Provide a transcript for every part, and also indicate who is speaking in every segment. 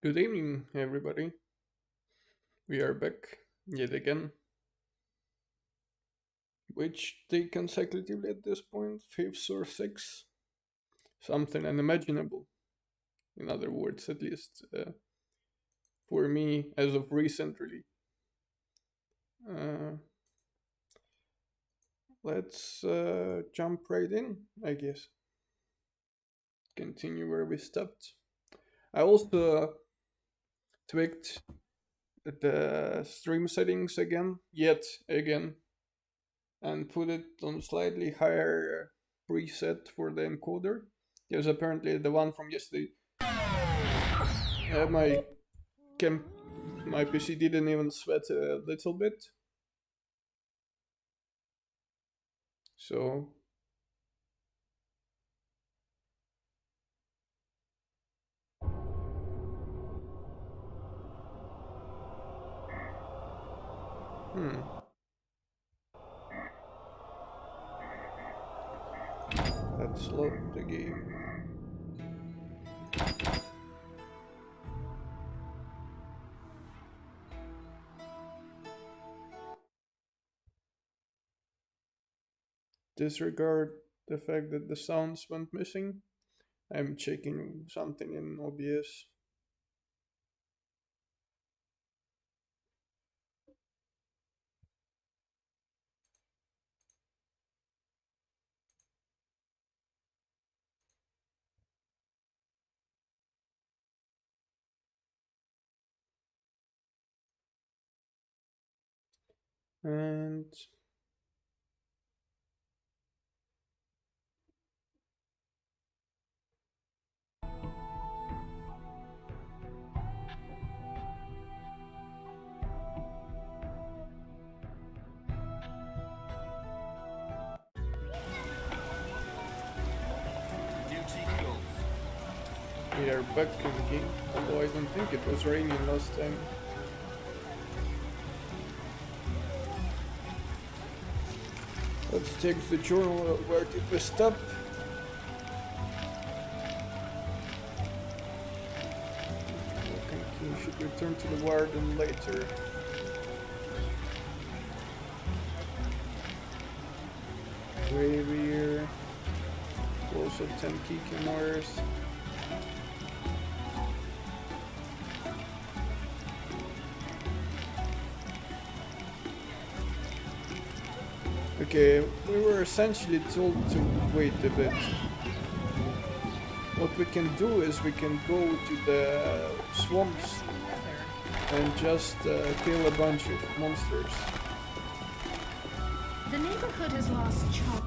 Speaker 1: Good evening, everybody. We are back yet again. Which day consecutively at this point? Fifth or sixth? Something unimaginable. In other words, at least for me, as of recently. Uh, let's jump right in, I guess. Continue where we stopped. I also tweaked the stream settings again, yet again, and put it on slightly higher preset for the encoder. Because apparently the one from yesterday, my cam- my PC didn't even sweat a little bit. So let's load the game. Disregard the fact that the sounds went missing. I'm checking something in OBS. And we are back in the game, although I don't think it was raining last time. Let's check the journal. Where did we stop? Okay, we should return to the warden later. Gravier. Also 10 Kikimores. Okay, we were essentially told to wait a bit. What we can do is we can go to the swamps and just kill a bunch of monsters.
Speaker 2: The neighborhood has lost charm.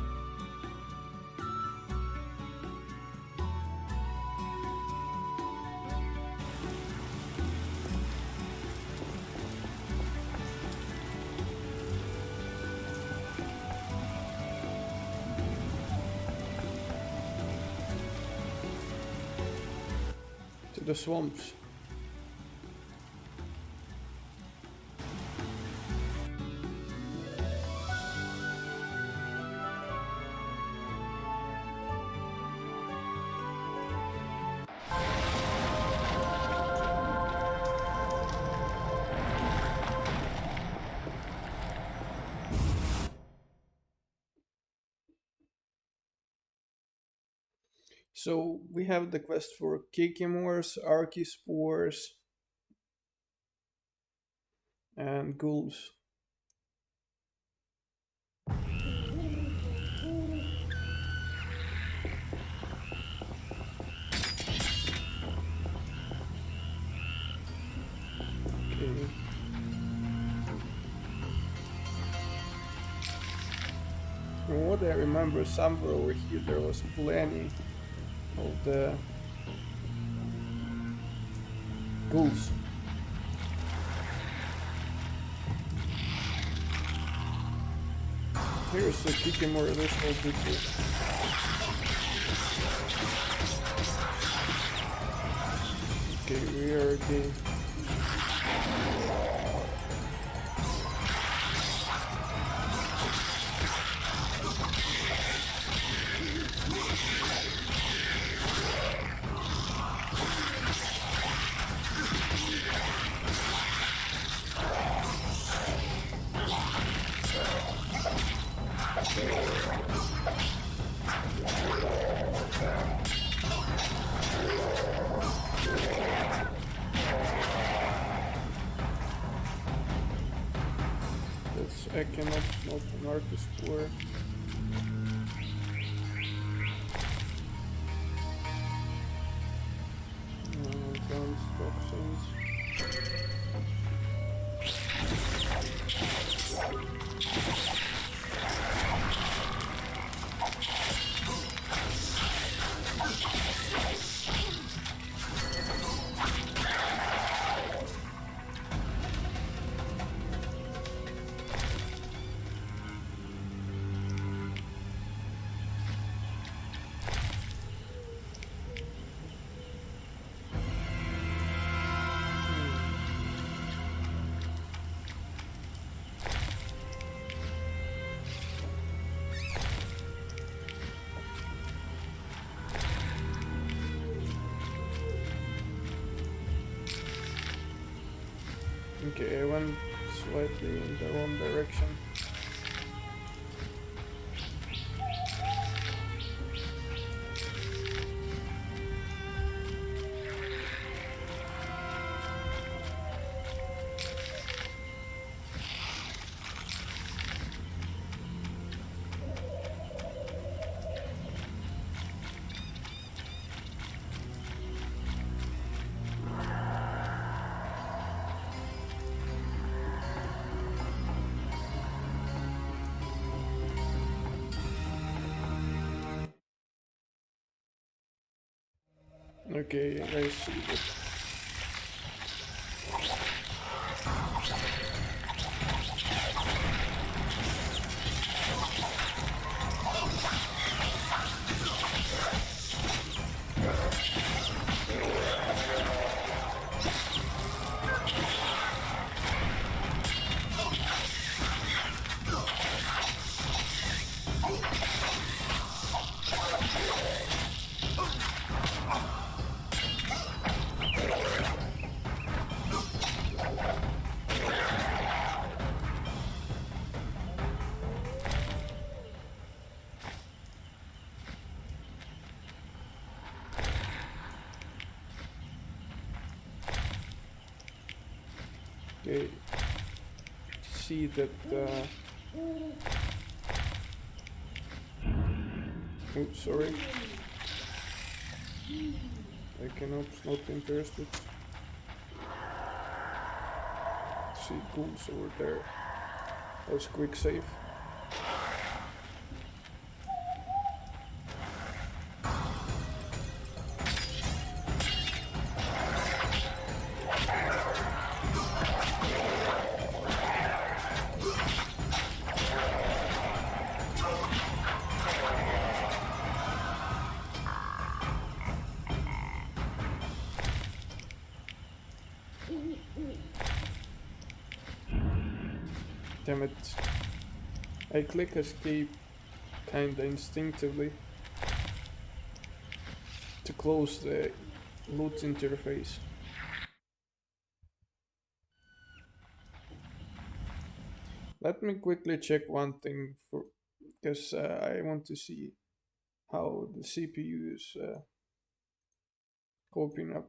Speaker 1: To the swamps. So we have the quest for Kikimores, Archispores, and ghouls. Okay. From what I remember, somewhere over here there was plenty of the ghouls. Here's a Kikimore, this will do too. Okay, we are okay. cannot not Marcus Core. Advanced toxins. Okay, I went slightly in the wrong direction. Okay, I see it. Okay, see that. Oops, sorry. I cannot, not interested. See ghouls over there. Let's quick save. Damn it. I click escape kinda instinctively to close the loot interface. Let me quickly check one thing for because I want to see how the CPU is coping up.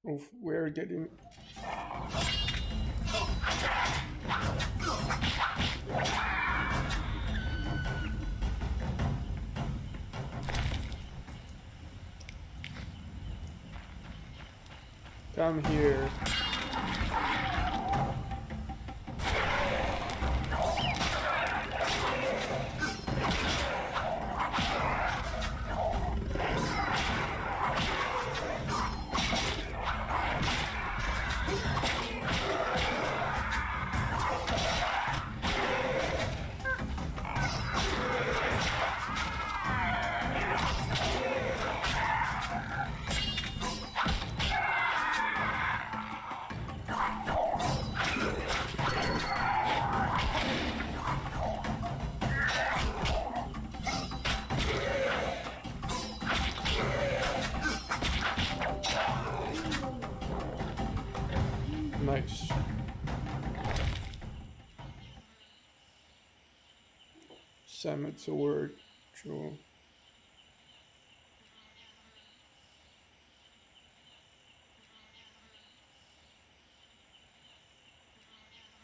Speaker 1: Oof, we're getting. Come here. Nice. Sam, it's a word. True.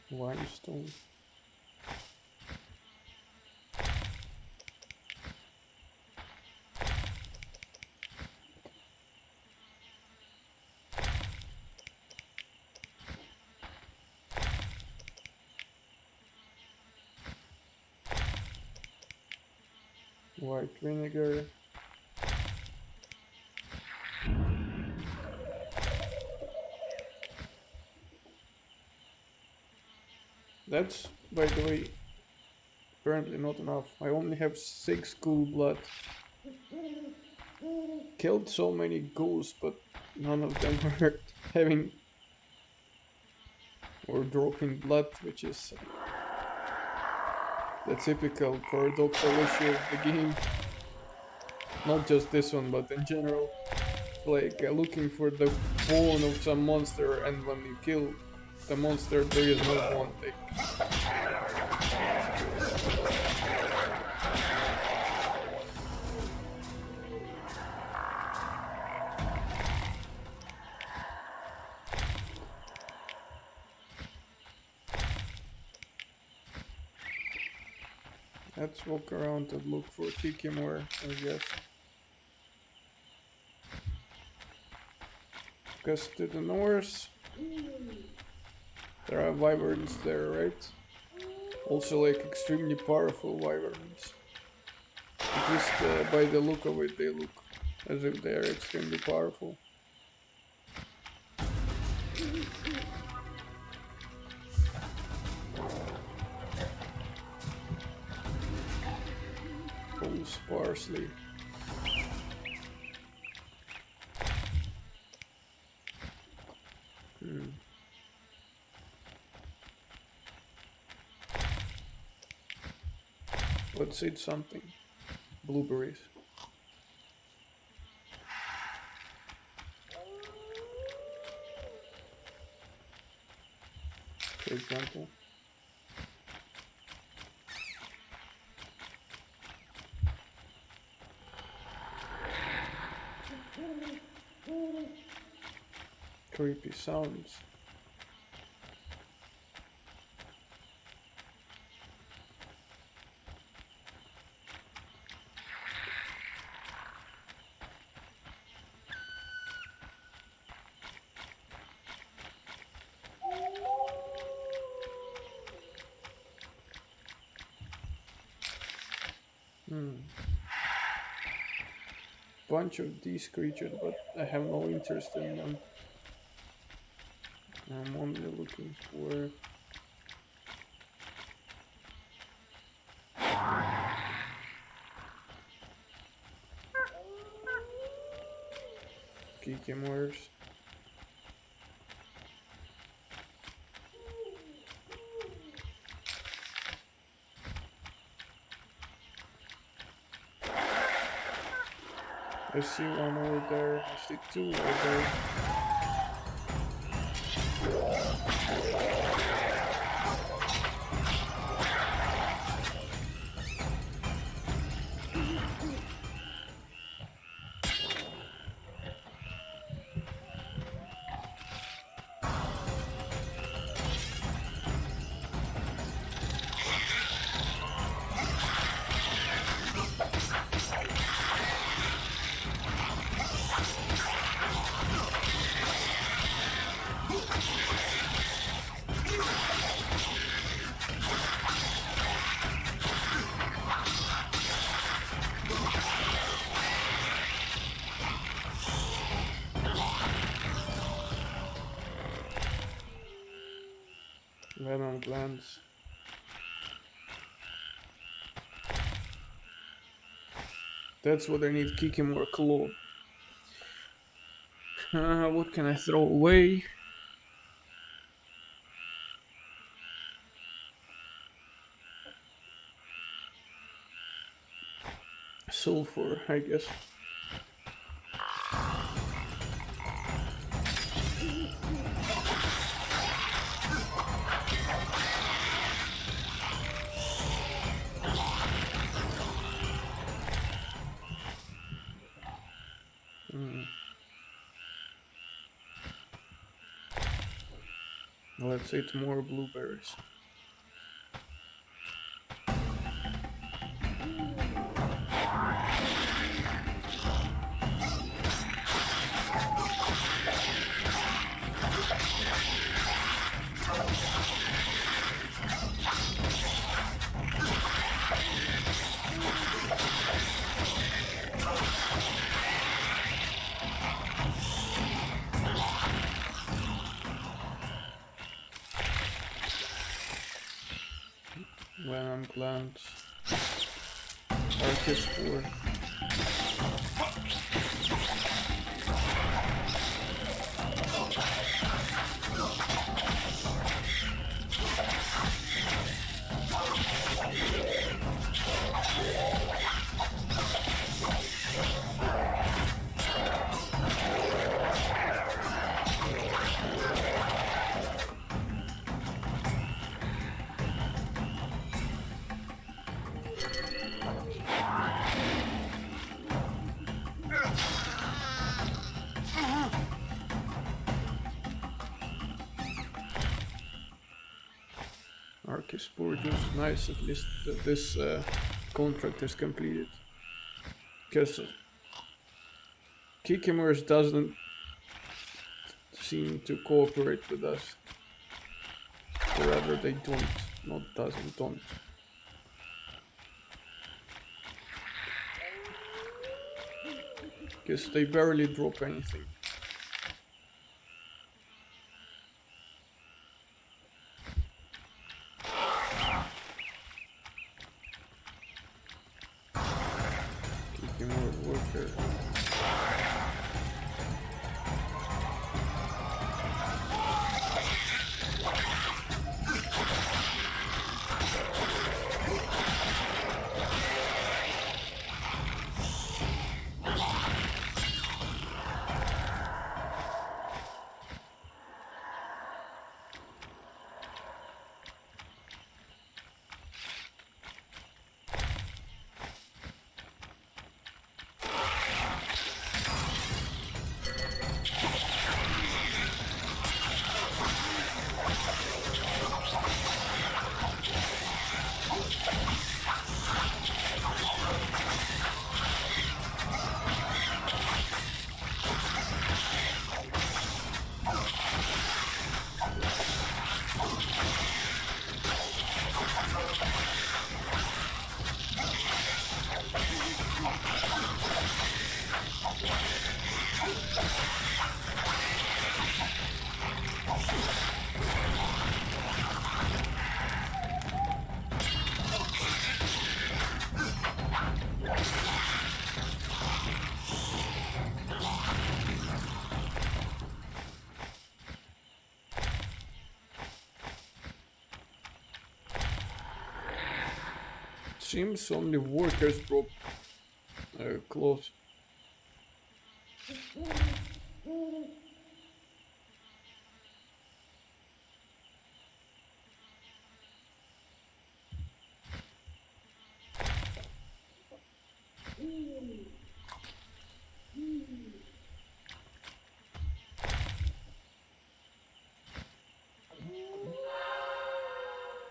Speaker 1: Limestone. White vinegar. That's, by the way, apparently not enough. I only have 6 ghoul blood. Killed so many ghouls, but none of them were having or dropping blood, which is the typical paradoxical issue of the game. Not just this one, but in general. Like looking for the bone of some monster, and when you kill the monster, there is no bone. Like, let's walk around and look for Kikimor, I guess. Because to the north, there are wyverns there, right? Also, like, extremely powerful wyverns. At least by the look of it, they look as if they are extremely powerful. Full sparsely. Let's eat something. Blueberries. For example. Creepy sounds. Bunch of these creatures, but I have no interest in them. I'm only looking for Kikimors. I see one over there, I see 2 over there. Venom glands. That's what I need, Kikimor Claw. What can I throw away? Sulfur, I guess. Let's eat more blueberries. Venom glands. Archispore. Archispore just nice, at least that this contract is completed. Because Kikimors doesn't seem to cooperate with us. Or rather they don't, not doesn't, don't. Because they barely drop anything. Kikimor worker. Seems only workers drop clothes.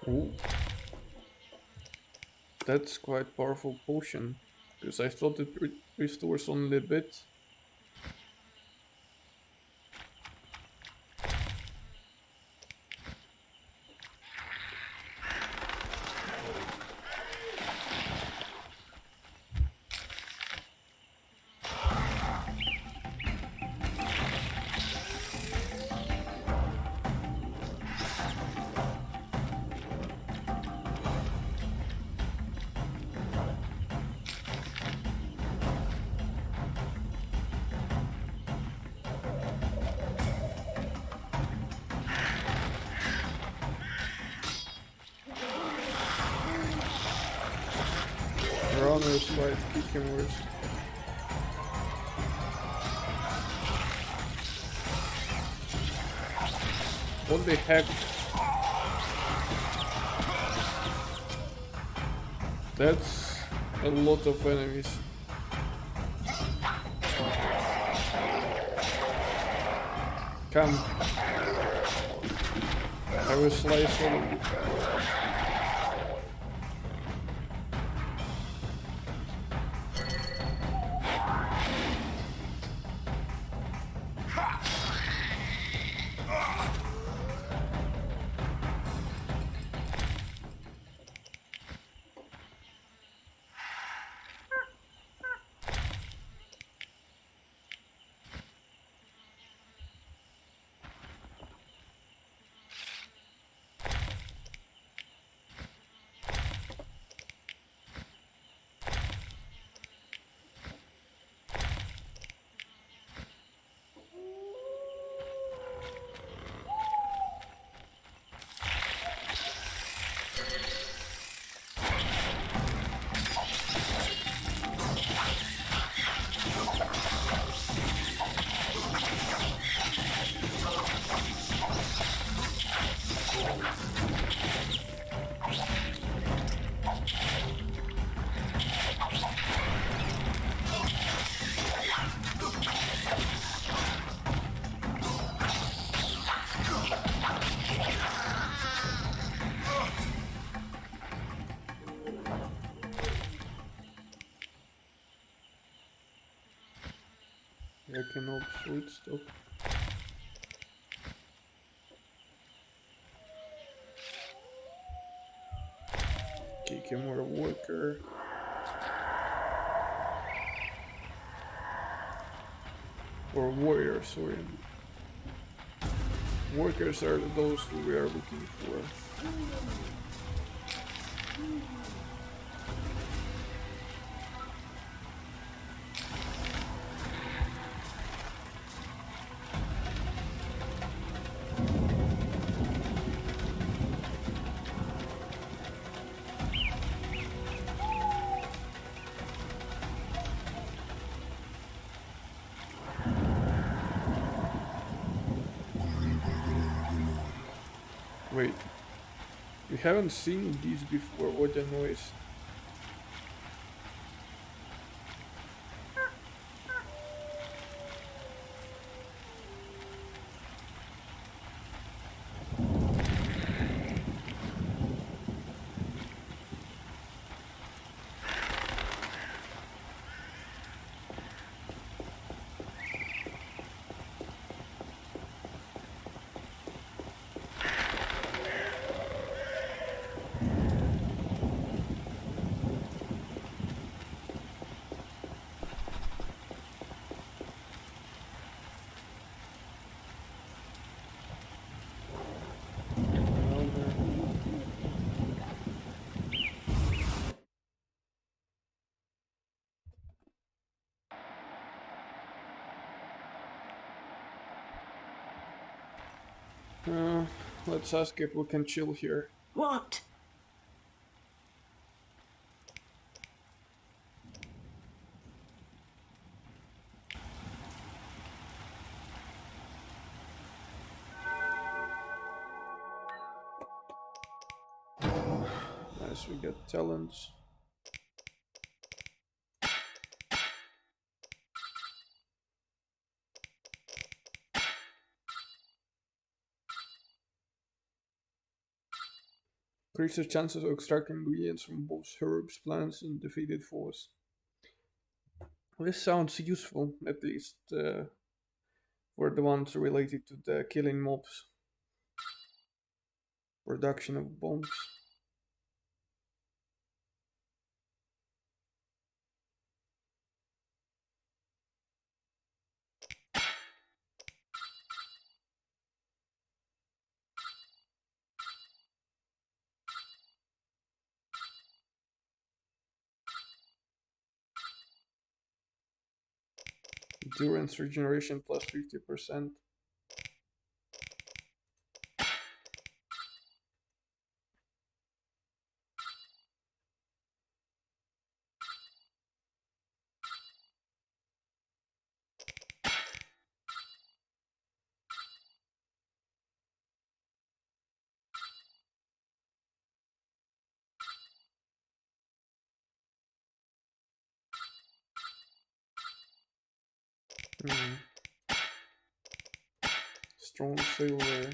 Speaker 1: Ooh. That's quite powerful potion, because I thought it restores only a bit. Runners fight Kikimors. What the heck? That's a lot of enemies. Come. I will slice all of you. I can obsolete stock. Okay, more worker. Or warrior, sorry. Workers are those who we are looking for. Wait, we haven't seen these before. What a noise. Let's ask if we can chill here.
Speaker 2: What?
Speaker 1: Nice, we get talents. Increases chances of extracting ingredients from both herbs, plants, and defeated foes. This sounds useful, at least for the ones related to the killing mobs. Production of bombs. Endurance regeneration plus 50%. Strong silver.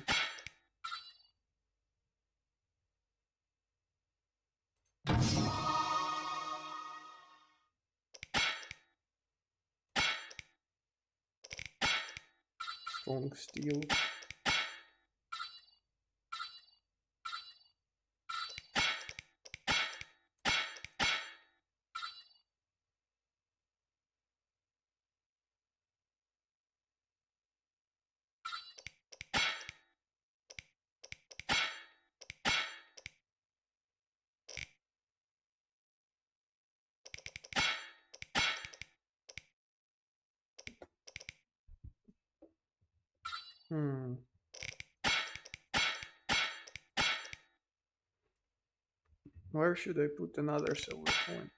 Speaker 1: Strong steel. Where should I put another silver point?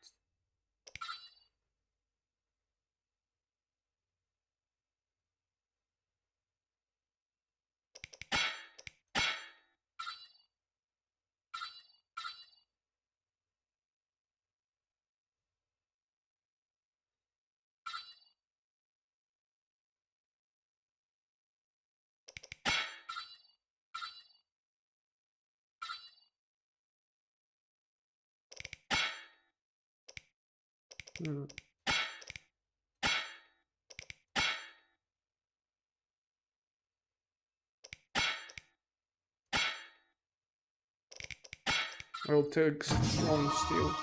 Speaker 1: I'll take strong steel,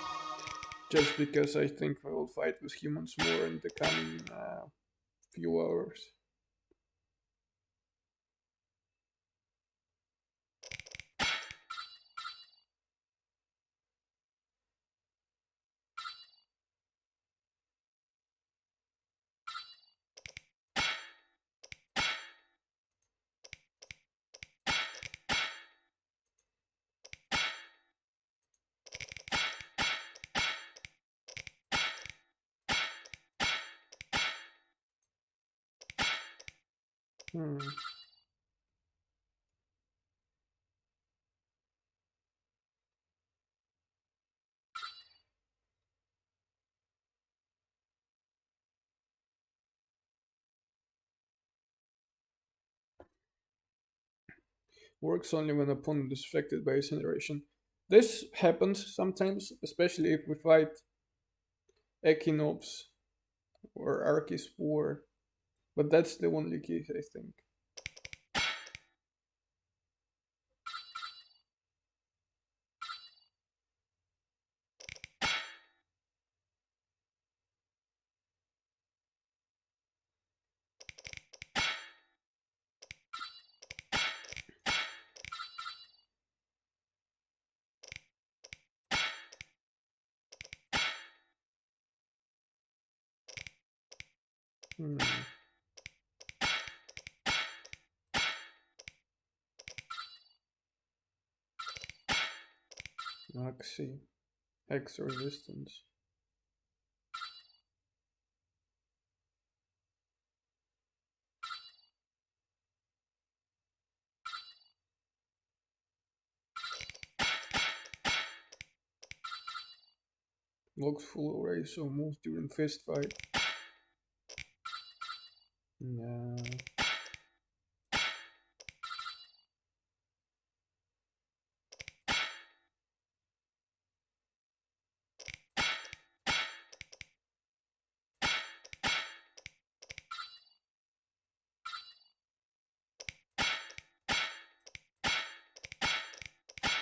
Speaker 1: just because I think we will fight with humans more in the coming few hours. Works only when opponent is affected by incineration. This happens sometimes, especially if we fight Echinops or Archispore, but that's the only case, I think. Maxi. Hex resistance. Looks full array, so move during fist fight. Nah.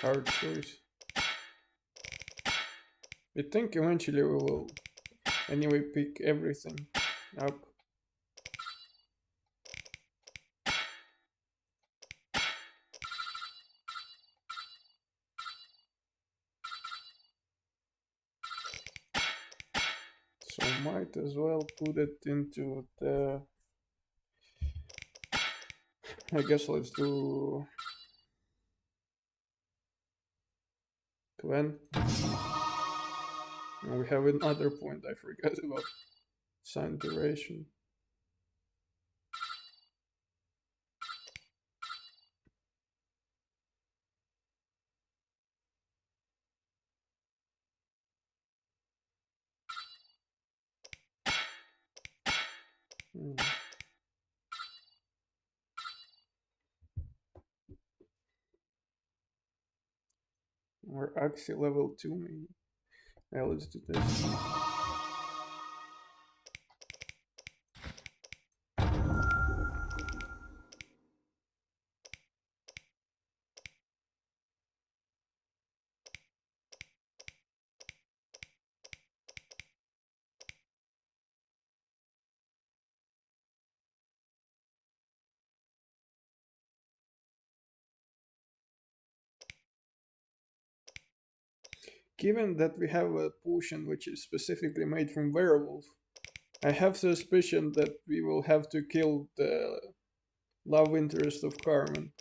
Speaker 1: Hard choice. I think eventually we will anyway pick everything up. So might as well put it into the... I guess let's do 20. And we have another point I forgot about. Sign duration. Or Axie level 2 maybe. Yeah, let's do this. given that we have a potion which is specifically made from werewolf, I have suspicion that we will have to kill the love interest of Carmen.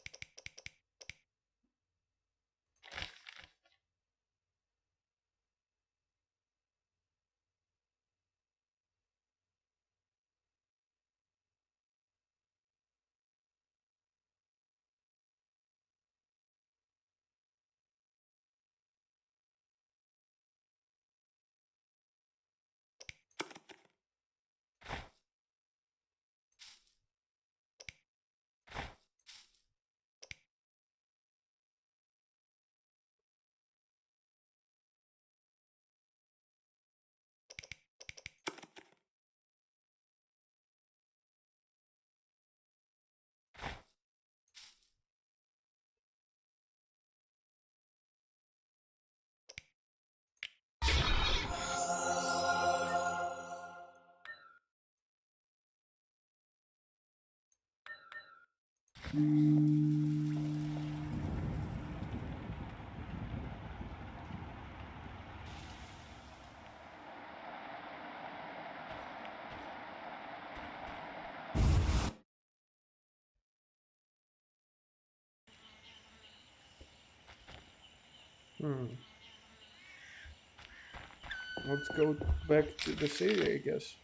Speaker 1: Let's go back to the city, I guess.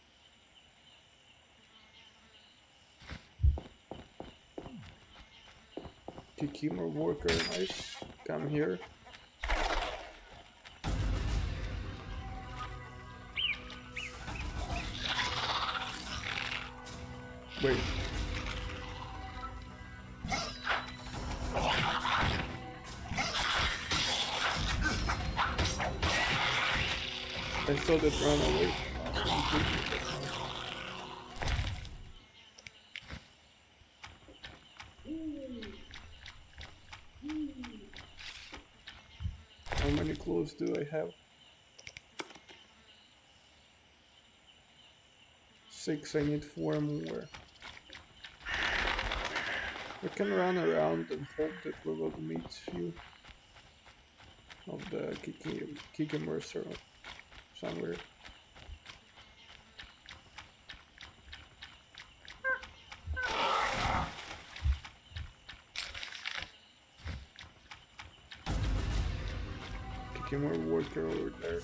Speaker 1: Kikimor worker, nice. Come here. Wait. I thought it ran away. How many clothes do I have? 6, I need 4 more. We can run around and hope that we will meet few of the Kikimors or somewhere. Kikimor worker over there.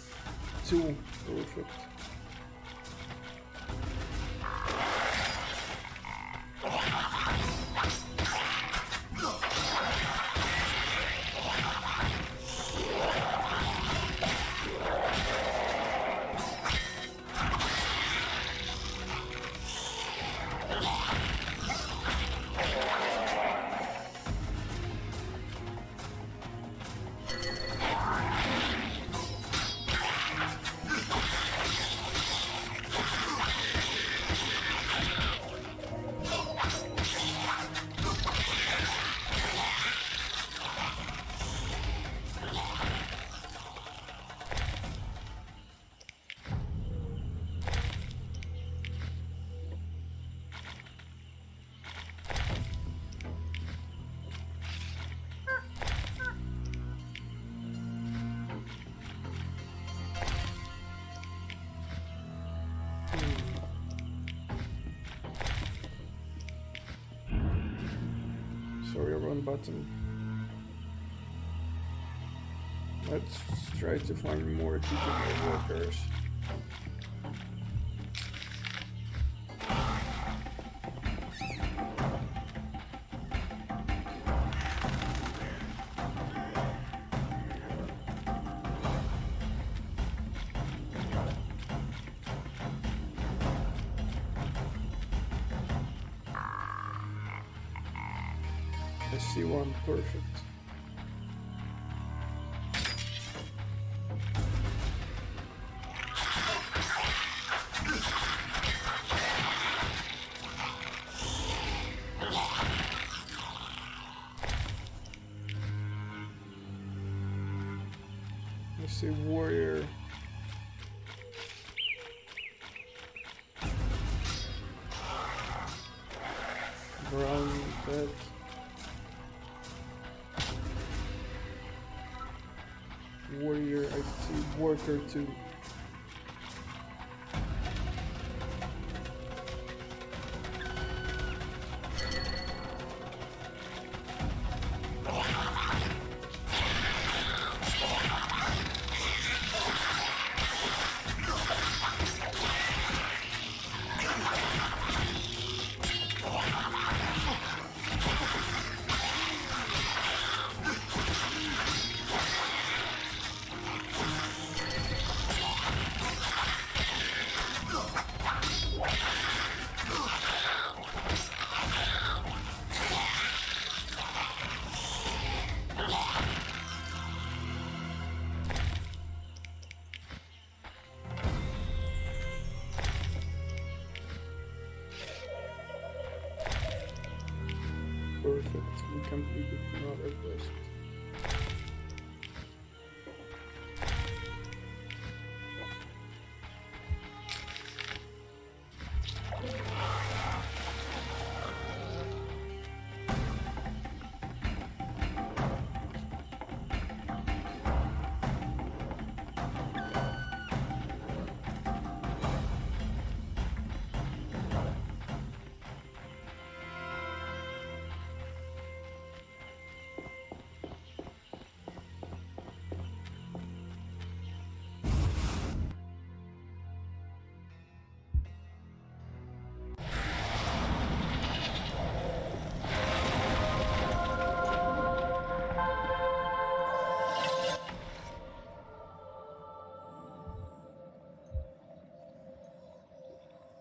Speaker 1: 2, perfect. Sorry, wrong button. Let's try to find more Kikimor workers. I see one, perfect. I see warrior. Brown bed. Warrior, I worker too. Perfect, we completed another quest.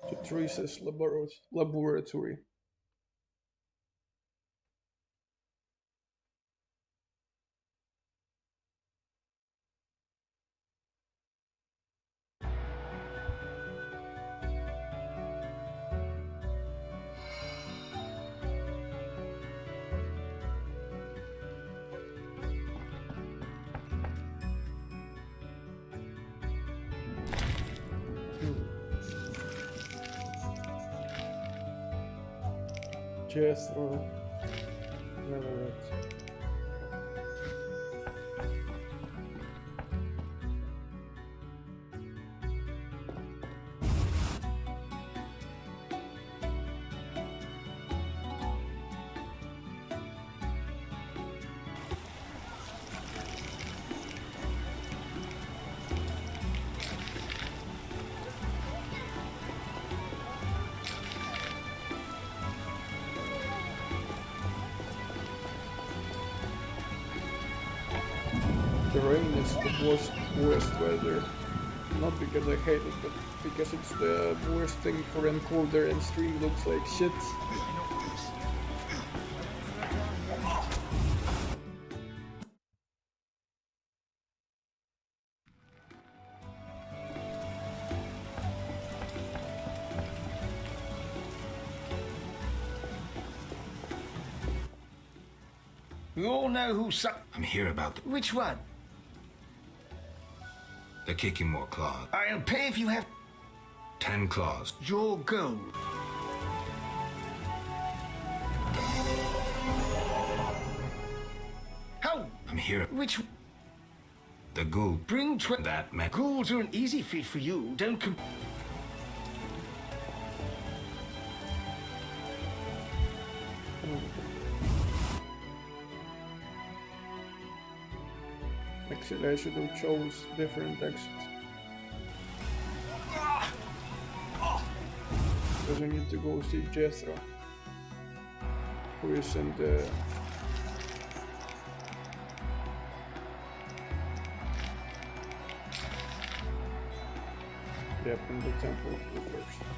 Speaker 1: To Teresa's laboratory. Jethro. Never read. The rain is the worst weather. Not because I hate it, but because it's the worst thing for encoder and stream looks like shit.
Speaker 3: We all know who
Speaker 4: I'm here about the...
Speaker 3: Which one?
Speaker 4: They're kicking more claws.
Speaker 3: I'll pay if you have
Speaker 4: 10 claws.
Speaker 3: your gold. How?
Speaker 4: I'm here.
Speaker 3: Which...
Speaker 4: The ghoul.
Speaker 3: Bring
Speaker 4: That man.
Speaker 3: Ghouls are an easy feat for you. Don't
Speaker 1: Actually, I should have chose different exits. Because I need to go see Jethro, who is in the... Yep, in the temple first.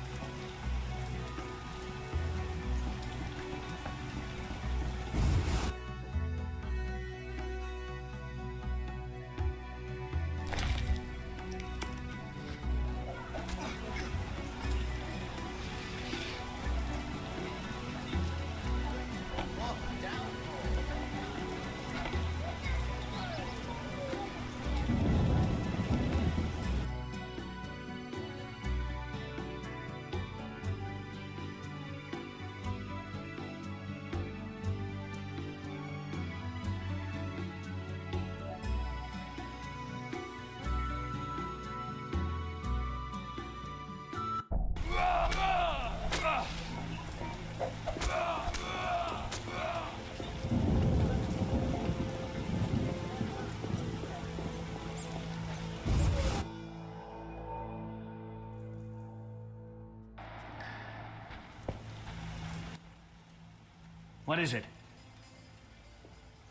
Speaker 5: What is it?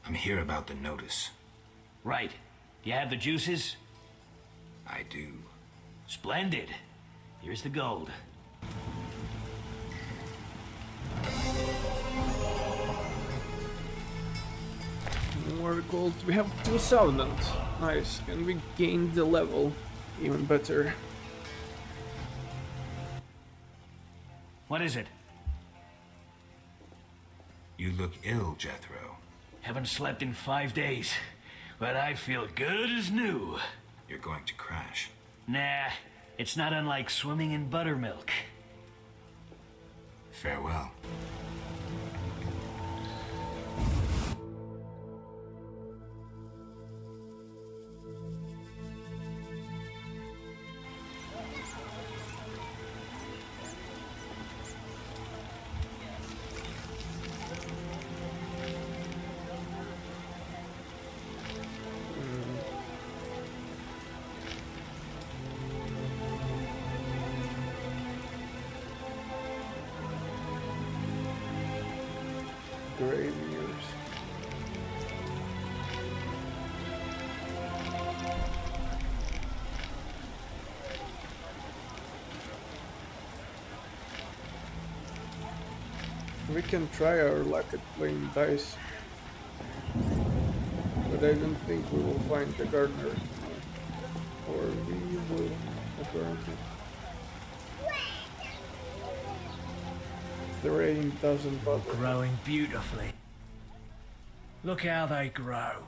Speaker 4: I'm here about the notice.
Speaker 5: Right. Do you have the juices?
Speaker 4: I do.
Speaker 5: Splendid. Here's the gold.
Speaker 1: More gold. We have 2,000. Nice. And we gained the level. Even better.
Speaker 5: What is it?
Speaker 4: You look ill, Jethro.
Speaker 5: Haven't slept in 5 days, but I feel good as new.
Speaker 4: You're going to crash.
Speaker 5: Nah, it's not unlike swimming in buttermilk.
Speaker 4: Farewell.
Speaker 1: Grave years. We can try our luck at playing dice, but I don't think we will find the gardener, or we will apparently. The rain doesn't bother.
Speaker 5: Growing beautifully. Look how they grow.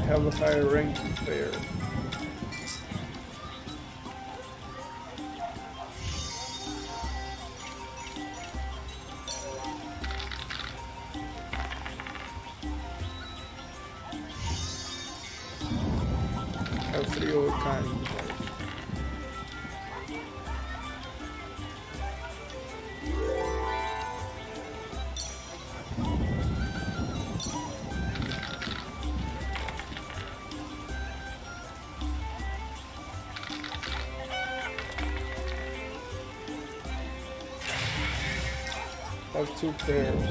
Speaker 1: Have a higher ranking player. Have 3 of a kind. Have 2 pairs.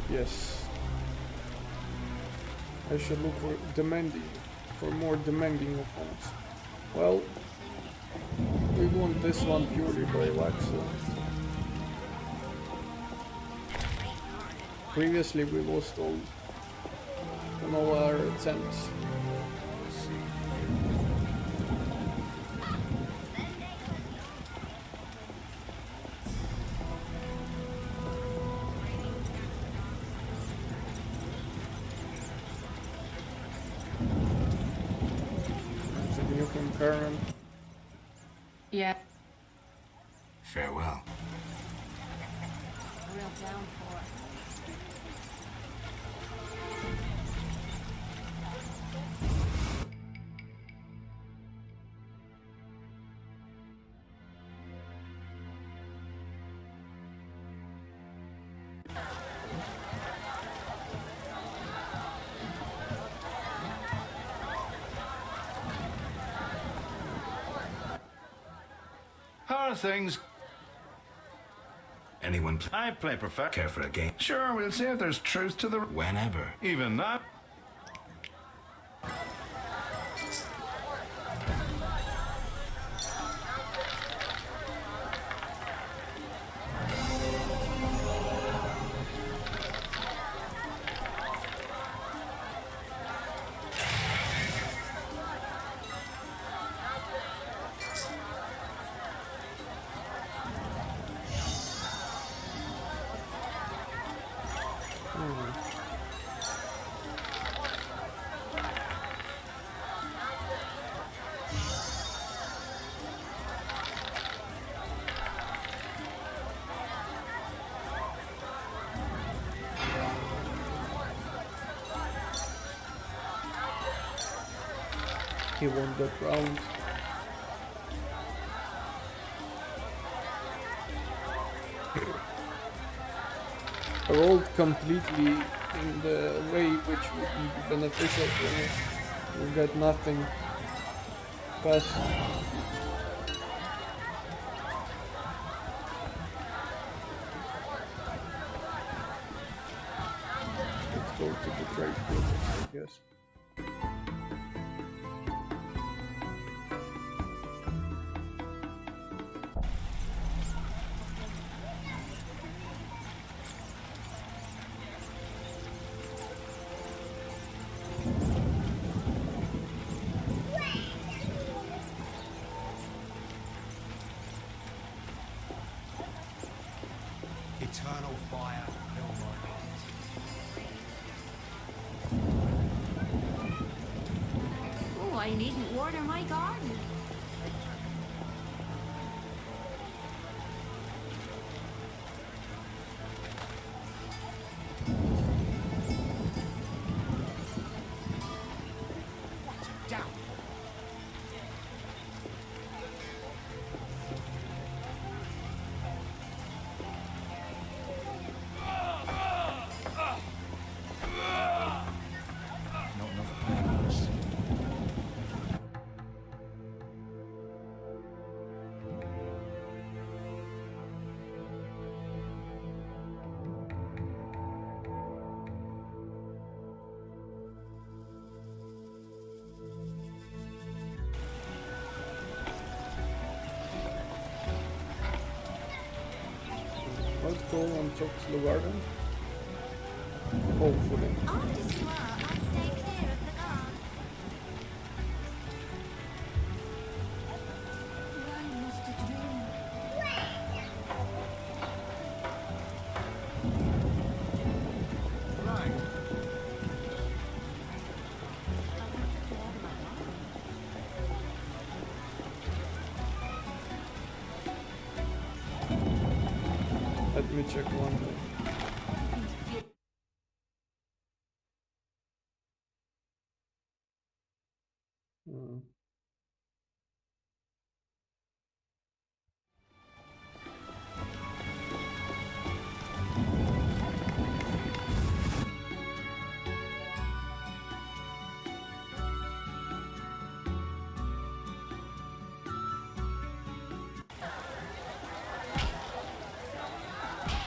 Speaker 1: Yes. I should look for more demanding opponents. Well, we won this one purely by luck, so. Previously we lost all our attempts. Karen.
Speaker 2: Yeah.
Speaker 4: Farewell.
Speaker 2: Real downpour.
Speaker 3: How are things?
Speaker 4: Anyone
Speaker 3: I play perfect.
Speaker 4: care for a game?
Speaker 3: Sure, we'll see if there's truth to the...
Speaker 4: Whenever.
Speaker 3: Even that.
Speaker 1: he won that round. I rolled completely in the way which would be beneficial for me. You got nothing past. Let's go to the trade process, I guess.
Speaker 6: Eternal fire fill my heart.
Speaker 7: Oh, I needn't water my garden.
Speaker 6: Down. Not enough players.
Speaker 1: Let's go and talk to the garden. Hopefully.
Speaker 7: After tomorrow, I'll stay clear of the guards. Why must it rain?
Speaker 6: Right.
Speaker 1: Let me check one thing. Hmm.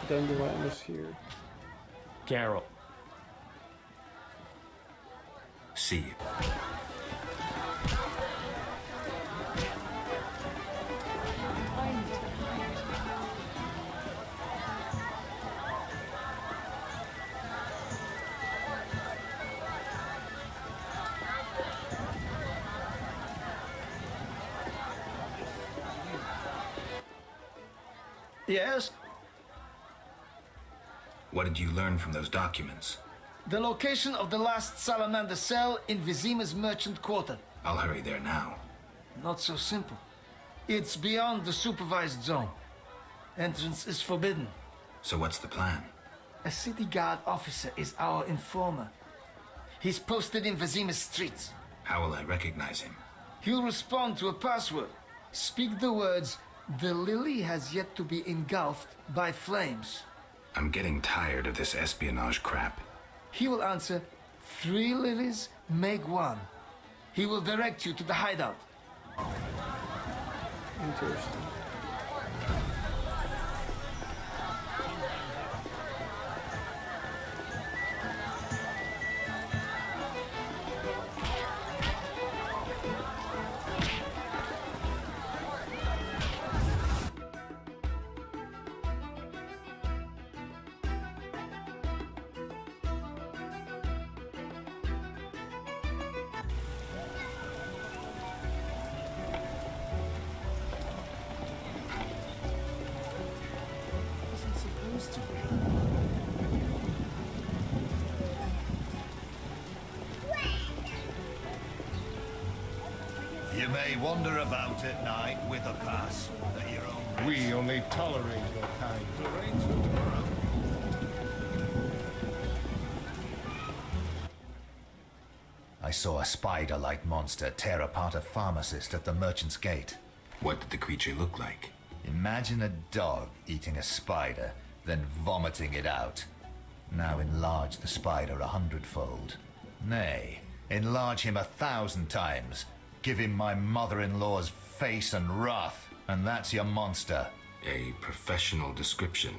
Speaker 1: Dandelion is here.
Speaker 5: Carol.
Speaker 4: See you.
Speaker 8: Yes,
Speaker 4: What did you learn from those documents?
Speaker 8: the location of the last salamander cell in Vizima's merchant quarter.
Speaker 4: I'll hurry there now.
Speaker 8: Not so simple. It's beyond the supervised zone. Entrance is forbidden.
Speaker 4: So what's the plan?
Speaker 8: A city guard officer is our informer. He's posted in Vizima's streets.
Speaker 4: How will I recognize him?
Speaker 8: He'll respond to a password. Speak the words, "The lily has yet to be engulfed by flames."
Speaker 4: I'm getting tired of this espionage crap.
Speaker 8: He will answer, "3 lilies make 1." He will direct you to the hideout.
Speaker 1: Interesting.
Speaker 6: Isn't supposed to be.
Speaker 3: You may wander about at night with a pass at your own risk.
Speaker 6: We only tolerate your kind.
Speaker 3: Arrange for tomorrow.
Speaker 9: I saw a spider-like monster tear apart a pharmacist at the merchant's gate.
Speaker 4: What did the creature look like?
Speaker 9: Imagine a dog eating a spider, then vomiting it out. Now enlarge the spider 100-fold. Nay, enlarge him 1,000 times. Give him my mother-in-law's face and wrath, and that's your monster.
Speaker 4: A professional description.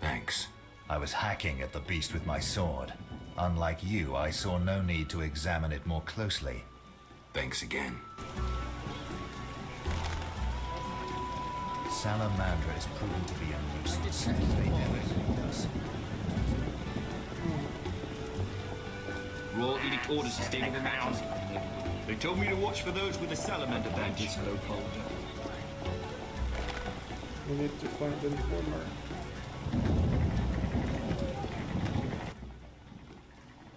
Speaker 4: Thanks.
Speaker 9: I was hacking at the beast with my sword. Unlike you, I saw no need to examine it more closely.
Speaker 4: Thanks again.
Speaker 9: Salamandra is proven to be a nuisance. They never eat us.
Speaker 10: Royal Edict orders to stay the mountains. They told me to watch for those with the salamander badges.
Speaker 1: We need to find an informer.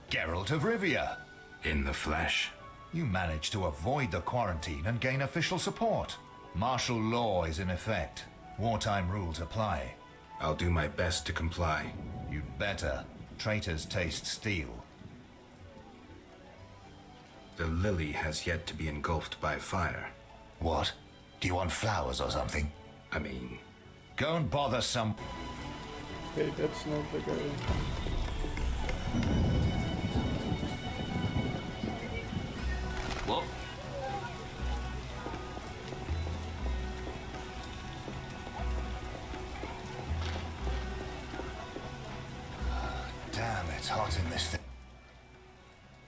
Speaker 9: Geralt of Rivia!
Speaker 4: In the flesh.
Speaker 9: You managed to avoid the quarantine and gain official support. Martial law is in effect. Wartime rules apply.
Speaker 4: I'll do my best to comply.
Speaker 9: You'd better. Traitors taste steel.
Speaker 4: The lily has yet to be engulfed by fire.
Speaker 9: What? Do you want flowers or something?
Speaker 4: I mean...
Speaker 9: Go and bother some...
Speaker 1: Okay, that's not the guy.
Speaker 10: What?
Speaker 9: Damn, it's hot in this thing.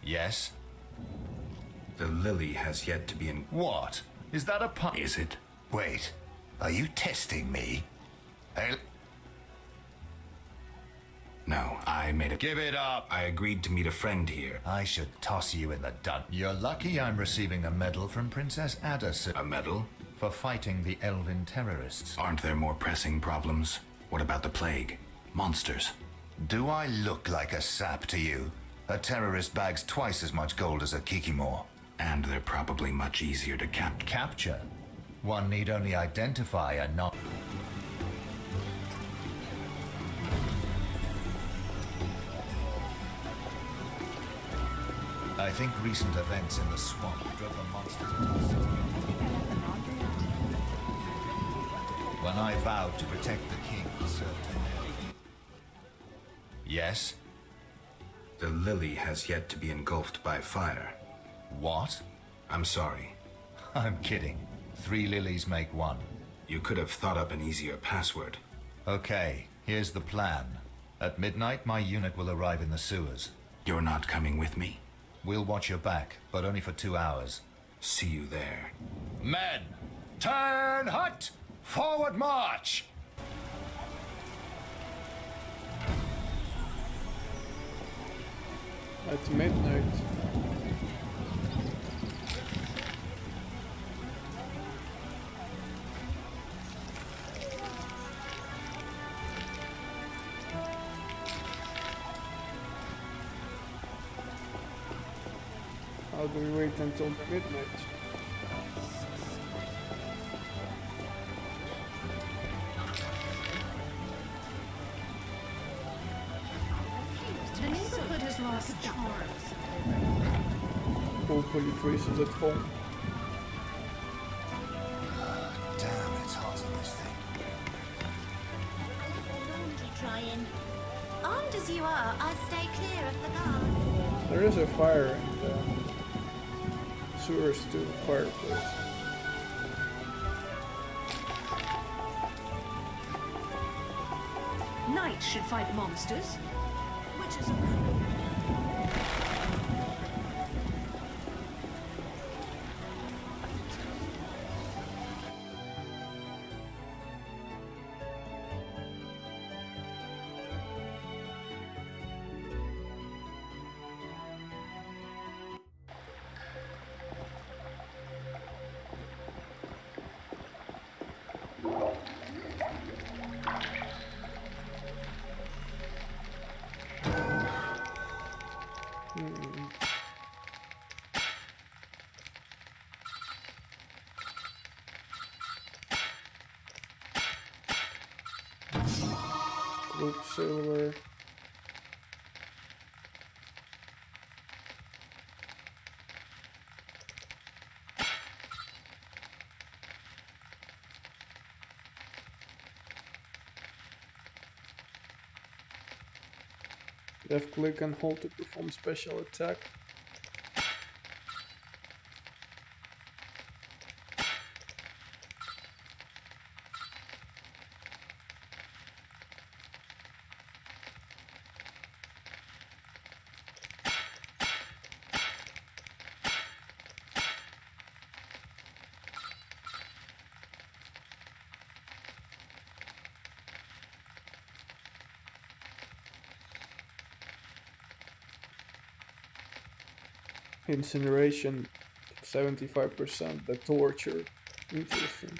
Speaker 9: Yes?
Speaker 4: The lily has yet to be in...
Speaker 9: What? Is that a pun?
Speaker 4: Is it?
Speaker 9: Wait, are you testing me?
Speaker 4: No, I made a...
Speaker 9: Give it up!
Speaker 4: I agreed to meet a friend here.
Speaker 9: I should toss you in the dun. You're lucky I'm receiving a medal from Princess Addison
Speaker 4: A medal?
Speaker 9: for fighting the elven terrorists.
Speaker 4: Aren't there more pressing problems? What about the plague? Monsters?
Speaker 9: Do I look like a sap to you? A terrorist bags twice as much gold as a Kikimor.
Speaker 4: And they're probably much easier to
Speaker 9: Capture? One need only identify a not... I think recent events in the swamp drove the monsters into the city. When I vowed to protect the king, I served him ill. Yes?
Speaker 4: The lily has yet to be engulfed by fire.
Speaker 9: What?
Speaker 4: I'm sorry.
Speaker 9: I'm kidding. 3 lilies make 1.
Speaker 4: You could have thought up an easier password.
Speaker 9: Okay, here's the plan. At midnight, my unit will arrive in the sewers.
Speaker 4: You're not coming with me?
Speaker 9: We'll watch your back, but only for 2 hours.
Speaker 4: See you there.
Speaker 9: Men! Turn hut! Forward march!
Speaker 1: At midnight. How do we wait until midnight?
Speaker 2: The neighborhood has lost charms.
Speaker 1: Hopefully Trace is at home.
Speaker 9: Damn, it's hot in this thing.
Speaker 7: Trying. Armed as you are, I stay clear of the guards.
Speaker 1: There is a fire in the sewers to the fireplace.
Speaker 2: Knights should fight monsters.
Speaker 7: Which is a
Speaker 1: Gold, silver. Left click and hold to perform special attack. Incineration, 75%. The torture, interesting.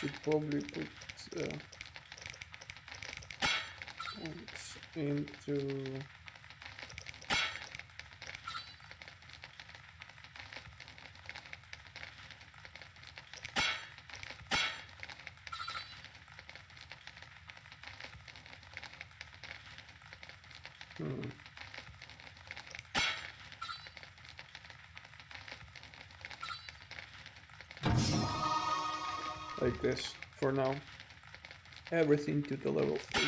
Speaker 1: Should probably put points into like this for now. Everything to the level 3.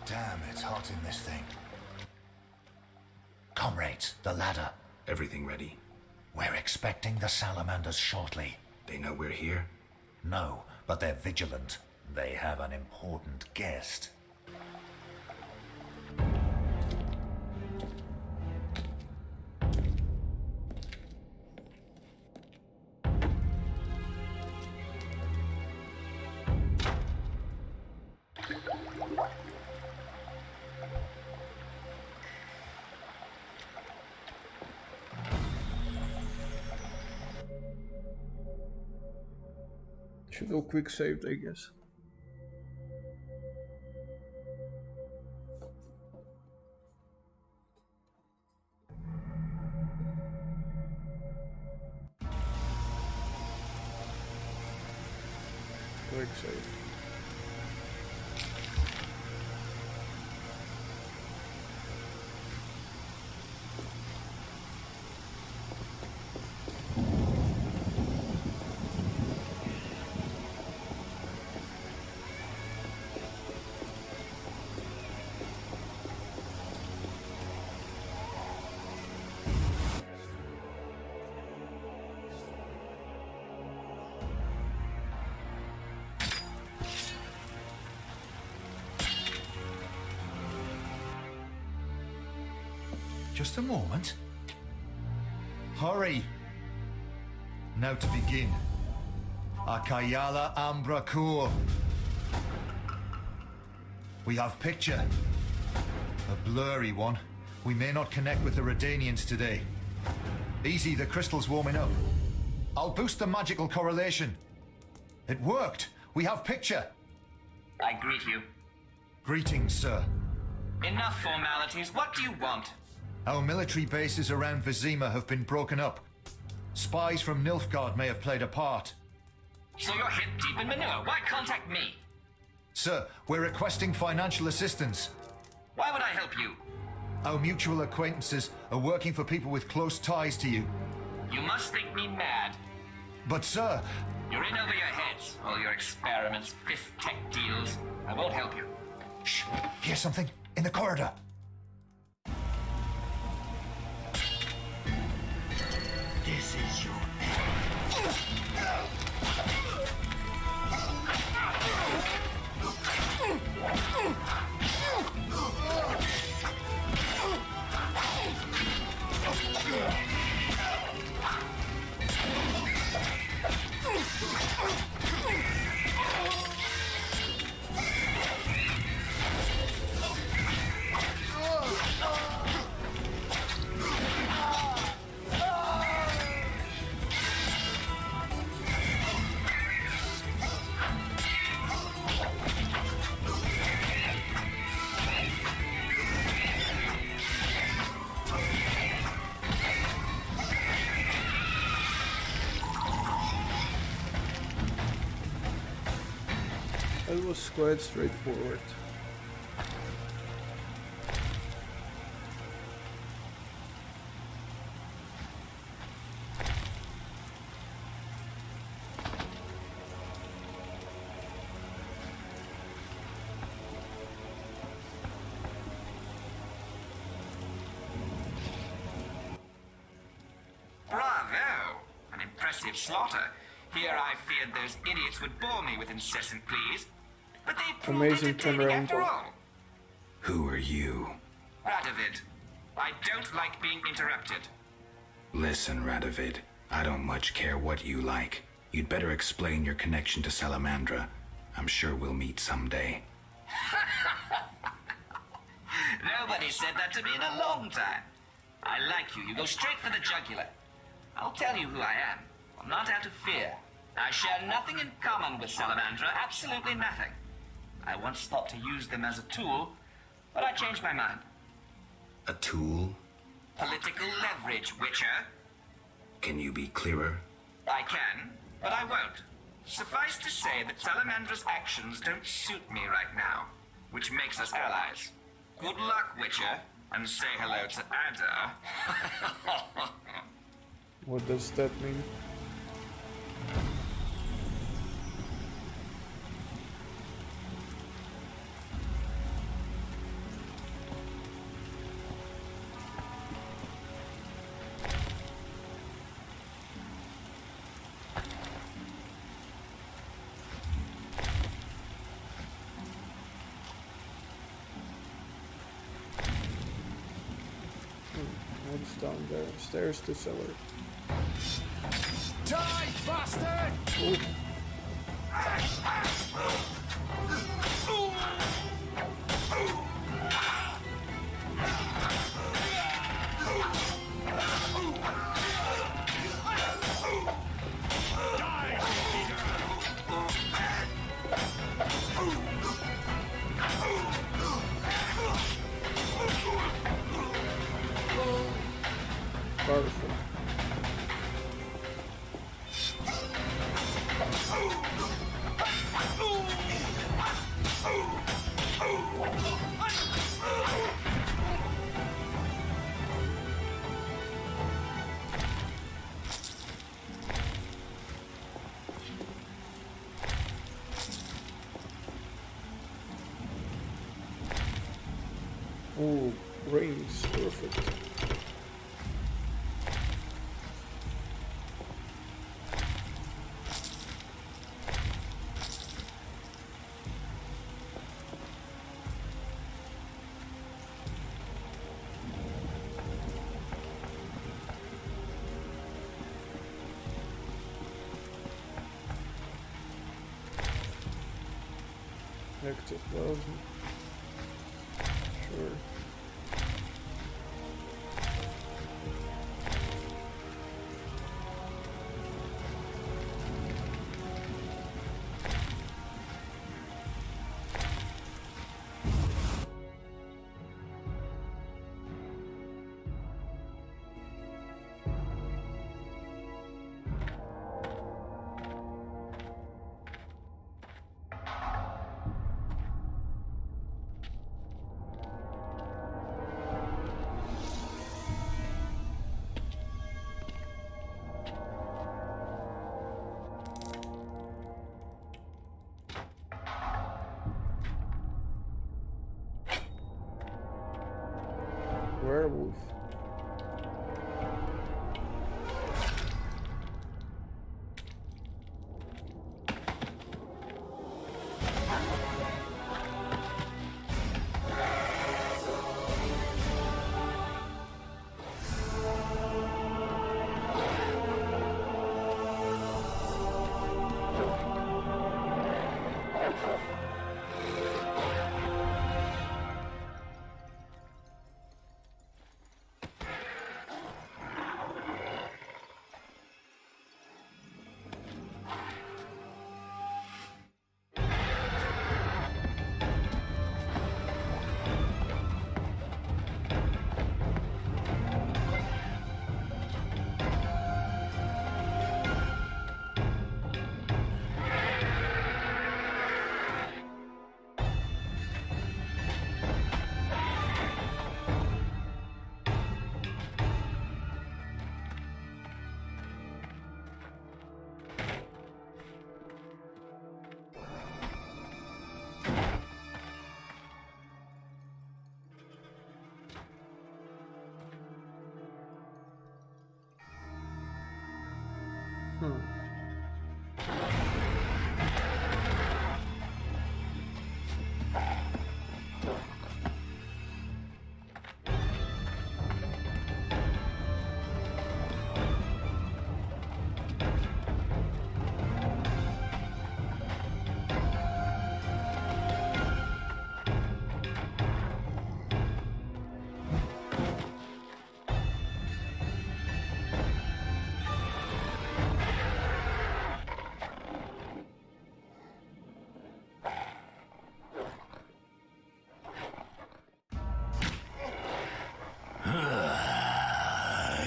Speaker 9: Damn, it's hot in this thing. Comrades, the ladder.
Speaker 4: Everything ready?
Speaker 9: We're expecting the salamanders shortly.
Speaker 4: They know we're here?
Speaker 9: No, but they're vigilant. They have an important guest.
Speaker 1: Should go quick saved, I guess. Quick save.
Speaker 9: Just a moment. Hurry! Now to begin. Akayala Ambra Kur. We have picture. A blurry one, We may not connect with the Redanians today. Easy, the crystal's warming up. I'll boost the magical correlation. It worked! We have picture!
Speaker 5: I greet you.
Speaker 9: Greetings, sir.
Speaker 5: Enough formalities. What do you want?
Speaker 9: Our military bases around Vizima have been broken up. Spies from Nilfgaard may have played a part.
Speaker 5: So you're hip deep in manure. Why contact me?
Speaker 9: Sir, we're requesting financial assistance.
Speaker 5: Why would I help you?
Speaker 9: Our mutual acquaintances are working for people with close ties to you.
Speaker 5: You must think me mad.
Speaker 9: But sir,
Speaker 5: You're in over your heads. All your experiments, fifth tech deals. I won't help you.
Speaker 9: shh, hear something? In the corridor.
Speaker 5: This is your
Speaker 1: It was quite straightforward.
Speaker 5: Bravo! An impressive slaughter. Here I feared those idiots would bore me with incessant pleas. But they proved
Speaker 1: Amazing
Speaker 5: entertaining
Speaker 1: turnaround.
Speaker 5: after all.
Speaker 4: Who are you?
Speaker 5: Radovid, I don't like being interrupted.
Speaker 4: Listen, Radovid, I don't much care what you like. You'd better explain your connection to Salamandra. I'm sure we'll meet someday.
Speaker 5: Nobody said that to me in a long time. I like you. You go straight for the jugular. I'll tell you who I am. I'm not out of fear. I share nothing in common with Salamandra. Absolutely nothing. I once thought to use them as a tool, but I changed my mind.
Speaker 4: A tool?
Speaker 5: Political leverage, Witcher.
Speaker 4: Can you be clearer?
Speaker 5: I can, but I won't. Suffice to say that Salamandra's actions don't suit me right now, which makes us allies. Good luck, Witcher, and say hello to Ada.
Speaker 1: What does that mean? What's down there? Stairs to cellar.
Speaker 6: Die, bastard!
Speaker 1: Oh. Powerful. Oh, rings, perfect. Active browser. Sure. werewolf.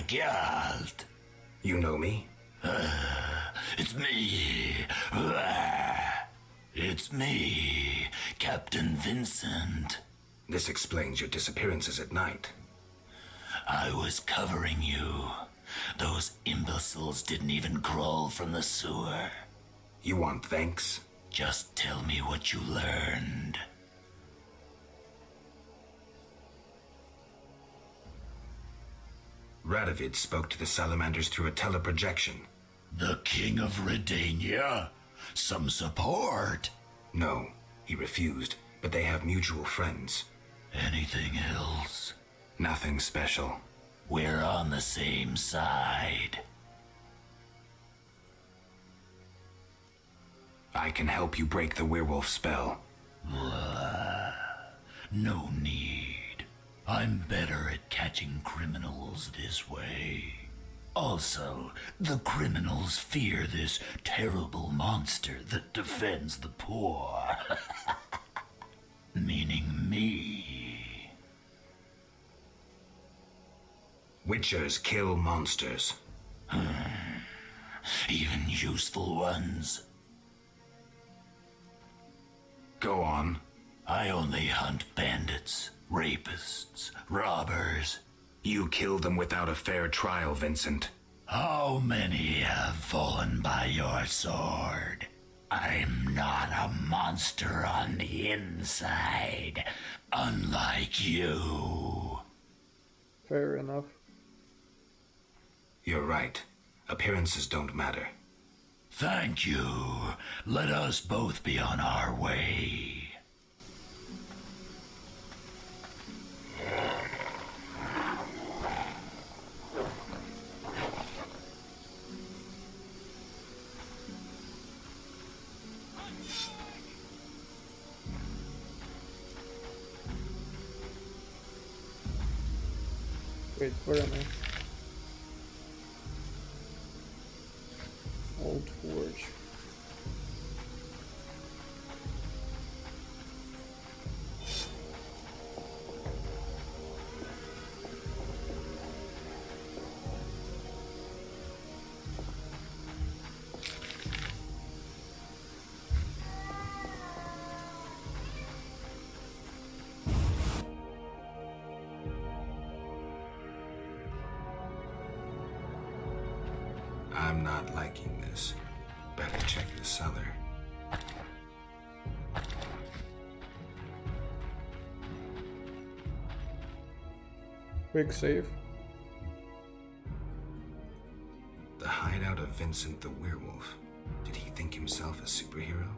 Speaker 4: Geralt. You know me?
Speaker 11: It's me. It's me, Captain Vincent.
Speaker 4: This explains your disappearances at night.
Speaker 11: I was covering you. Those imbeciles didn't even crawl from the sewer.
Speaker 4: You want thanks?
Speaker 11: Just tell me what you learned.
Speaker 4: Radovid spoke to the salamanders through a teleprojection.
Speaker 11: The King of Redania? Some support?
Speaker 4: No, he refused, but they have mutual friends.
Speaker 11: Anything else?
Speaker 4: Nothing special.
Speaker 11: We're on the same side.
Speaker 4: I can help you break the werewolf spell.
Speaker 11: No need. I'm better at catching criminals this way. Also, the criminals fear this terrible monster that defends the poor. Meaning me.
Speaker 4: Witchers kill monsters.
Speaker 11: Even useful ones.
Speaker 4: Go on.
Speaker 11: I only hunt bandits, rapists, robbers.
Speaker 4: You killed them without a fair trial, Vincent.
Speaker 11: How many have fallen by your sword? I'm not a monster on the inside, unlike you.
Speaker 1: Fair enough.
Speaker 4: You're right. Appearances don't matter.
Speaker 11: Thank you. Let us both be on our way.
Speaker 1: Wait, where am I? Old Forge.
Speaker 4: I'm not liking this. Better check the cellar.
Speaker 1: Quick save.
Speaker 4: The hideout of Vincent the Werewolf. Did he think himself a superhero?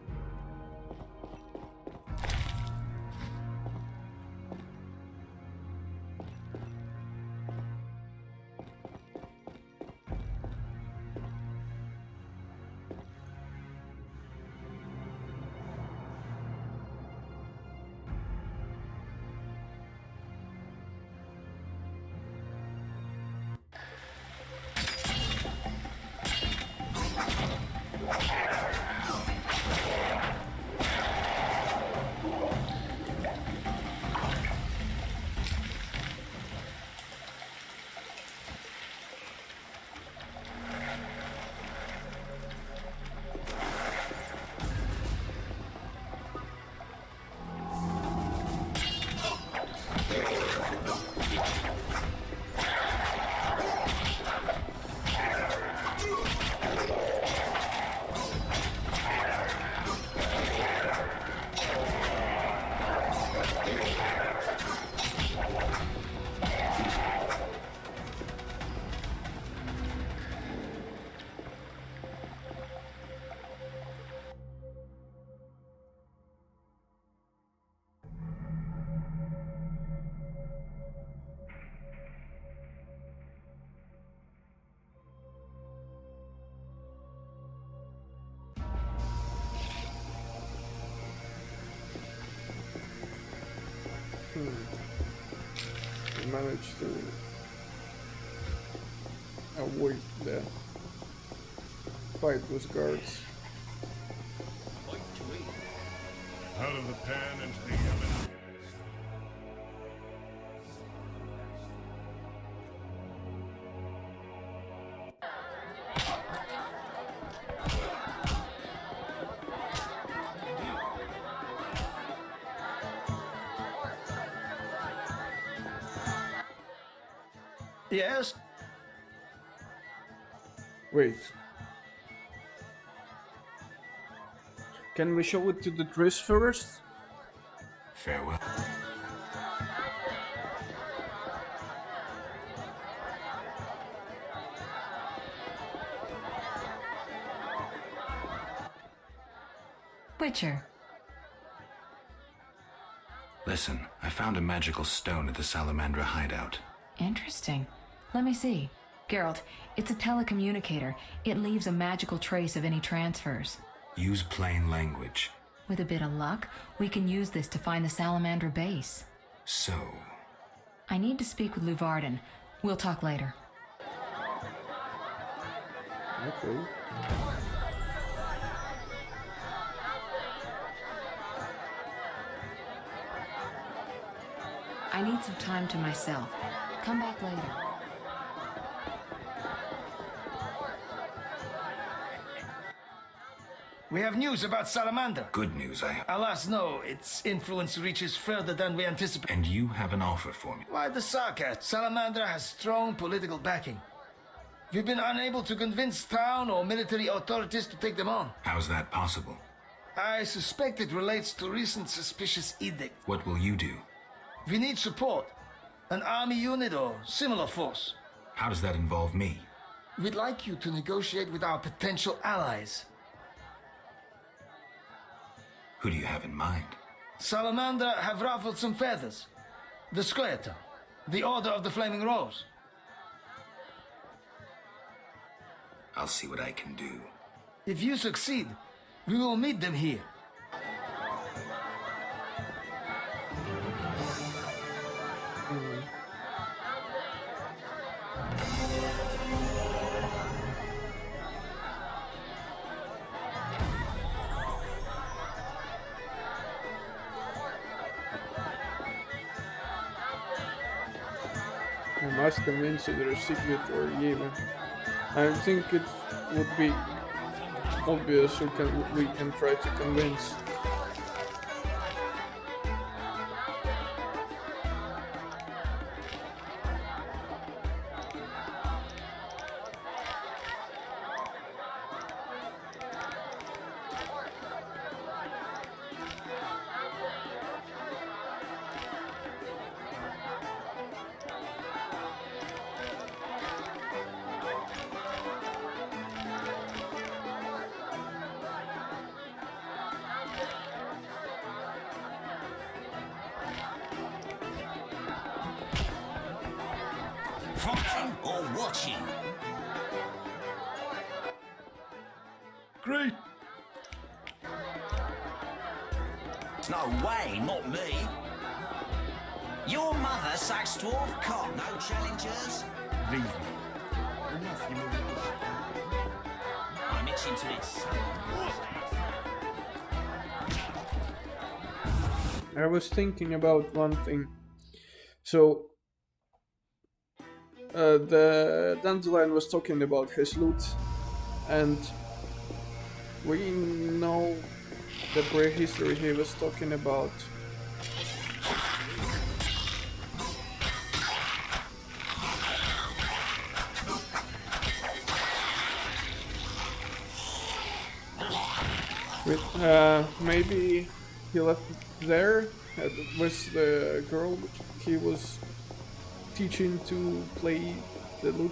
Speaker 1: We managed to avoid the fight with guards.
Speaker 10: Out of the pan into the oven.
Speaker 8: Yes?
Speaker 1: Wait. Can we show it to the Driss first?
Speaker 4: Farewell.
Speaker 2: Witcher.
Speaker 4: Listen, I found a magical stone at the Salamandra hideout.
Speaker 2: Interesting. Let me see. Geralt, it's a telecommunicator. It leaves a magical trace of any transfers.
Speaker 4: Use plain language.
Speaker 2: With a bit of luck, we can use this to find the Salamandra base.
Speaker 4: So,
Speaker 2: I need to speak with Luvarden. We'll talk later.
Speaker 1: Okay.
Speaker 2: I need some time to myself. Come back later.
Speaker 8: We have news about Salamander.
Speaker 4: good news,
Speaker 8: Alas, no. Its influence reaches further than we anticipated.
Speaker 4: And you have an offer for me.
Speaker 8: Why the sarcasm? Salamander has strong political backing. We've been unable to convince town or military authorities to take them on.
Speaker 4: How's that possible?
Speaker 8: I suspect it relates to recent suspicious edict.
Speaker 4: What will you do?
Speaker 8: We need support. An army unit or similar force.
Speaker 4: How does that involve me?
Speaker 8: We'd like you to negotiate with our potential allies.
Speaker 4: Who do you have in mind?
Speaker 8: Salamander have ruffled some feathers. The Squareto, the Order of the Flaming Rose.
Speaker 4: I'll see what I can do.
Speaker 8: If you succeed, we will meet them here.
Speaker 1: I must convince either Sigrid or Yeva. I think it would be obvious who we can try to convince.
Speaker 3: or watching.
Speaker 6: Great.
Speaker 3: No way, not me. Your mother sucks dwarf cock. No challengers?
Speaker 6: Leave me. Enough humiliation.
Speaker 3: I'm itching to it.
Speaker 1: I was thinking about one thing. So, the Dandelion was talking about his loot, and we know the prehistory he was talking about. Maybe he left there with the girl he was teaching to play the lute.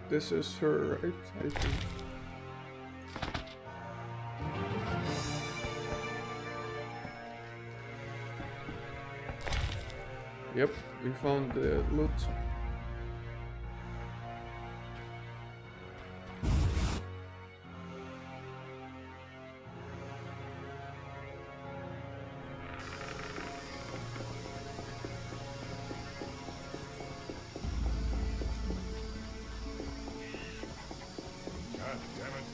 Speaker 1: This is her, right? I think. Yep, we found the loot.
Speaker 6: God damn it.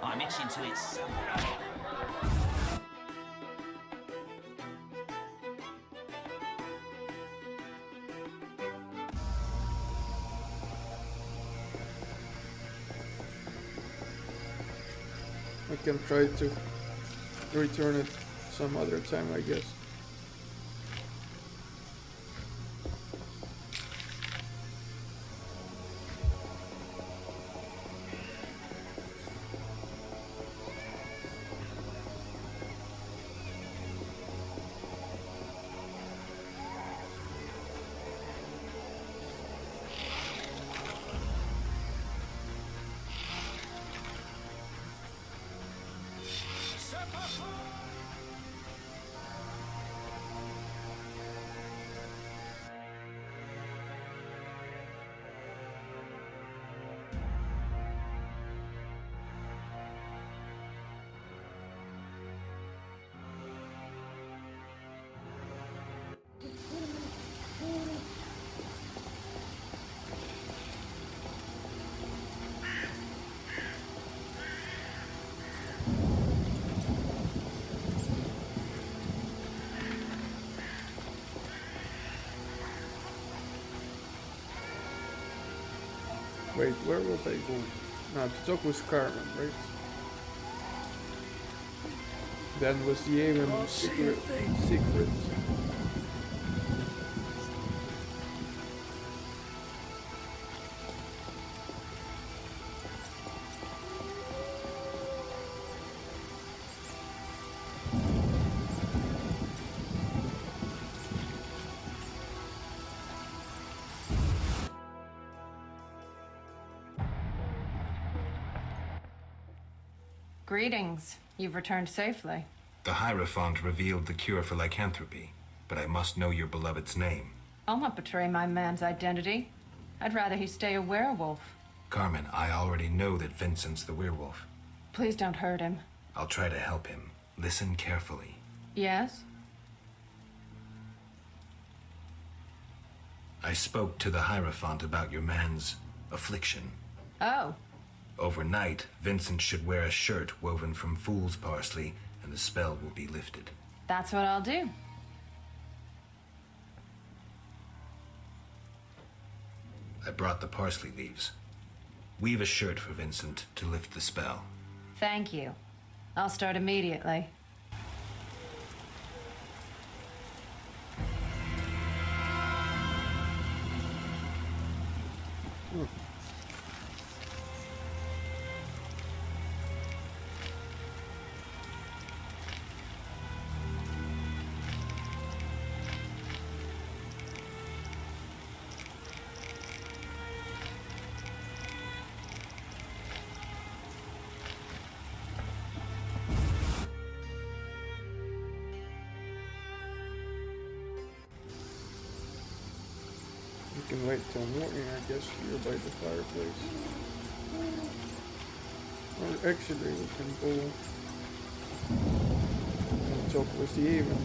Speaker 3: I'm itching to it.
Speaker 1: I can try to return it some other time, I guess. Wait, where was I going? No, to talk with Carmen, right? Then was the Aegon secret.
Speaker 2: Greetings. You've returned safely.
Speaker 4: The Hierophant revealed the cure for lycanthropy, but I must know your beloved's name.
Speaker 2: I'll not betray my man's identity. I'd rather he stay a werewolf.
Speaker 4: Carmen, I already know that Vincent's the werewolf.
Speaker 2: Please don't hurt him.
Speaker 4: I'll try to help him. Listen carefully.
Speaker 2: Yes?
Speaker 4: I spoke to the Hierophant about your man's affliction.
Speaker 2: Oh.
Speaker 4: Overnight, Vincent should wear a shirt woven from fool's parsley, and the spell will be lifted.
Speaker 2: That's what I'll do.
Speaker 4: I brought the parsley leaves. Weave a shirt for Vincent to lift the spell.
Speaker 2: Thank you. I'll start immediately.
Speaker 1: can wait till morning, I guess, here by the fireplace. Or actually, we can go and talk with the Avon.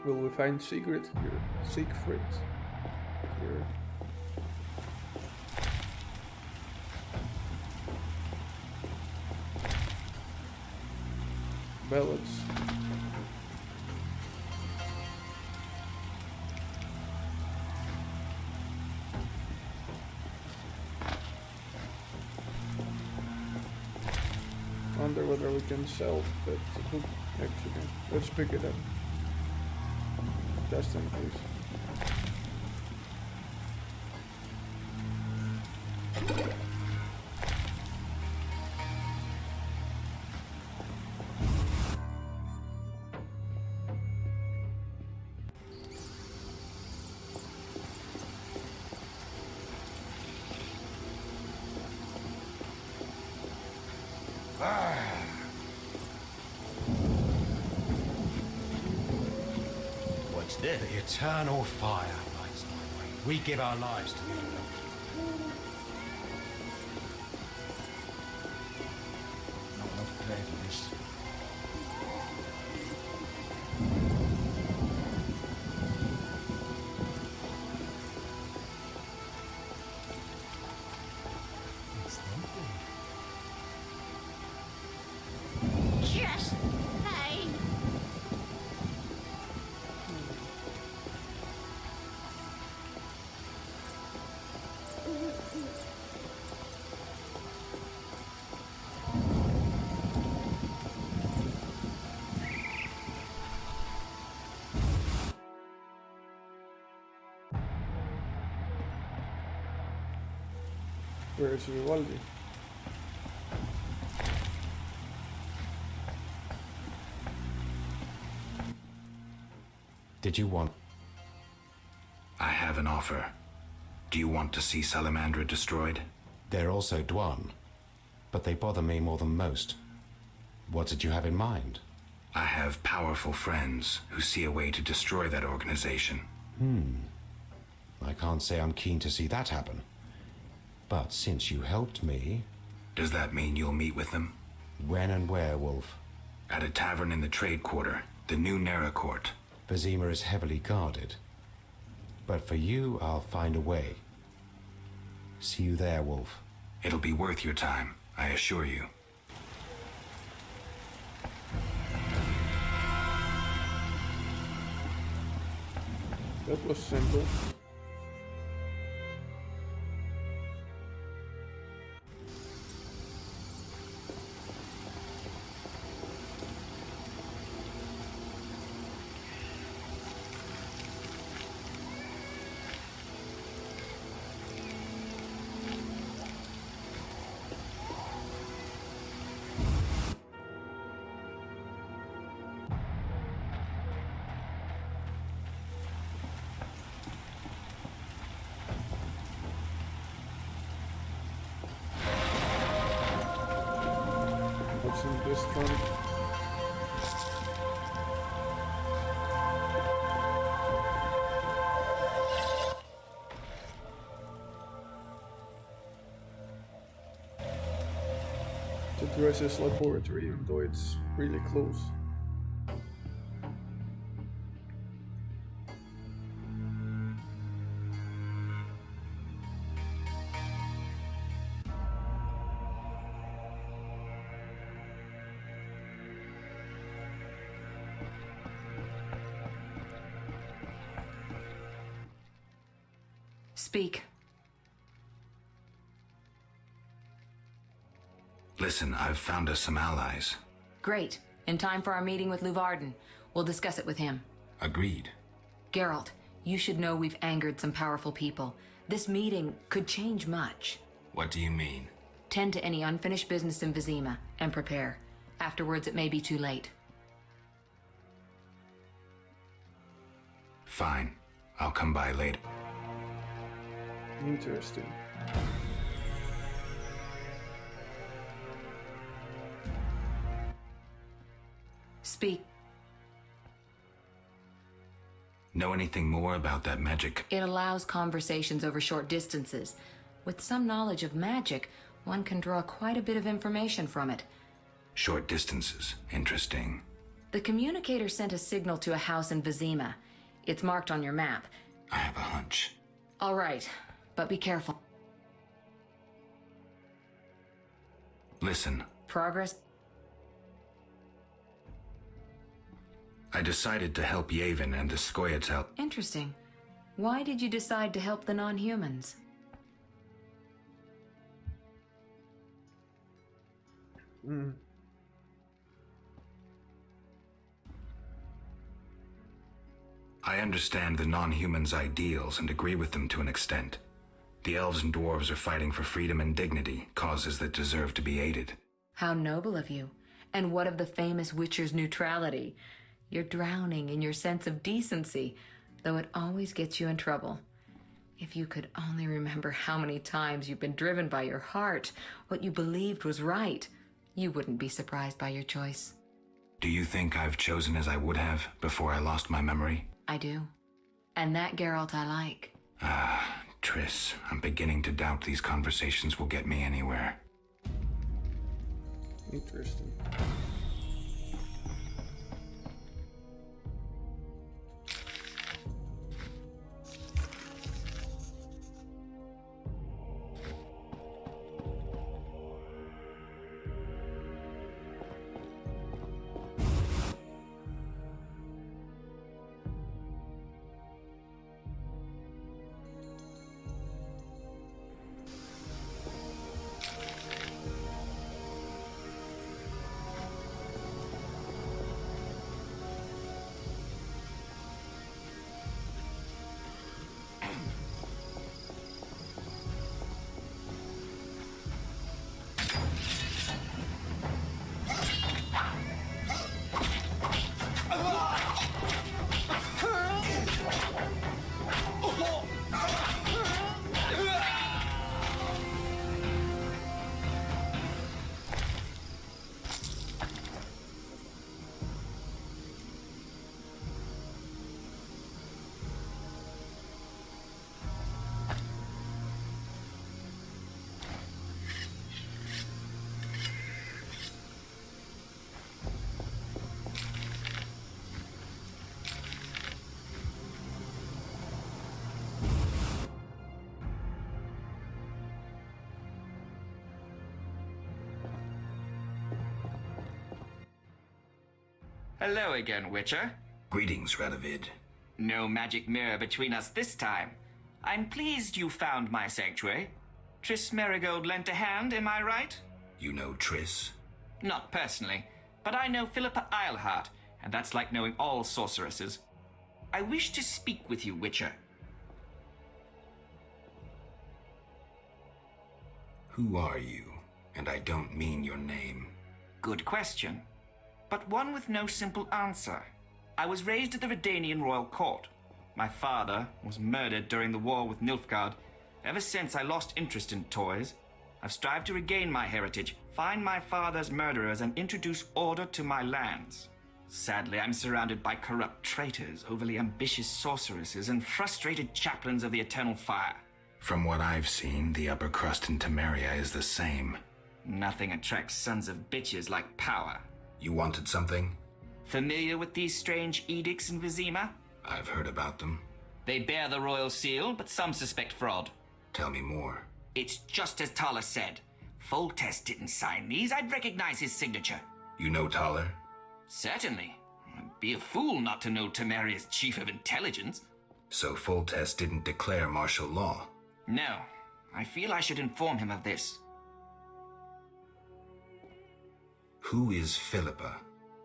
Speaker 1: Will we find Sigrid here? Siegfried here. Ballads. Wonder whether we can sell that book actually. Let's pick it up. Just in case.
Speaker 12: The eternal fire lights my way. We give our lives to it. Not enough prayer for this.
Speaker 7: Just pain.
Speaker 1: Where is Vivaldi?
Speaker 4: Did you want... I have an offer. Do you want to see Salamandra destroyed?
Speaker 13: They're also Dwan, but they bother me more than most. What did you have in mind?
Speaker 4: I have powerful friends who see a way to destroy that organization.
Speaker 13: I can't say I'm keen to see that happen. But since you helped me...
Speaker 4: Does that mean you'll meet with them?
Speaker 13: When and where, Wolf?
Speaker 4: At a tavern in the trade quarter, the New Neracourt.
Speaker 13: Vizima is heavily guarded. But for you, I'll find a way. See you there, Wolf.
Speaker 4: It'll be worth your time, I assure you.
Speaker 1: That was simple. What's in this trunk? The Dresses laboratory, even though it's really close.
Speaker 2: Speak.
Speaker 4: Listen, I've found us some allies.
Speaker 2: Great. In time for our meeting with Luvarden. We'll discuss it with him.
Speaker 4: Agreed.
Speaker 2: Geralt, you should know we've angered some powerful people. This meeting could change much.
Speaker 4: What do you mean?
Speaker 2: Tend to any unfinished business in Vizima, and prepare. Afterwards, it may be too late.
Speaker 4: Fine. I'll come by later.
Speaker 1: Interesting.
Speaker 2: Speak.
Speaker 4: Know anything more about that magic?
Speaker 2: It allows conversations over short distances. With some knowledge of magic, one can draw quite a bit of information from it.
Speaker 4: Short distances. Interesting.
Speaker 2: The communicator sent a signal to a house in Vizima. It's marked on your map.
Speaker 4: I have a hunch.
Speaker 2: All right, but be careful.
Speaker 4: Listen.
Speaker 2: Progress?
Speaker 4: I decided to help Yavin and the Scoia'tael.
Speaker 2: Interesting. Why did you decide to help the non-humans?
Speaker 4: I understand the non-humans' ideals and agree with them to an extent. The elves and dwarves are fighting for freedom and dignity, causes that deserve to be aided.
Speaker 2: How noble of you. And what of the famous Witcher's neutrality? You're drowning in your sense of decency, though it always gets you in trouble. If you could only remember how many times you've been driven by your heart, what you believed was right, you wouldn't be surprised by your choice.
Speaker 4: Do you think I've chosen as I would have before I lost my memory?
Speaker 2: I do. And that Geralt I like.
Speaker 4: Ah, Triss, I'm beginning to doubt these conversations will get me anywhere.
Speaker 1: Interesting.
Speaker 5: Hello again, Witcher.
Speaker 4: Greetings, Radovid.
Speaker 5: No magic mirror between us this time. I'm pleased you found my sanctuary. Triss Merigold lent a hand, am I right?
Speaker 4: You know Triss?
Speaker 5: Not personally, but I know Philippa Eilhart, and that's like knowing all sorceresses. I wish to speak with you, Witcher.
Speaker 4: Who are you? And I don't mean your name.
Speaker 5: Good question, but one with no simple answer. I was raised at the Redanian royal court. My father was murdered during the war with Nilfgaard. Ever since, I lost interest in toys. I've strived to regain my heritage, find my father's murderers, and introduce order to my lands. Sadly, I'm surrounded by corrupt traitors, overly ambitious sorceresses, and frustrated chaplains of the Eternal Fire.
Speaker 4: From what I've seen, the upper crust in Temeria is the same.
Speaker 5: Nothing attracts sons of bitches like power.
Speaker 4: You wanted something?
Speaker 5: Familiar with these strange edicts in Vizima?
Speaker 4: I've heard about them.
Speaker 5: They bear the royal seal, but some suspect fraud.
Speaker 4: Tell me more.
Speaker 5: It's just as Thaler said. Foltest didn't sign these. I'd recognize his signature.
Speaker 4: You know Thaler?
Speaker 5: Certainly. I'd be a fool not to know Temeria's chief of intelligence.
Speaker 4: So Foltest didn't declare martial law?
Speaker 5: No. I feel I should inform him of this.
Speaker 4: Who is Philippa?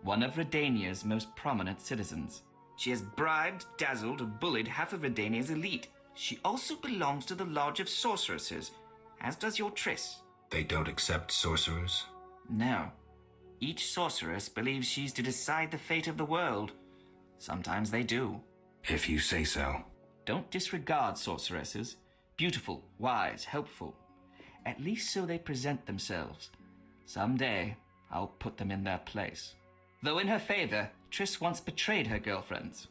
Speaker 5: One of Redania's most prominent citizens. She has bribed, dazzled, or bullied half of Redania's elite. She also belongs to the Lodge of Sorceresses, as does your Triss.
Speaker 4: They don't accept sorcerers?
Speaker 5: No. Each sorceress believes she's to decide the fate of the world. Sometimes they do.
Speaker 4: If you say so.
Speaker 5: Don't disregard sorceresses. Beautiful, wise, helpful. At least so they present themselves. Someday, I'll put them in their place. Though in her favor, Triss once betrayed her girlfriends.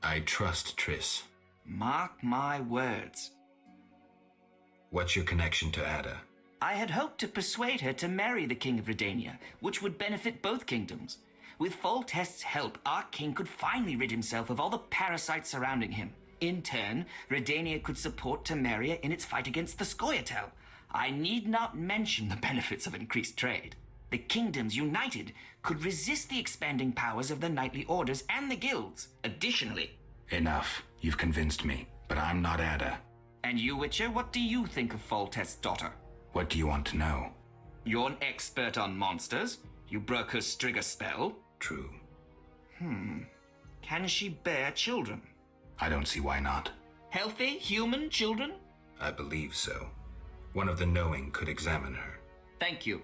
Speaker 4: I trust Triss.
Speaker 5: Mark my words.
Speaker 4: What's your connection to Ada?
Speaker 5: I had hoped to persuade her to marry the King of Redania, which would benefit both kingdoms. With Foltest's help, our king could finally rid himself of all the parasites surrounding him. In turn, Redania could support Temeria in its fight against the Scoia'tael. I need not mention the benefits of increased trade. The kingdoms united could resist the expanding powers of the knightly orders and the guilds. Additionally...
Speaker 4: Enough. You've convinced me, but I'm not Ada.
Speaker 5: And you, Witcher, what do you think of Foltest's daughter?
Speaker 4: What do you want to know?
Speaker 5: You're an expert on monsters. You broke her Strigger spell.
Speaker 4: True.
Speaker 5: Can she bear children?
Speaker 4: I don't see why not.
Speaker 5: Healthy, human children?
Speaker 4: I believe so. One of the knowing could examine her.
Speaker 5: Thank you.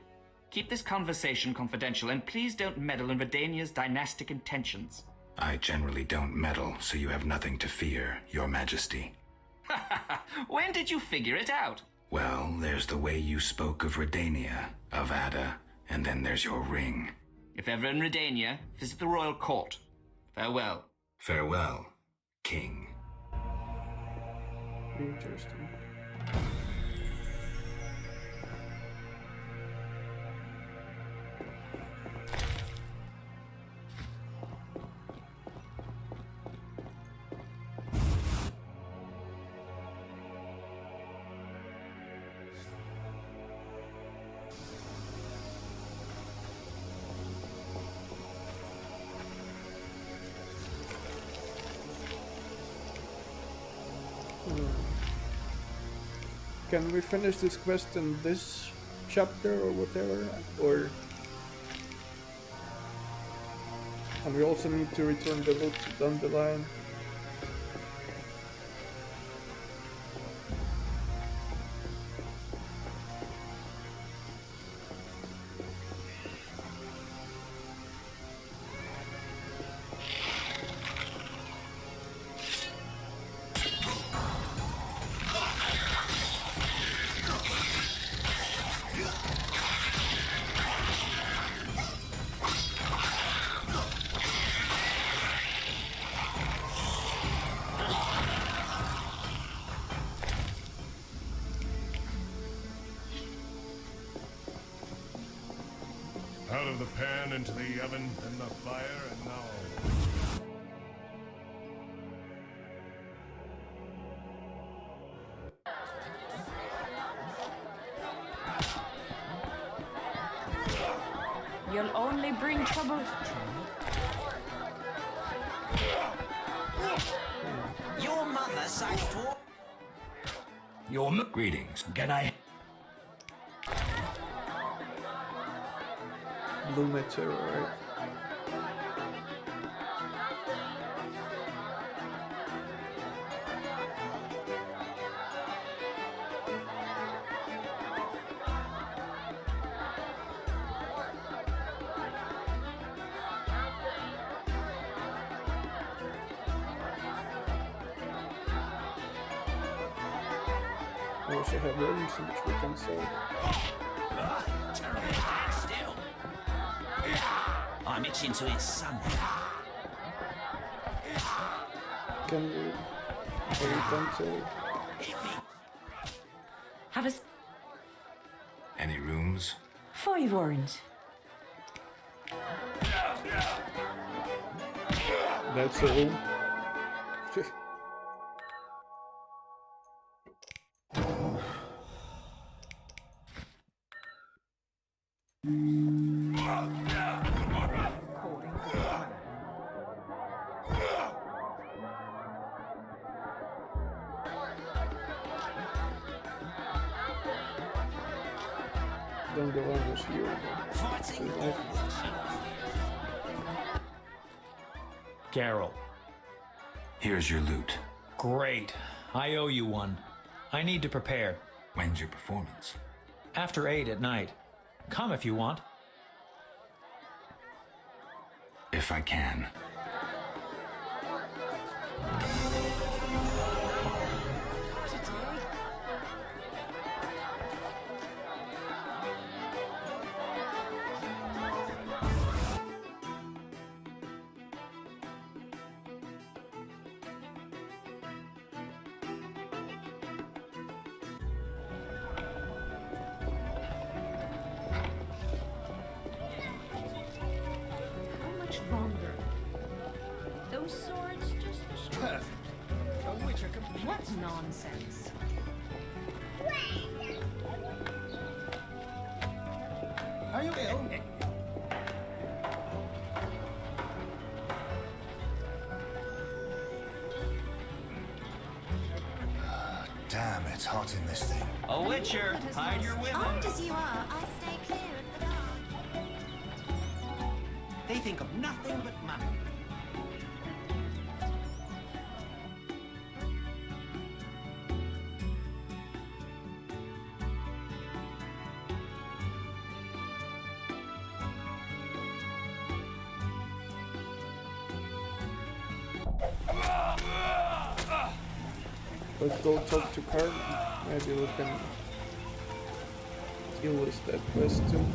Speaker 5: Keep this conversation confidential, and please don't meddle in Redania's dynastic intentions.
Speaker 4: I generally don't meddle, so you have nothing to fear, Your Majesty.
Speaker 5: When did you figure it out?
Speaker 4: Well, there's the way you spoke of Redania, of Ada, and then there's your ring.
Speaker 5: If ever in Redania, visit the royal court. Farewell.
Speaker 4: Farewell, King.
Speaker 1: Interesting. Can we finish this quest in this chapter or whatever? Or... And we also need to return the loot down the line.
Speaker 6: Out of the pan into the oven, then the fire, and now...
Speaker 14: You'll only bring trouble.
Speaker 5: Your mother sang for...
Speaker 4: Greetings.
Speaker 11: Can I...
Speaker 1: Blue material, right? We also have rooms in which we can sell.
Speaker 5: Still. I'm itching to eat something.
Speaker 1: Can we... Or we can sell...
Speaker 14: Have a
Speaker 4: Any rooms?
Speaker 14: 5 orange.
Speaker 1: That's all. Don't go on this here.
Speaker 15: Carol.
Speaker 4: Here's your loot.
Speaker 15: Great. I owe you one. I need to prepare.
Speaker 4: When's your performance?
Speaker 15: After 8 at night. Come if you want.
Speaker 4: If I can.
Speaker 14: How much longer? Those swords just
Speaker 8: Perfect. A witcher can...
Speaker 14: What nonsense.
Speaker 8: Are you ill?
Speaker 9: Damn, it's hot in this thing.
Speaker 5: A witcher, hide your women.
Speaker 7: Armed as you are, I stay clear of the guard.
Speaker 12: They think of nothing but money.
Speaker 1: Let's go talk to Carmen. Maybe we can deal with that quest too.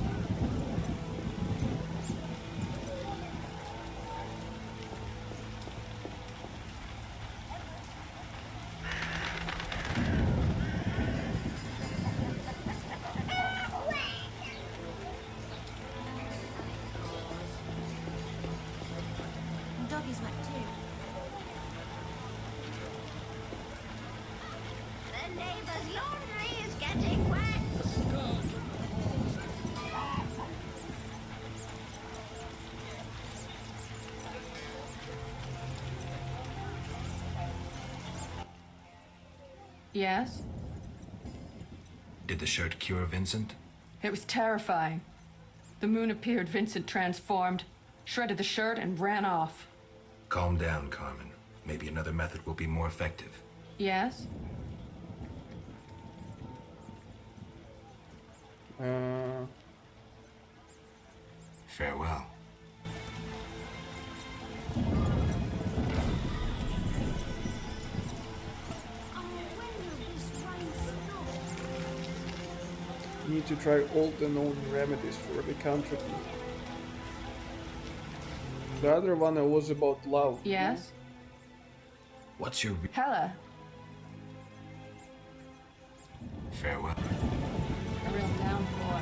Speaker 7: Doggy's wet too. The neighbor's laundry is getting wet.
Speaker 14: Yes?
Speaker 4: Did the shirt cure Vincent?
Speaker 14: It was terrifying. The moon appeared, Vincent transformed, shredded the shirt, and ran off.
Speaker 4: Calm down, Carmen. Maybe another method will be more effective.
Speaker 14: Yes?
Speaker 4: Farewell.
Speaker 1: Need to try all the known remedies for the country. The other one was about love.
Speaker 14: Yes?
Speaker 4: What's your
Speaker 14: Hella.
Speaker 4: farewell?
Speaker 14: A real downpour.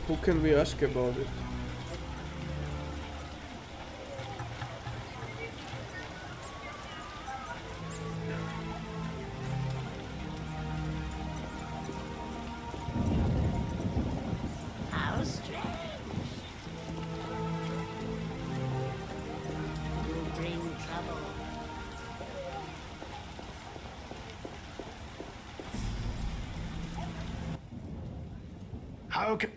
Speaker 1: Who can we ask about it?
Speaker 7: How strange. You bring trouble.
Speaker 10: How can...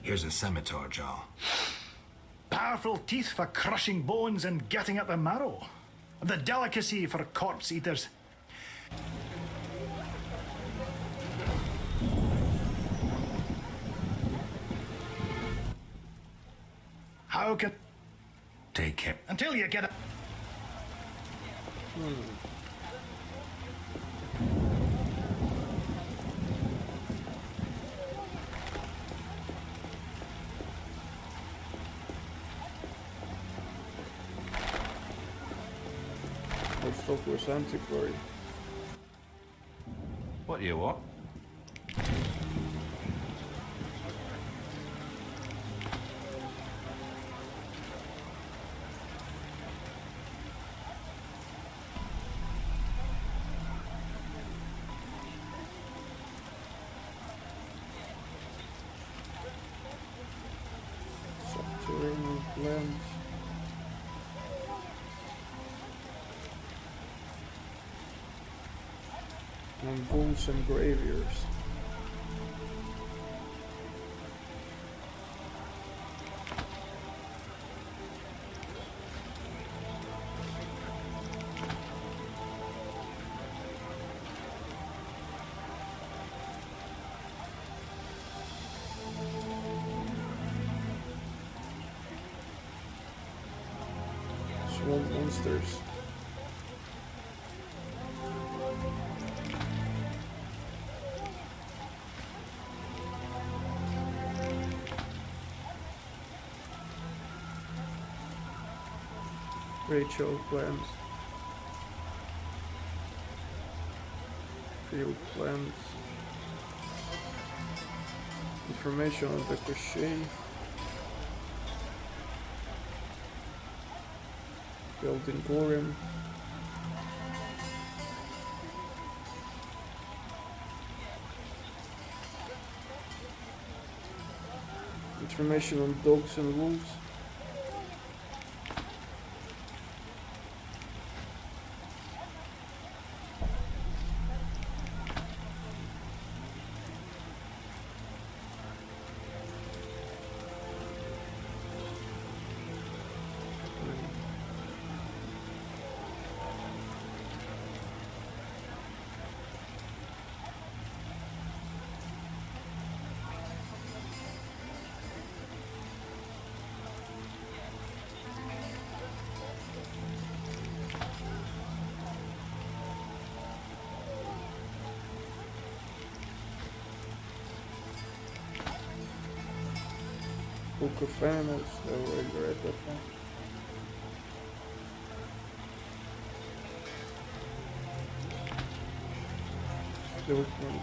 Speaker 4: Here's a scimitar jaw.
Speaker 10: Powerful teeth for crushing bones and getting at the marrow. The delicacy for corpse eaters. How can...
Speaker 4: Take care.
Speaker 10: Until you get it.
Speaker 1: Let's talk with Antiquary.
Speaker 16: What you want?
Speaker 1: lambs. And bulls and graviers. Swamp monsters. Rachel plans. Field plans. Information on the crochet. Building Gorim. Information on dogs and wolves. Book of Animals, I already read that one. There was one.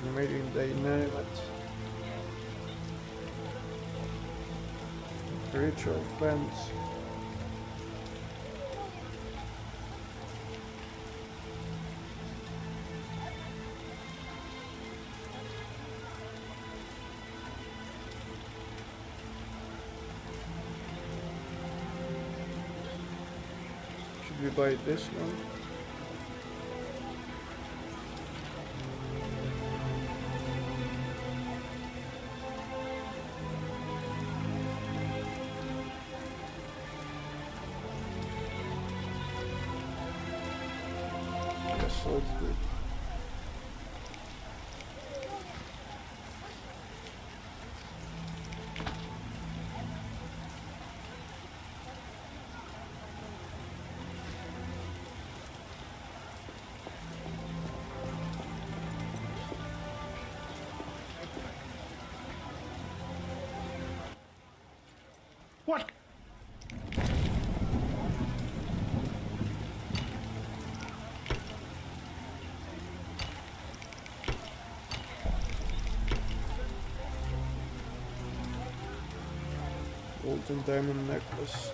Speaker 1: Animating the inanimate. Ritual plants. We buy this one. Yes, sold good.
Speaker 10: What?
Speaker 1: Gold and diamond necklace.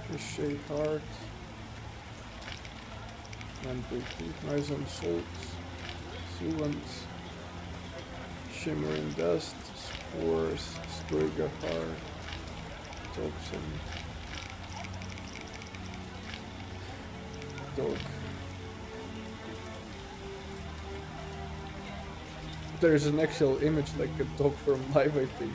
Speaker 1: Crochet heart. And nice and salts. Sealants. Shimmering dust. Spores. Striga heart. Toxin. Dog. There's an actual image like a dog from live, I think.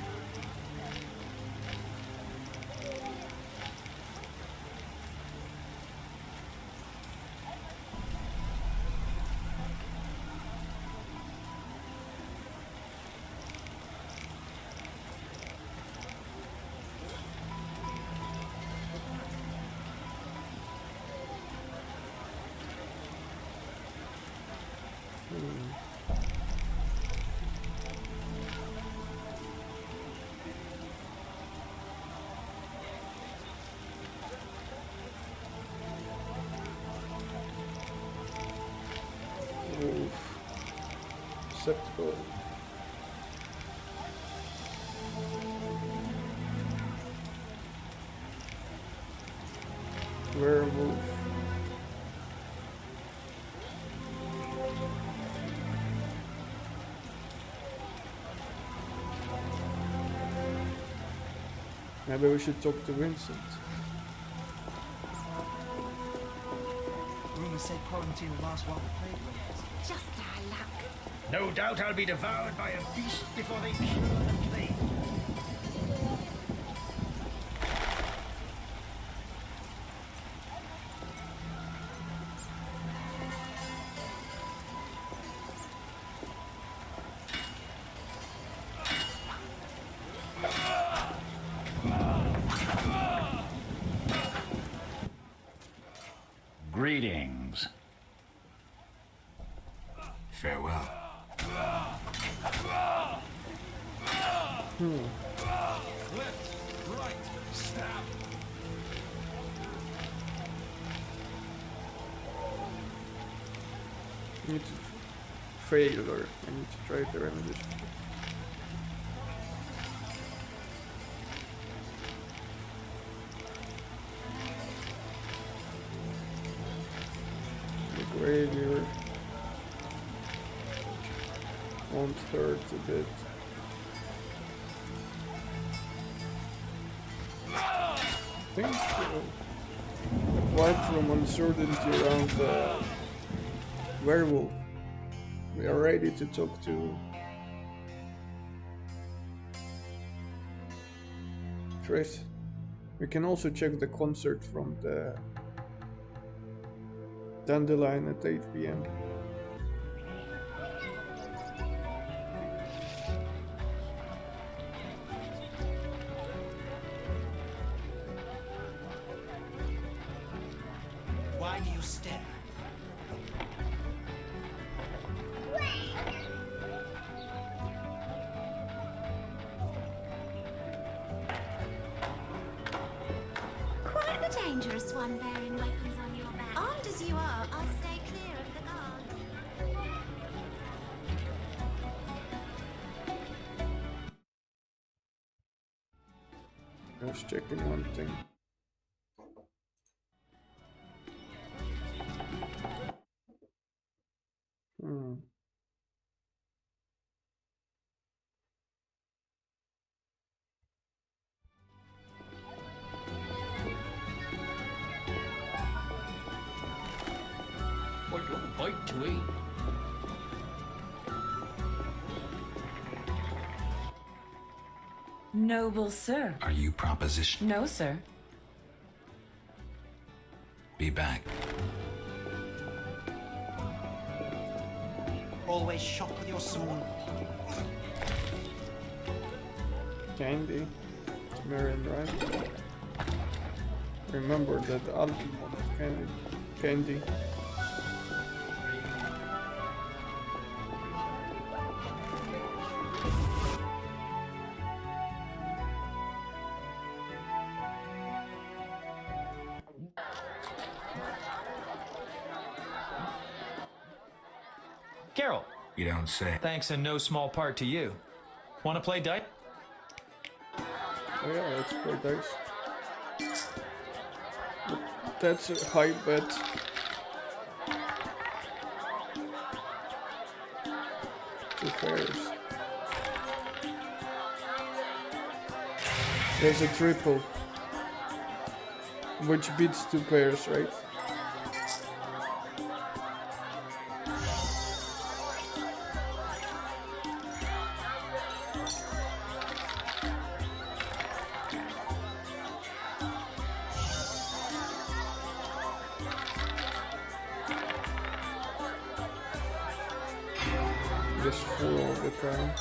Speaker 1: Receptacle. Werewolf. Maybe we should talk to Vincent.
Speaker 16: Rumors say quarantine will last while the plague rages.
Speaker 7: Just our luck.
Speaker 10: No doubt I'll be devoured by a beast before they cure the plague.
Speaker 11: Greetings.
Speaker 4: Farewell.
Speaker 6: Left, right, stab.
Speaker 1: I need to fail, or I need to try the remedies. The graveyard won't hurt a bit. I think apart from uncertainty around the werewolf, we are ready to talk to Triss. We can also check the concert from the Dandelion at 8 PM.
Speaker 16: Why do you stare?
Speaker 7: Quite the dangerous one bearing weapons on your back. Armed as you are, I'll stay clear of the guards.
Speaker 1: I was checking one thing.
Speaker 11: What a bite to eat.
Speaker 2: Noble sir.
Speaker 4: Are you proposition?
Speaker 2: No, sir.
Speaker 4: Be back.
Speaker 16: Always shop with your sword.
Speaker 1: Candy. Marion, right? Remember that album of Candy.
Speaker 15: Carol.
Speaker 4: You don't say.
Speaker 15: Thanks in no small part to you. Want to play dice?
Speaker 1: Oh yeah, let's play dice. That's a high bet. Two pairs. There's a triple, which beats two pairs, right? Just full all the time.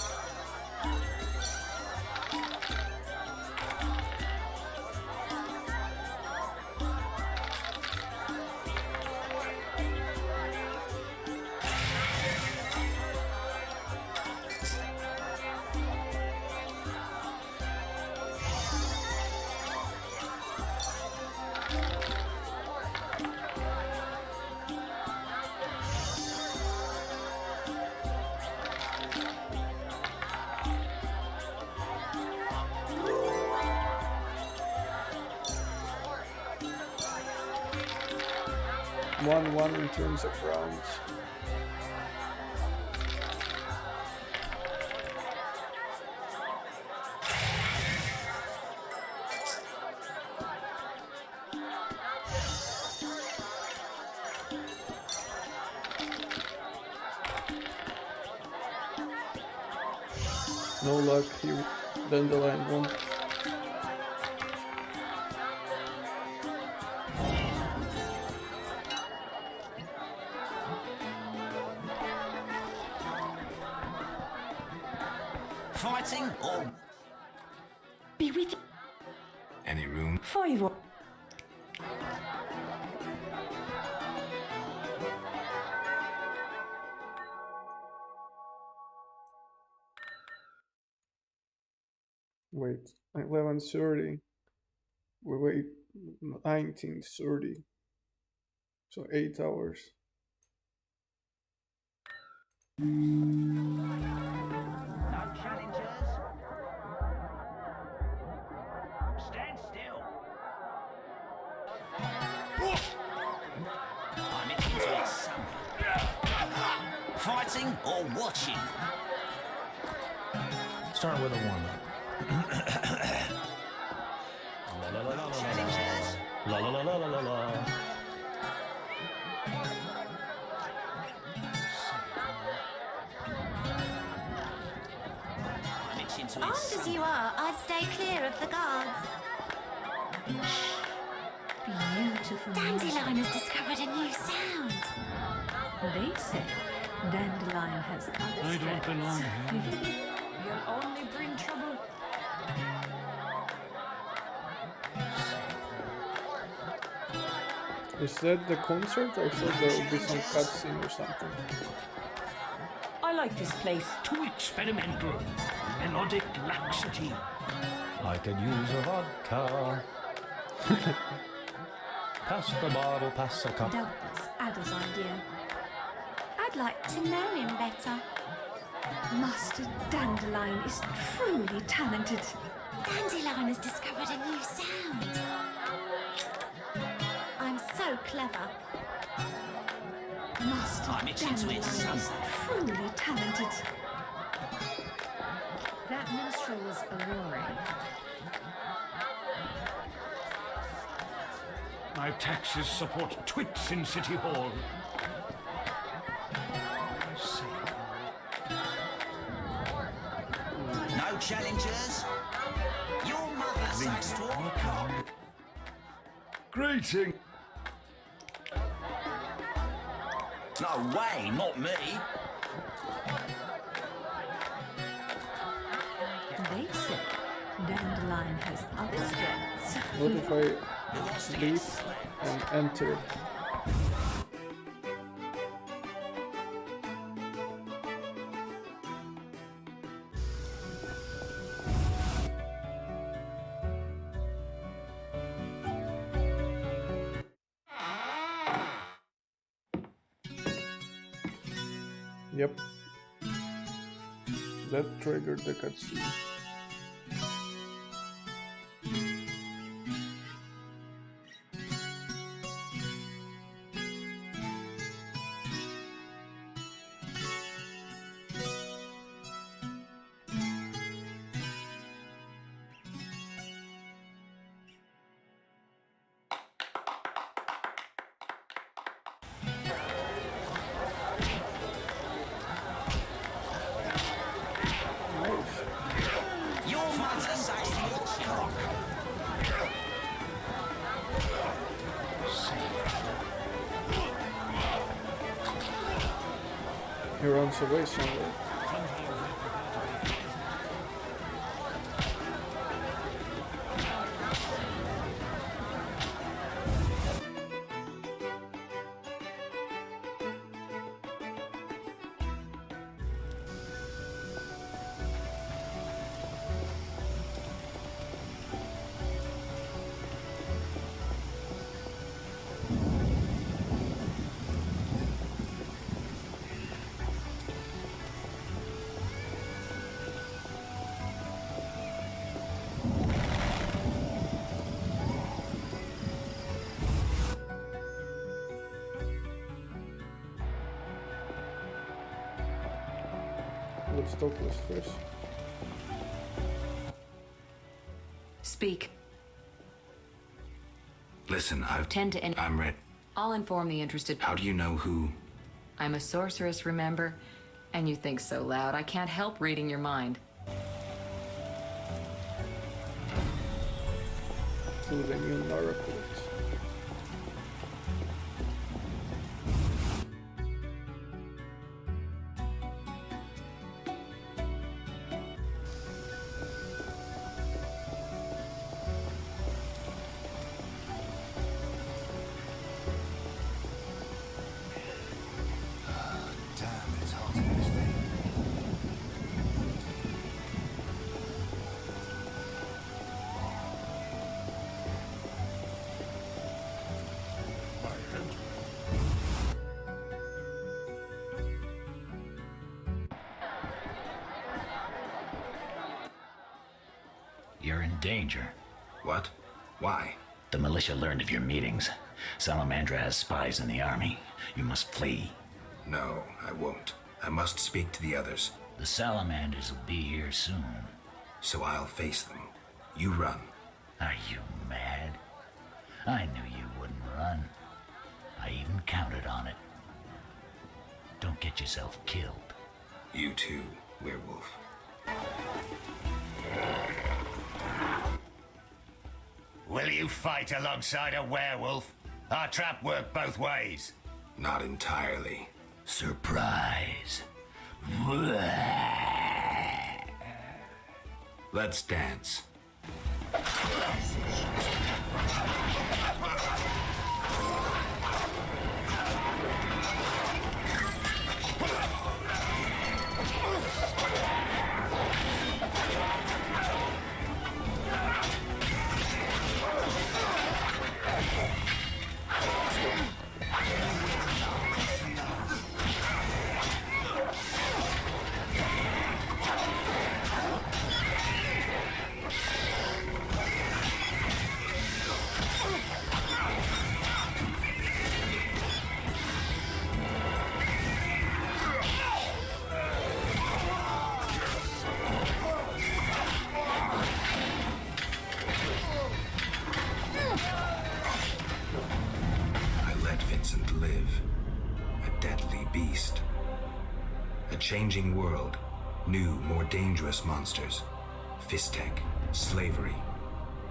Speaker 1: 1-1 in terms of rounds. No luck, Dandelion won.
Speaker 5: Fighting or
Speaker 2: Be with you.
Speaker 4: Any room?
Speaker 2: 5.
Speaker 1: Wait, 11:30. We wait 19:30. So 8 hours.
Speaker 5: no challengers? Stand still. I'm itching to eat something. Fighting or watching?
Speaker 15: Start with a warm-up.
Speaker 5: Challengers?
Speaker 15: La la la la la la la.
Speaker 5: I'm itching to eat
Speaker 7: Armed as you are, I'd stay clear of the guards.
Speaker 2: Beautiful.
Speaker 7: Dandelion has discovered a new sound.
Speaker 2: They say Dandelion has other
Speaker 10: I don't belong
Speaker 2: here. You'll only bring trouble.
Speaker 1: Is that the concert? I thought there would be some cutscene or something.
Speaker 2: I like this place.
Speaker 10: Too experimental. Melodic laxity.
Speaker 15: I could use a vodka. Pass the bottle, pass the cup.
Speaker 2: Doubtless Ada's idea.
Speaker 7: I'd like to know him better.
Speaker 2: Master Dandelion is truly talented.
Speaker 7: Dandelion has discovered a new sound. I'm so clever.
Speaker 2: Master
Speaker 5: I'm itching to eat
Speaker 2: Dandelion is
Speaker 5: something.
Speaker 2: truly talented. That minstrel was alluring.
Speaker 10: My taxes support twits in City Hall.
Speaker 5: No challengers? Your mother likes to walk a cock.
Speaker 10: Greeting.
Speaker 5: No way, not me.
Speaker 2: They say Dandelion has other strengths.
Speaker 1: What if I leave and enter? Yep. That triggered the cutscene.
Speaker 5: Your mother likes to walk a cock.
Speaker 1: He runs away somewhere. with total stress.
Speaker 2: Speak.
Speaker 4: Listen,
Speaker 2: I'm
Speaker 4: ready.
Speaker 2: I'll inform the interested.
Speaker 4: How do you know who?
Speaker 2: I'm a sorceress, remember? And you think so loud, I can't help reading your mind.
Speaker 1: To the new Nara Court.
Speaker 11: You're in danger.
Speaker 4: What? Why?
Speaker 11: The militia learned of your meetings. Salamandra has spies in the army. You must flee.
Speaker 4: No, I won't. I must speak to the others.
Speaker 11: The Salamanders will be here soon.
Speaker 4: So I'll face them. You run.
Speaker 11: Are you mad? I knew you wouldn't run. I even counted on it. Don't get yourself killed.
Speaker 4: You too, werewolf.
Speaker 9: Will you fight alongside a werewolf? Our trap worked both ways.
Speaker 4: Not entirely.
Speaker 11: Surprise.
Speaker 4: Let's dance. Changing world, new, more dangerous monsters, Fistek, slavery,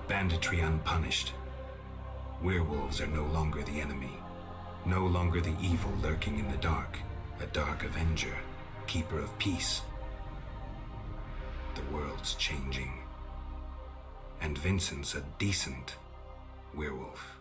Speaker 4: banditry unpunished. Werewolves are no longer the enemy, no longer the evil lurking in the dark, a dark avenger, keeper of peace. The world's changing, and Vincent's a decent werewolf.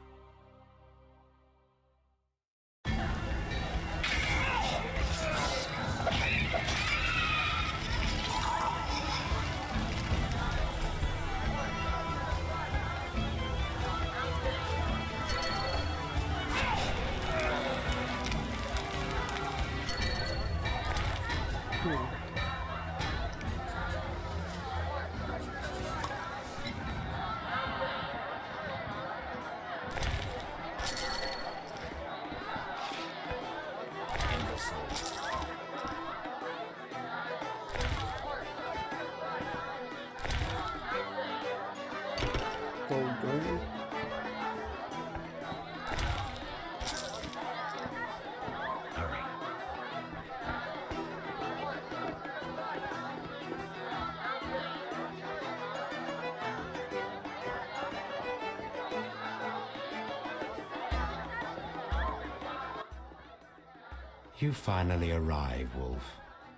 Speaker 13: You finally arrive, Wolf.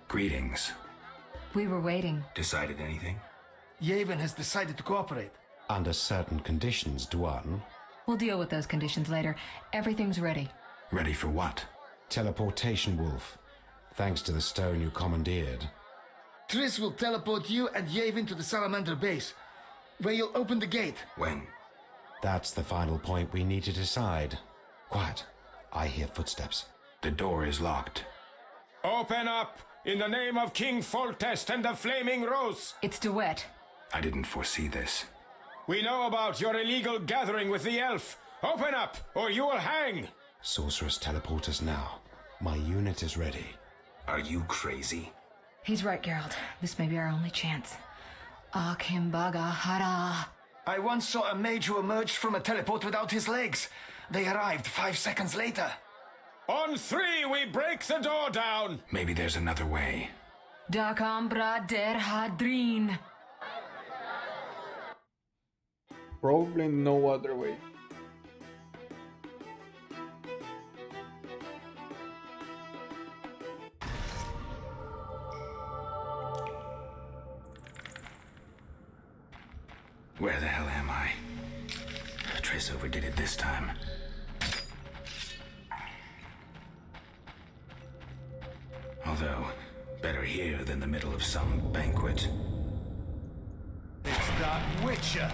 Speaker 4: Greetings.
Speaker 2: We were waiting.
Speaker 4: Decided anything?
Speaker 8: Yevon has decided to cooperate.
Speaker 13: Under certain conditions, Dwan.
Speaker 2: We'll deal with those conditions later. Everything's ready.
Speaker 4: Ready for what?
Speaker 13: Teleportation, Wolf. Thanks to the stone you commandeered.
Speaker 8: Triss will teleport you and Yevon to the Salamander base, where you'll open the gate.
Speaker 4: When?
Speaker 13: That's the final point we need to decide. Quiet. I hear footsteps.
Speaker 4: The door is locked.
Speaker 17: Open up! In the name of King Foltest and the Flaming Rose!
Speaker 2: It's DeWitt.
Speaker 4: I didn't foresee this.
Speaker 17: We know about your illegal gathering with the elf. Open up, or you will hang!
Speaker 13: Sorceress, teleport us now. My unit is ready.
Speaker 4: Are you crazy?
Speaker 2: He's right, Geralt. This may be our only chance. Akimbaga Hara.
Speaker 8: I once saw a mage who emerged from a teleport without his legs. They arrived 5 seconds later.
Speaker 17: On 3, we break the door down!
Speaker 4: Maybe there's another way.
Speaker 2: Dakambra der Hadrin.
Speaker 1: Probably no other way.
Speaker 4: Where the hell am I? Triss overdid it this time. Although, better here than the middle of some banquet.
Speaker 9: It's that Witcher!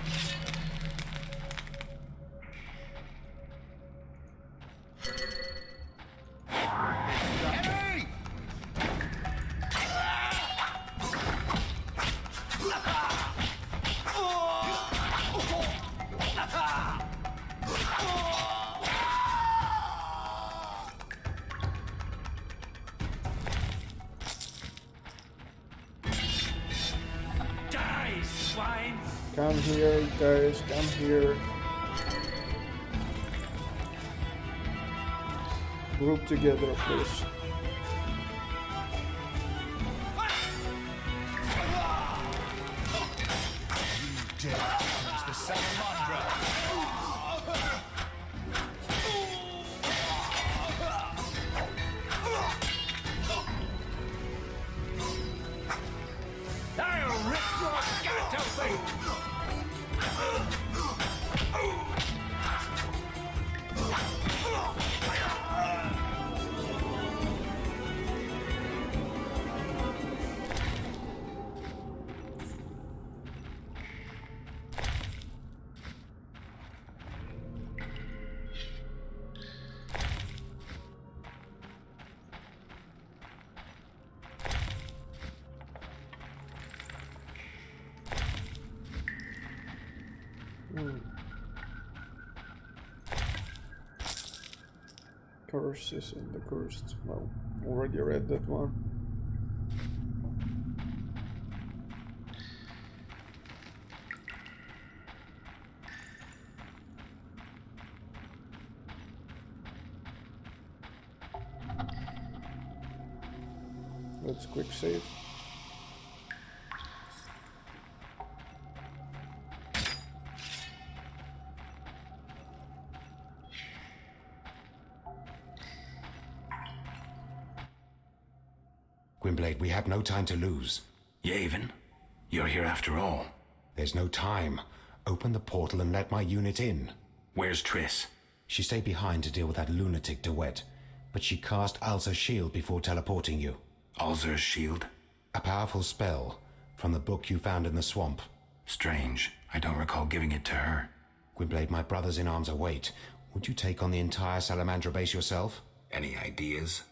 Speaker 9: Hey!
Speaker 11: Die, swine!
Speaker 1: Come here, guys, come here. Group together, please.
Speaker 9: You dare challenge the Salamandra!
Speaker 11: I'll rip your gut open!
Speaker 1: Curses and the cursed. Well, already read that one. Let's quick save.
Speaker 13: Gwynblade, we have no time to lose.
Speaker 4: Yavin, you're here after all.
Speaker 13: There's no time. Open the portal and let my unit in.
Speaker 4: Where's Triss?
Speaker 13: She stayed behind to deal with that lunatic DeWet, but she cast Alzur's shield before teleporting you.
Speaker 4: Alzur's shield?
Speaker 13: A powerful spell from the book you found in the swamp.
Speaker 4: Strange. I don't recall giving it to her.
Speaker 13: Gwynblade, my brothers in arms await. Would you take on the entire Salamandra base yourself?
Speaker 4: Any ideas?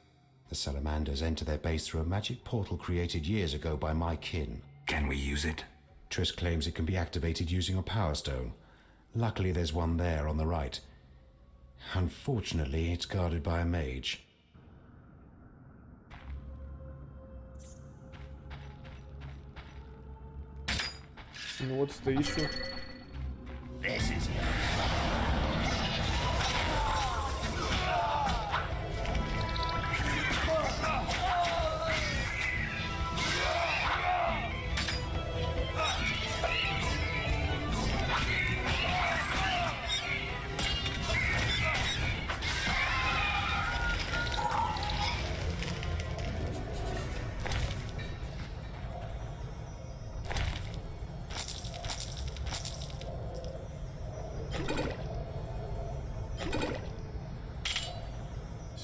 Speaker 13: The Salamanders enter their base through a magic portal created years ago by my kin.
Speaker 4: Can we use it?
Speaker 13: Triss claims it can be activated using a power stone. Luckily there's one there on the right. Unfortunately, it's guarded by a mage.
Speaker 1: And what's the issue?
Speaker 11: This is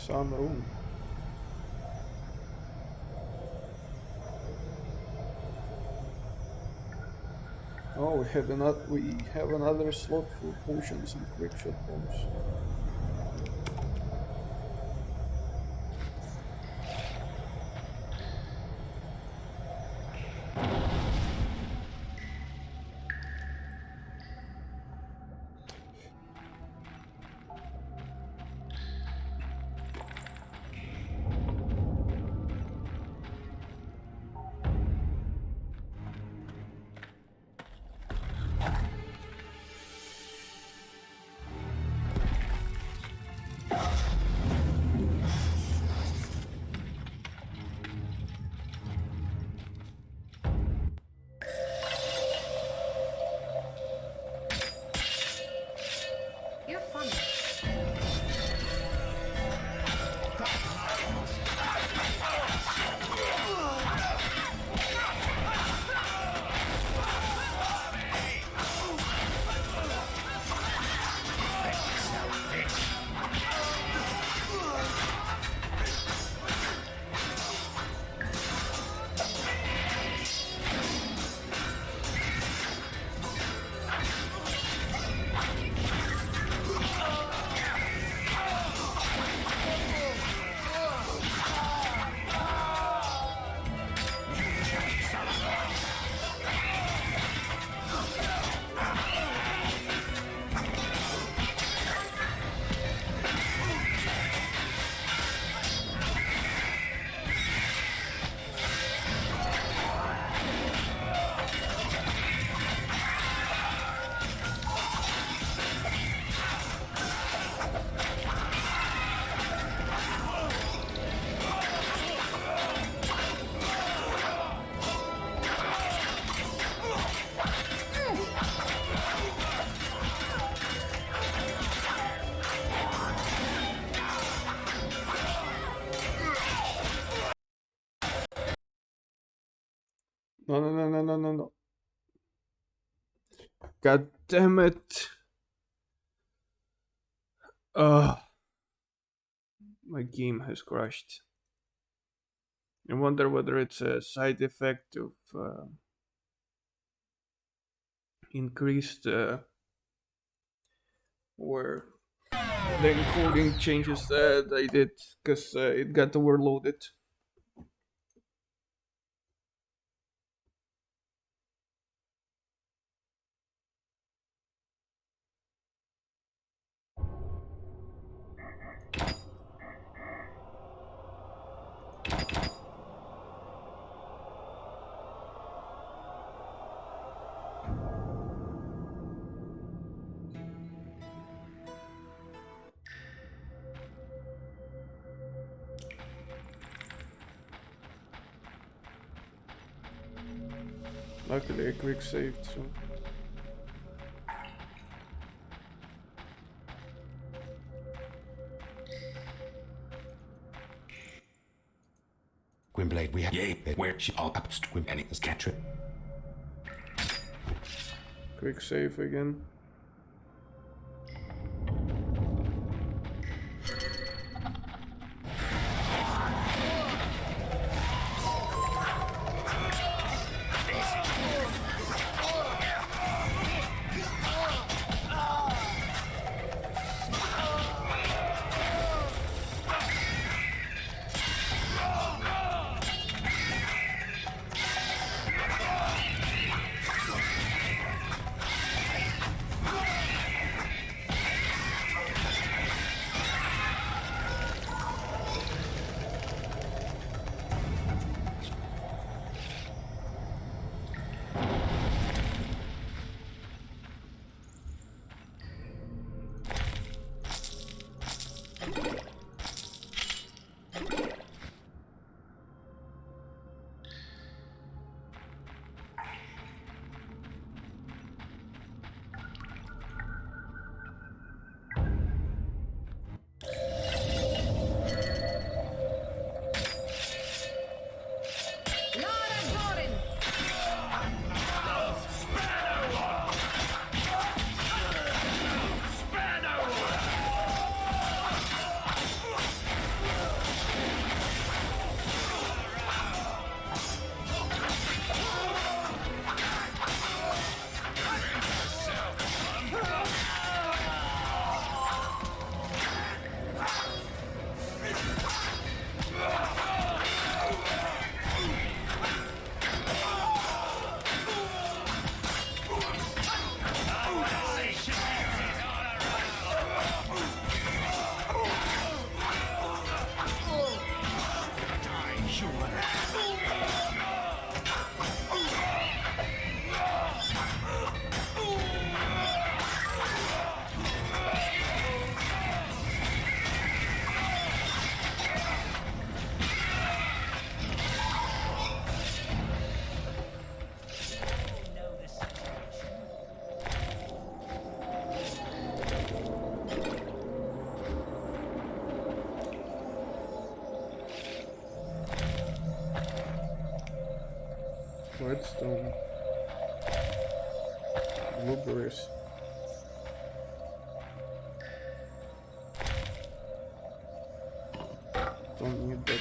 Speaker 1: Some room. Oh, we have another slot for potions and quick shot bombs. No. God damn it. My game has crashed. I wonder whether it's a side effect of increased or the encoding changes that I did, because it got overloaded. Luckily I quick saved, so...
Speaker 13: Gwynblade, we have... Yea, where she all up to Gwyn and it's cantrip.
Speaker 1: Quick save again. Redstone. Blueberries. Don't need that.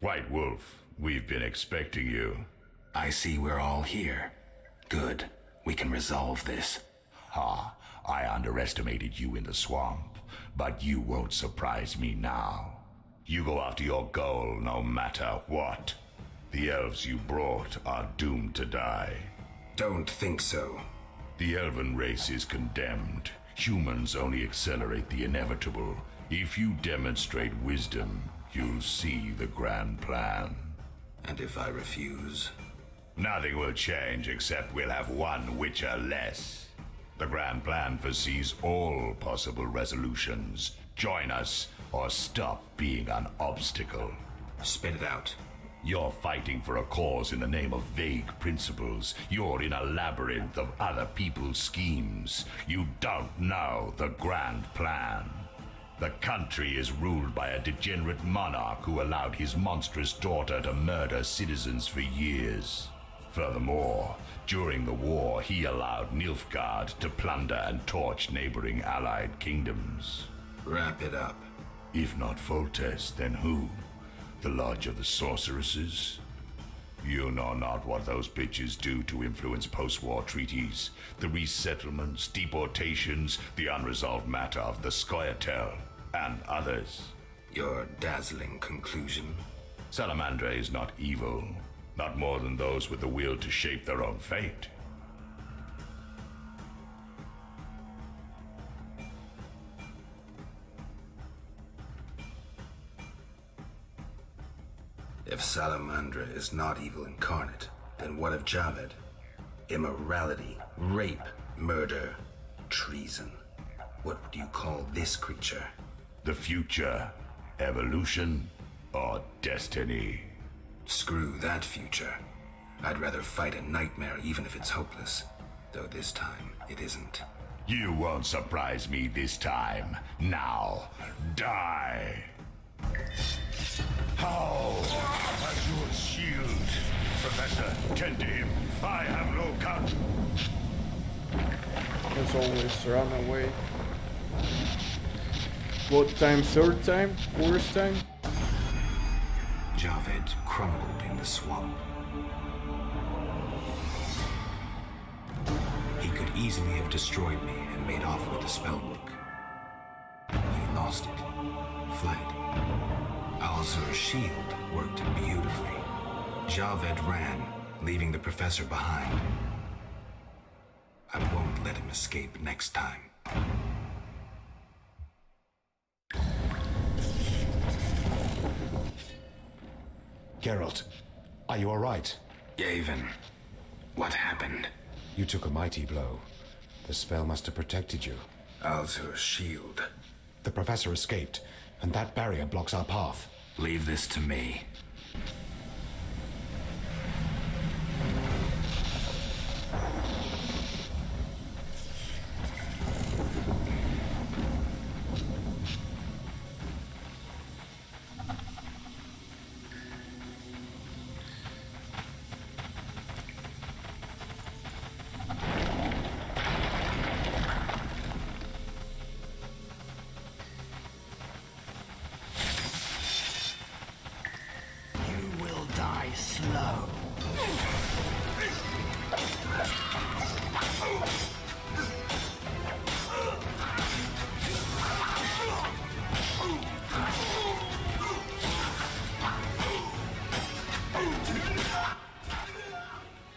Speaker 11: White Wolf, we've been expecting you.
Speaker 4: I see we're all here. Good. We can resolve this.
Speaker 11: Ha, I underestimated you in the swamp, but you won't surprise me now. You go after your goal no matter what. The elves you brought are doomed to die.
Speaker 4: Don't think so.
Speaker 11: The elven race is condemned. Humans only accelerate the inevitable. If you demonstrate wisdom, you'll see the grand plan.
Speaker 4: And if I refuse?
Speaker 11: Nothing will change except we'll have one Witcher less. The grand plan foresees all possible resolutions. Join us or stop being an obstacle.
Speaker 4: Spit it out.
Speaker 11: You're fighting for a cause in the name of vague principles. You're in a labyrinth of other people's schemes. You don't know the grand plan. The country is ruled by a degenerate monarch who allowed his monstrous daughter to murder citizens for years. Furthermore, during the war, he allowed Nilfgaard to plunder and torch neighboring allied kingdoms.
Speaker 4: Wrap it up.
Speaker 11: If not Foltest, then who? The Lodge of the Sorceresses? You know not what those bitches do to influence post-war treaties, the resettlements, deportations, the unresolved matter of the Scoia'tael, and others.
Speaker 4: Your dazzling conclusion?
Speaker 11: Salamandra is not evil, not more than those with the will to shape their own fate.
Speaker 4: If Salamandra is not evil incarnate, then what of Javed? Immorality, rape, murder, treason. What do you call this creature?
Speaker 11: The future, evolution, or destiny?
Speaker 4: Screw that future. I'd rather fight a nightmare even if it's hopeless. Though this time, it isn't.
Speaker 11: You won't surprise me this time. Now, die! How? Azure shield. Professor, tend to him. I have no gun.
Speaker 1: As always, run away. What time? Third time? Fourth time?
Speaker 4: Javed crumbled in the swamp. He could easily have destroyed me and made off with the spellbook. He lost it, fled. Alzur's shield worked beautifully. Javed ran, leaving the professor behind. I won't let him escape next time.
Speaker 13: Geralt, are you all right?
Speaker 4: Yavin, what happened?
Speaker 13: You took a mighty blow. The spell must have protected you.
Speaker 4: Alzur's shield.
Speaker 13: The professor escaped, and that barrier blocks our path.
Speaker 4: Leave this to me.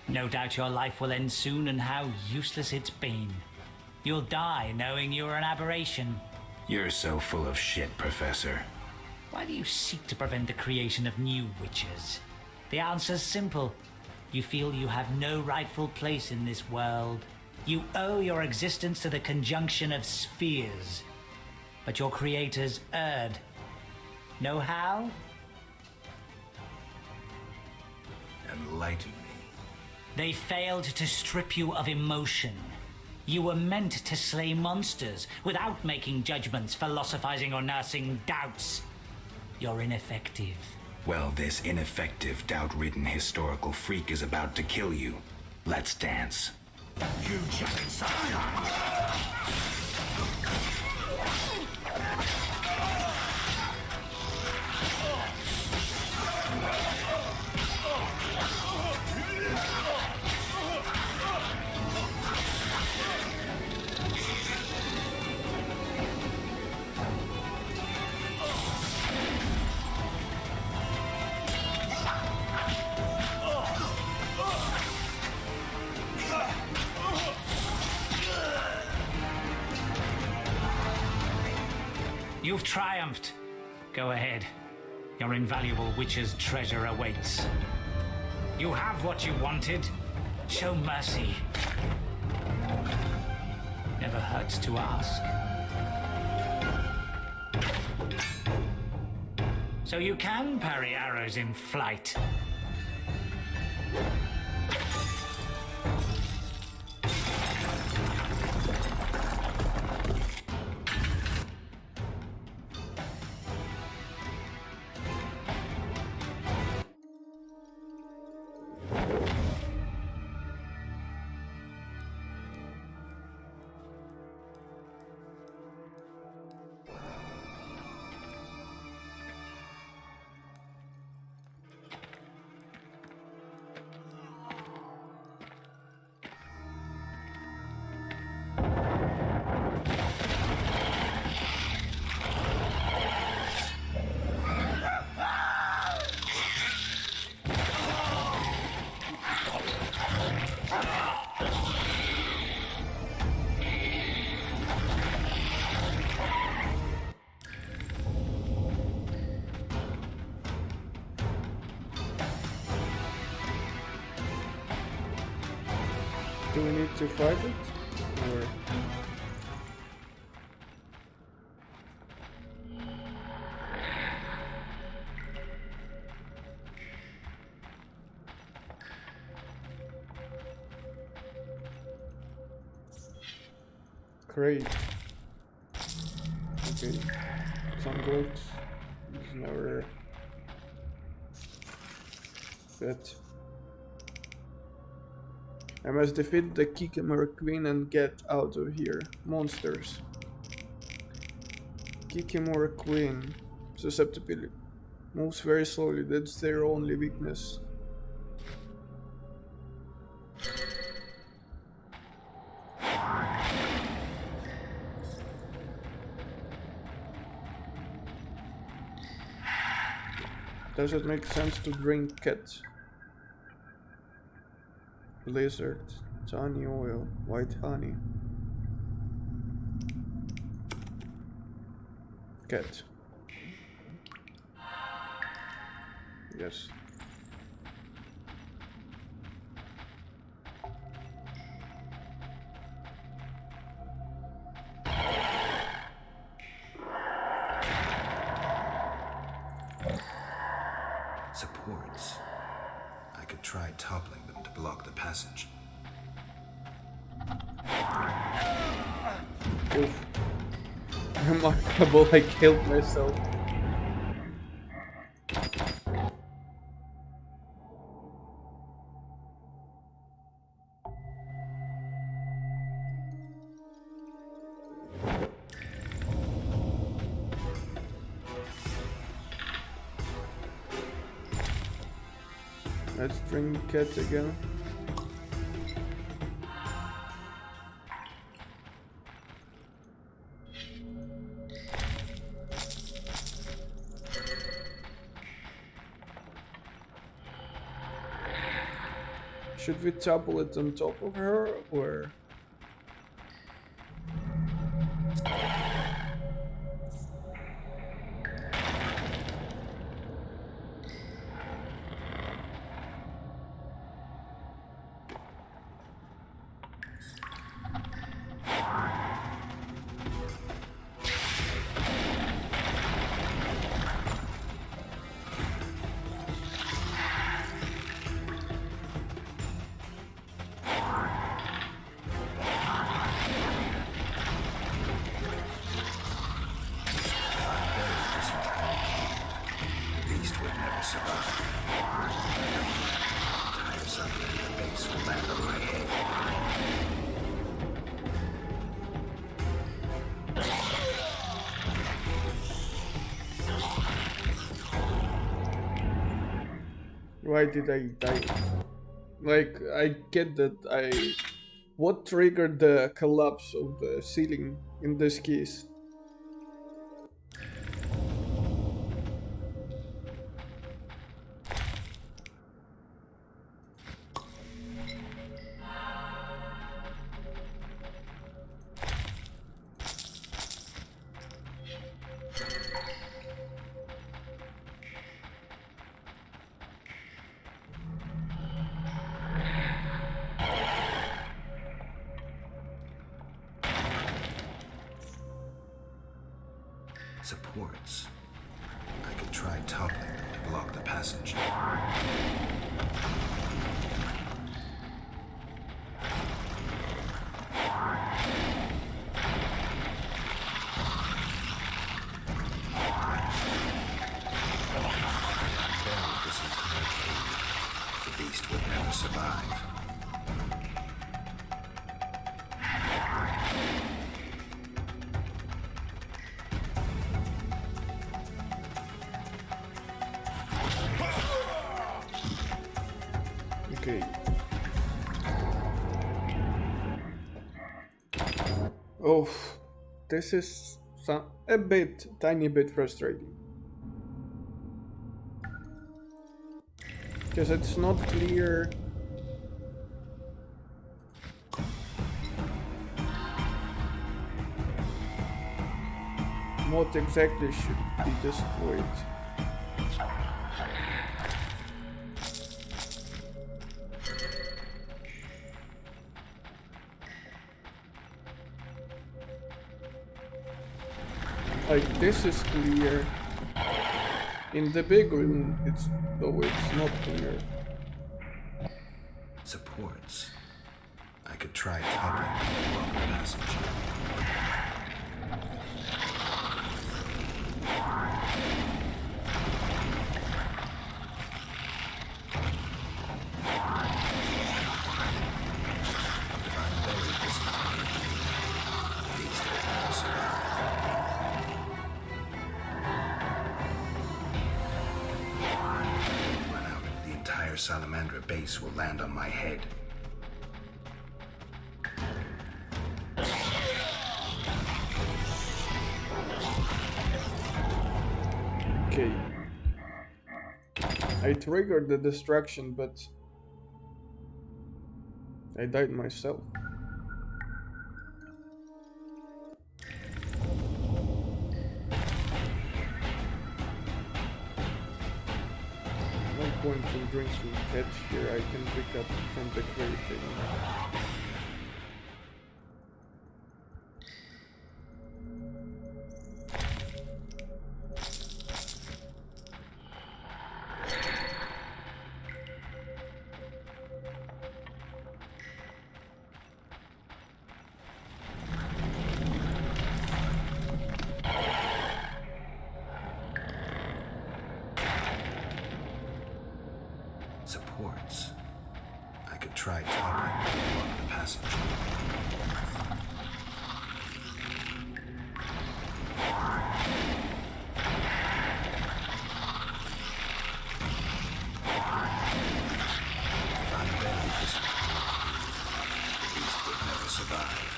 Speaker 18: No doubt your life will end soon, and how useless it's been. You'll die knowing you're an aberration.
Speaker 4: You're so full of shit, Professor.
Speaker 18: Why do you seek to prevent the creation of new witches? The answer's simple. You feel you have no rightful place in this world. You owe your existence to the conjunction of spheres. But your creators erred. Know how?
Speaker 4: Enlighten me.
Speaker 18: They failed to strip you of emotion. You were meant to slay monsters without making judgments, philosophizing, or nursing doubts. You're ineffective.
Speaker 4: Well, this ineffective, doubt-ridden historical freak is about to kill you. Let's dance.
Speaker 11: You genocide!
Speaker 18: You've triumphed. Go ahead. Your invaluable witch's treasure awaits. You have what you wanted. Show mercy. Never hurts to ask. So you can parry arrows in flight.
Speaker 1: Do we need to fight it? Or... Great. Okay. Some good. It's never... Good. I must defeat the Kikimora Queen and get out of here. Monsters. Kikimora Queen. Susceptibility. Moves very slowly, that's their only weakness. Does it make sense to drink cat? Blizzard, tawny oil, white honey. Cat. Yes.
Speaker 4: Supports. I could try toppling them to block the passage.
Speaker 1: Oof. Remarkable, I killed myself. Let's drink cat again. Should we topple it on top of her, or...? Why did I die? Like, I get that what triggered the collapse of the ceiling in this case?
Speaker 4: Supports. I could could try toppling them to block the passage. The beast would never survive.
Speaker 1: Okay. Oh, this is tiny bit frustrating. Because it's not clear what exactly should be destroyed. Like, this is clear. In the big room, it's not clear.
Speaker 4: Supports. I could try toppling them to block the passage. Salamandra base will land on my head.
Speaker 1: Okay. I triggered the destruction, but I died myself. Point from drinking catch here I can pick up from the crate thing.
Speaker 4: Supports. I could try toppling to block the passage. If I'm barely disappointed, the beast would never survive.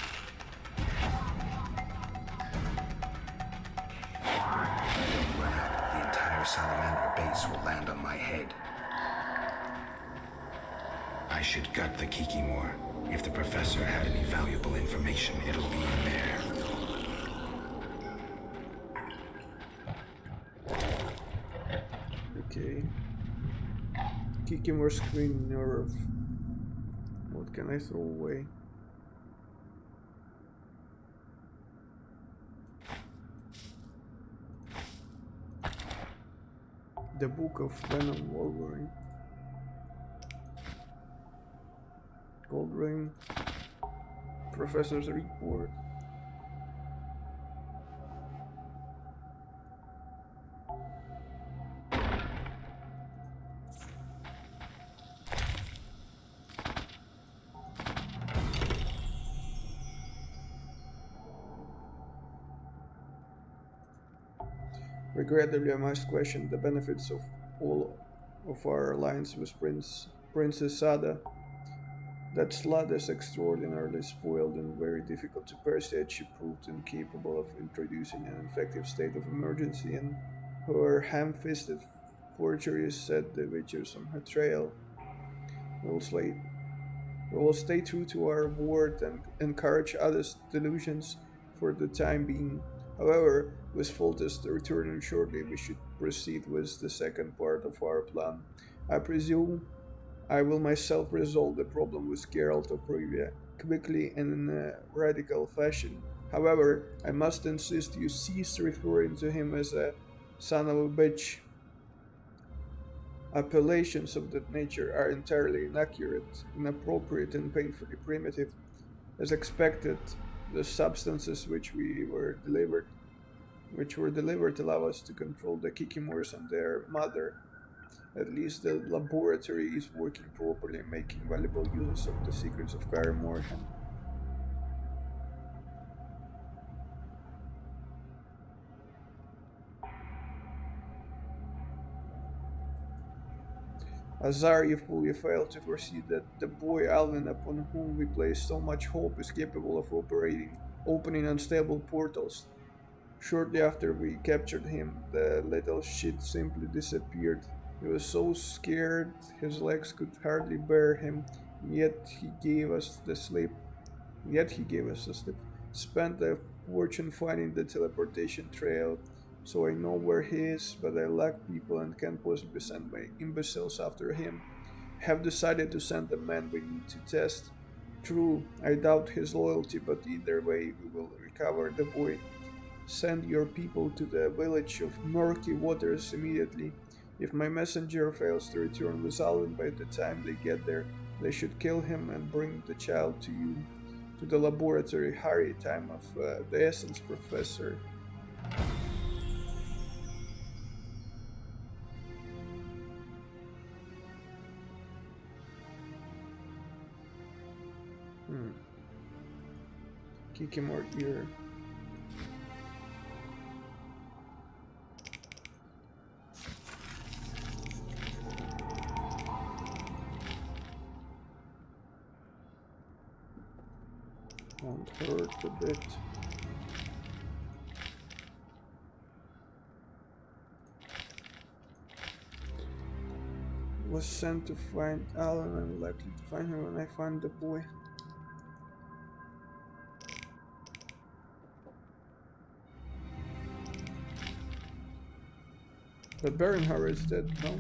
Speaker 4: If I don't run out, the entire Salamander base will land on my head. I should gut the Kikimor. If the professor had any valuable information, it'll be in there.
Speaker 1: Okay. Kikimor screen nerve. What can I throw away? The Book of Venom Wolverine. Gold ring. Professor's report. Regrettably, I must question the benefits of all of our alliance with Princess Sada. That slut is extraordinarily spoiled and very difficult to persuade. She proved incapable of introducing an effective state of emergency, and her ham-fisted forgeries set the Witchers on her trail. We will stay true to our word and encourage others' delusions for the time being. However, with Foltest returning shortly, we should proceed with the second part of our plan. I presume I will myself resolve the problem with Geralt of Rivia quickly and in a radical fashion. However, I must insist you cease referring to him as a son of a bitch. Appellations of that nature are entirely inaccurate, inappropriate, and painfully primitive. As expected, the substances which were delivered allow us to control the Kikimores and their mother. At least the laboratory is working properly, making valuable use of the secrets of Kaer Morhen. Azar, you fully failed to foresee that the boy Alvin, upon whom we place so much hope, is capable of opening unstable portals. Shortly after we captured him, the little shit simply disappeared. He was so scared his legs could hardly bear him, yet he gave us the slip. Spent a fortune finding the teleportation trail, so I know where he is, but I lack people and can't possibly send my imbeciles after him. Have decided to send the man we need to test. True, I doubt his loyalty, but either way we will recover the boy. Send your people to the village of Murky Waters immediately. If my messenger fails to return with Alvin by the time they get there, they should kill him and bring the child to you. To the laboratory, hurry, time of the essence, Professor. Kikimore ear. Won't hurt a bit. Was sent to find Alan. I'm likely to find him when I find the boy. But Barenhar is dead, no?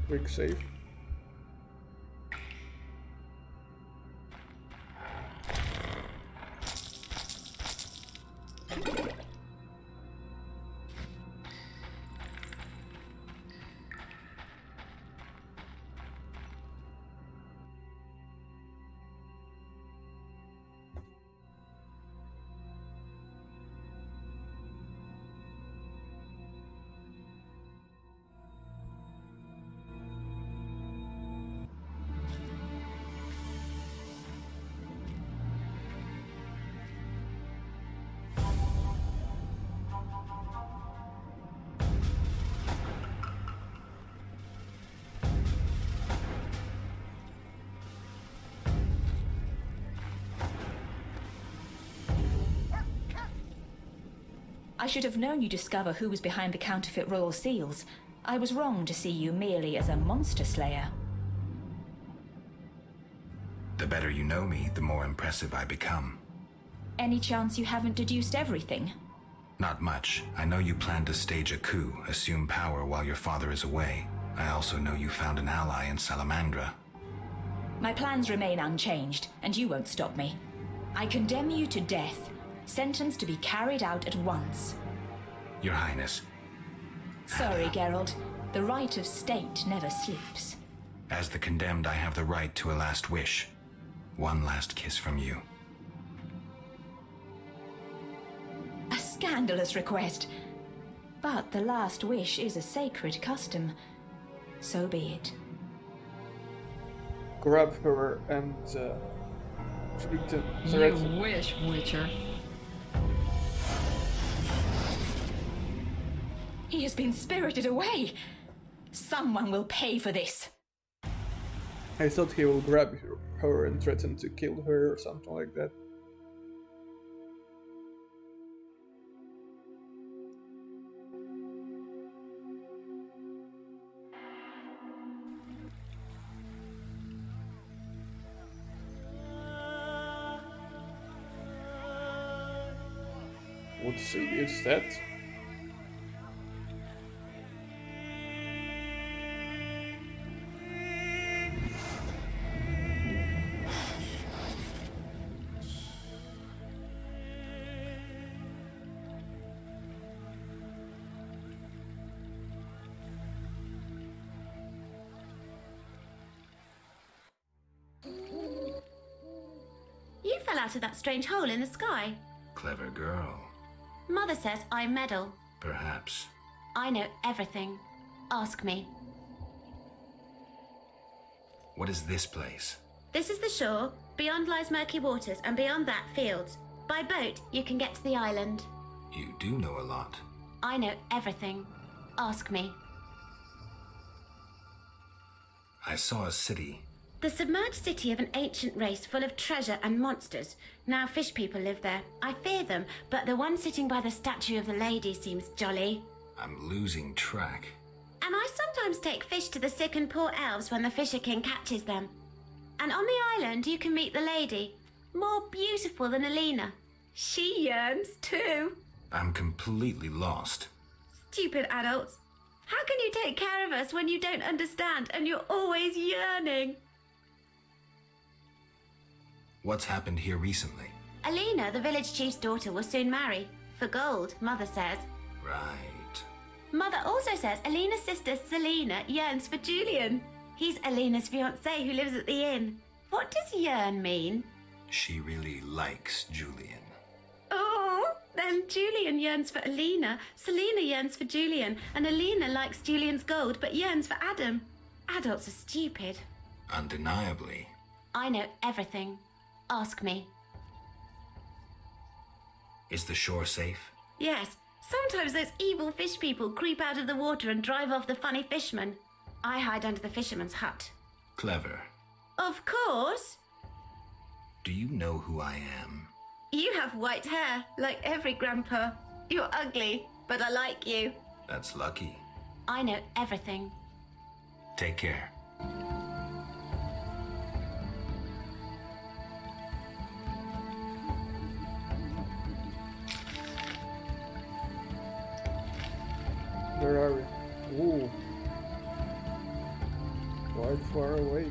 Speaker 1: Quick save.
Speaker 19: I should have known you'd discover who was behind the counterfeit royal seals. I was wrong to see you merely as a monster slayer.
Speaker 4: The better you know me, the more impressive I become.
Speaker 19: Any chance you haven't deduced everything?
Speaker 4: Not much. I know you plan to stage a coup, assume power while your father is away. I also know you found an ally in Salamandra.
Speaker 19: My plans remain unchanged, and you won't stop me. I condemn you to death, sentenced to be carried out at once.
Speaker 4: Your Highness.
Speaker 19: Sorry, Geralt. The right of state never sleeps.
Speaker 4: As the condemned, I have the right to a last wish. One last kiss from you.
Speaker 19: A scandalous request. But the last wish is a sacred custom. So be it.
Speaker 1: Grab her and threaten.
Speaker 14: You wish, Witcher.
Speaker 19: He has been spirited away. Someone will pay for this.
Speaker 1: I thought he will grab her and threaten to kill her or something like that. What city is that?
Speaker 7: out of that strange hole in the sky.
Speaker 4: Clever girl.
Speaker 7: Mother says I meddle.
Speaker 4: Perhaps.
Speaker 7: I know everything. Ask me.
Speaker 4: What is this place?
Speaker 7: This is the shore. Beyond lies murky waters, and beyond that, fields. By boat, you can get to the island.
Speaker 4: You do know a lot.
Speaker 7: I know everything. Ask me.
Speaker 4: I saw a city.
Speaker 7: The submerged city of an ancient race full of treasure and monsters. Now fish people live there. I fear them, but the one sitting by the statue of the lady seems jolly.
Speaker 4: I'm losing track.
Speaker 7: And I sometimes take fish to the sick and poor elves when the Fisher King catches them. And on the island you can meet the lady. More beautiful than Alina. She yearns too.
Speaker 4: I'm completely lost.
Speaker 7: Stupid adults. How can you take care of us when you don't understand and you're always yearning?
Speaker 4: What's happened here recently?
Speaker 7: Alina, the village chief's daughter, will soon marry. For gold, Mother says.
Speaker 4: Right.
Speaker 7: Mother also says Alina's sister Selena yearns for Julian. He's Alina's fiancé who lives at the inn. What does yearn mean?
Speaker 4: She really likes Julian.
Speaker 7: Oh, then Julian yearns for Alina, Selena yearns for Julian, and Alina likes Julian's gold but yearns for Adam. Adults are stupid.
Speaker 4: Undeniably.
Speaker 7: I know everything. Ask me.
Speaker 4: Is the shore safe?
Speaker 7: Yes. Sometimes those evil fish people creep out of the water and drive off the funny fishermen. I hide under the fisherman's hut.
Speaker 4: Clever.
Speaker 7: Of course.
Speaker 4: Do you know who I am?
Speaker 7: You have white hair, like every grandpa. You're ugly, but I like you.
Speaker 4: That's lucky.
Speaker 7: I know everything.
Speaker 4: Take care.
Speaker 1: Where are we? Ooh. Quite far away.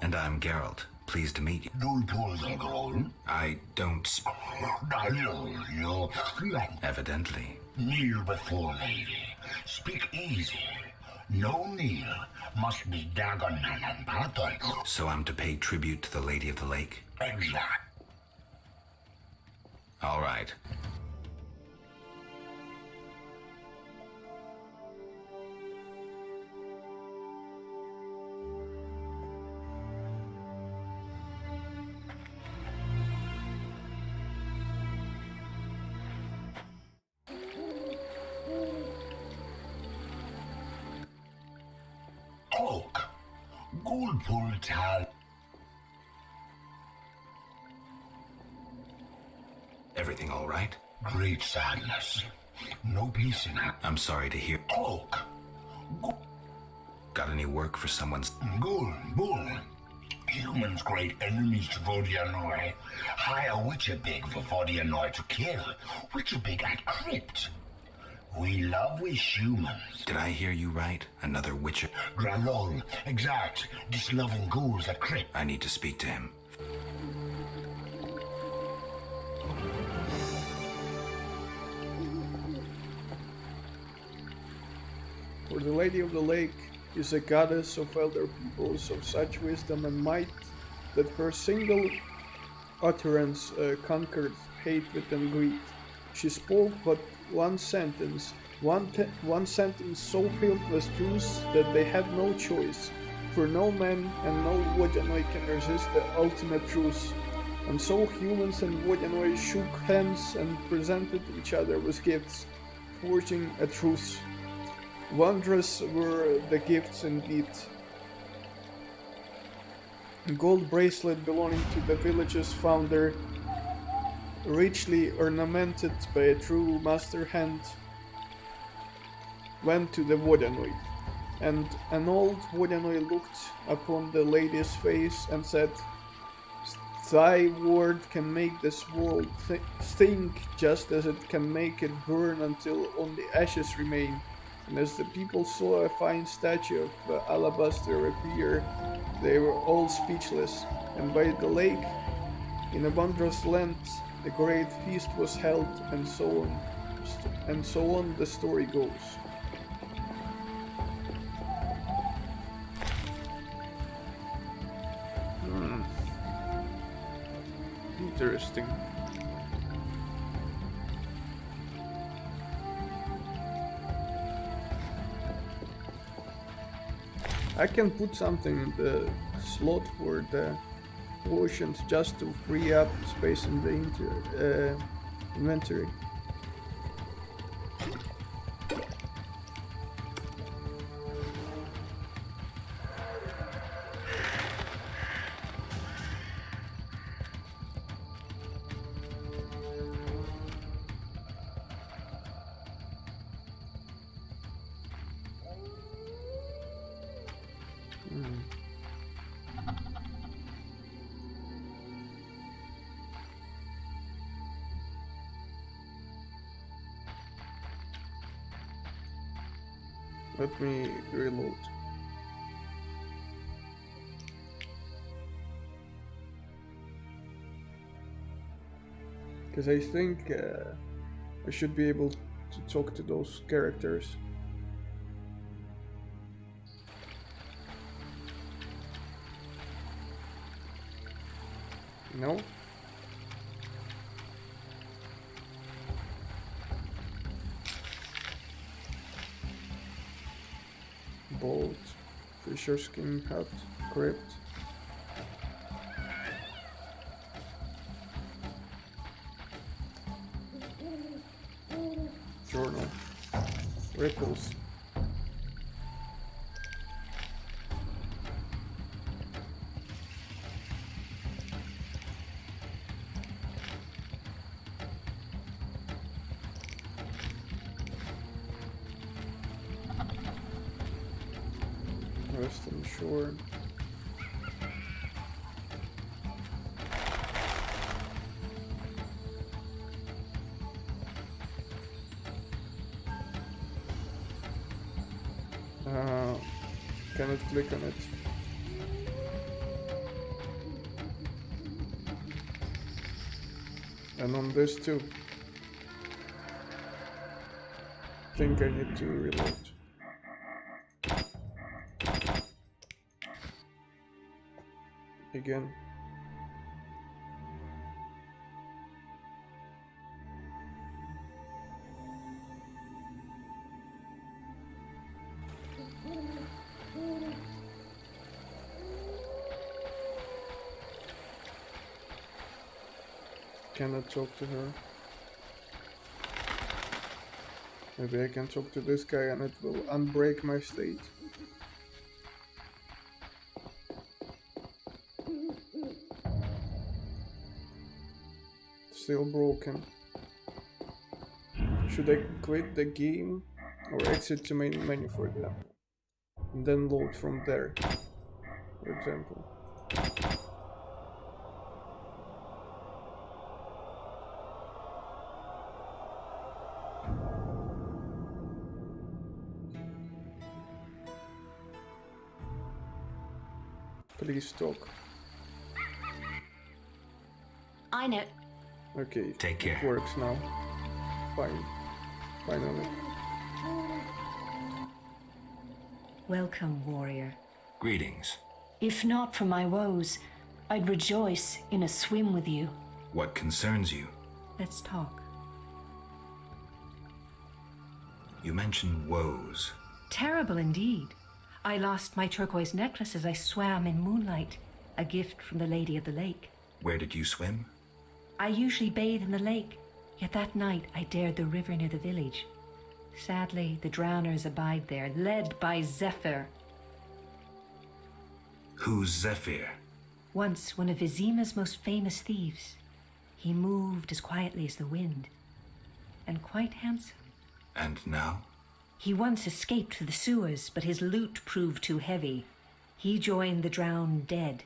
Speaker 4: And I'm Geralt. Pleased to meet you. I don't Evidently.
Speaker 11: Kneel before lady. Speak easy. No kneel. Must be Dagon and battle.
Speaker 4: So I'm to pay tribute to the Lady of the Lake?
Speaker 11: Exact.
Speaker 4: All right.
Speaker 11: Oak. Goldpool Tal.
Speaker 4: Everything all right?
Speaker 11: Great sadness. No peace in it.
Speaker 4: I'm sorry to hear.
Speaker 11: Oak.
Speaker 4: Got any work for someone's...
Speaker 11: Bull. Humans great enemies to Vodianoi. Hire Witcherbig for Vodianoi to kill. Witcherbig at Crypt. We love we humans.
Speaker 4: Did I hear you right? Another Witcher?
Speaker 11: Gralol. Exact. Disloving ghouls at Crypt.
Speaker 4: I need to speak to him.
Speaker 1: For the Lady of the Lake is a goddess of elder peoples of such wisdom and might that her single utterance conquered hatred and greed. She spoke but one sentence, one sentence so filled with truth that they had no choice, for no man and no Vodianoi can resist the ultimate truth. And so humans and Vodianoi shook hands and presented each other with gifts, forging a truce. Wondrous were the gifts indeed. A gold bracelet belonging to the village's founder, richly ornamented by a true master hand, went to the Vodianoi, and an old Vodianoi looked upon the lady's face and said, "Thy word can make this world think just as it can make it burn until only ashes remain." And as the people saw a fine statue of alabaster appear, they were all speechless, and by the lake, in a wondrous land, The great feast was held, and so on. And so on the story goes. Interesting. I can put something in the slot for the potions just to free up space in the inventory. Let me reload. Because I think I should be able to talk to those characters. No? Bolt, Fisher's King Hut, Crypt. Journal. Ripples. Western Shore. Cannot click on it. And on this too. Think I need to reload. Again. Cannot talk to her. Maybe I can talk to this guy and it will unbreak my state. Still broken. Should I quit the game or exit to main menu for example? And then load from there, for example. Please talk.
Speaker 7: I know.
Speaker 1: Okay,
Speaker 4: Take care.
Speaker 1: It works now. Fine. Finally.
Speaker 19: Welcome, warrior.
Speaker 4: Greetings.
Speaker 19: If not for my woes, I'd rejoice in a swim with you.
Speaker 4: What concerns you?
Speaker 19: Let's talk.
Speaker 4: You mentioned woes.
Speaker 19: Terrible indeed. I lost my turquoise necklace as I swam in moonlight, a gift from the Lady of the Lake.
Speaker 4: Where did you swim?
Speaker 19: I usually bathe in the lake, yet that night I dared the river near the village. Sadly, the drowners abide there, led by Zephyr.
Speaker 4: Who's Zephyr?
Speaker 19: Once one of Vizima's most famous thieves. He moved as quietly as the wind, and quite handsome.
Speaker 4: And now?
Speaker 19: He once escaped through the sewers, but his loot proved too heavy. He joined the drowned dead,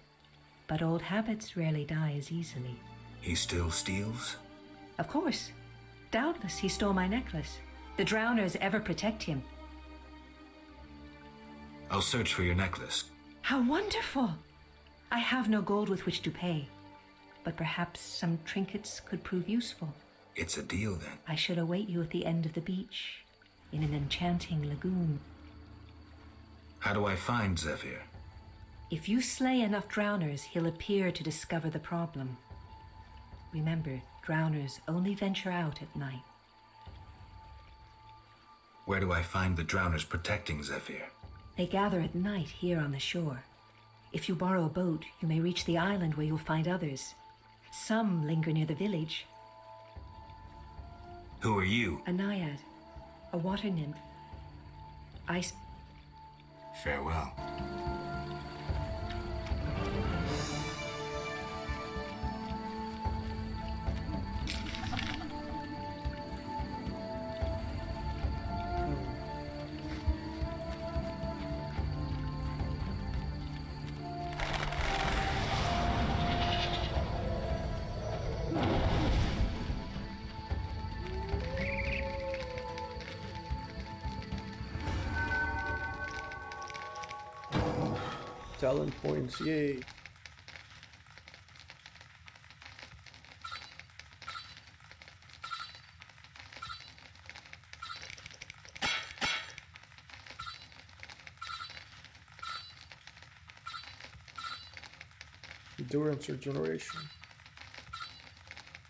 Speaker 19: but old habits rarely die as easily.
Speaker 4: He still steals?
Speaker 19: Of course. Doubtless he stole my necklace. The drowners ever protect him.
Speaker 4: I'll search for your necklace.
Speaker 19: How wonderful! I have no gold with which to pay, but perhaps some trinkets could prove useful.
Speaker 4: It's a deal then.
Speaker 19: I shall await you at the end of the beach, in an enchanting lagoon.
Speaker 4: How do I find Zephyr?
Speaker 19: If you slay enough drowners, he'll appear to discover the problem. Remember, drowners only venture out at night.
Speaker 4: Where do I find the drowners protecting Zephyr?
Speaker 19: They gather at night here on the shore. If you borrow a boat, you may reach the island where you'll find others. Some linger near the village.
Speaker 4: Who are you?
Speaker 19: A naiad, a water nymph.
Speaker 4: Farewell.
Speaker 1: Talent points, yay. Endurance regeneration.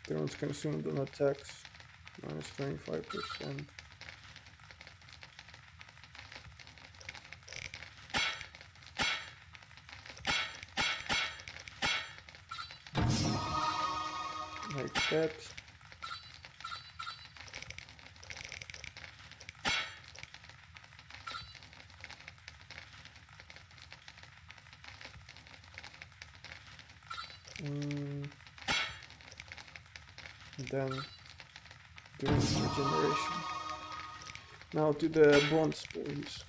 Speaker 1: Endurance consumed on attacks, minus 25%. Like that. Then doing regeneration. Now to the bronze spoons.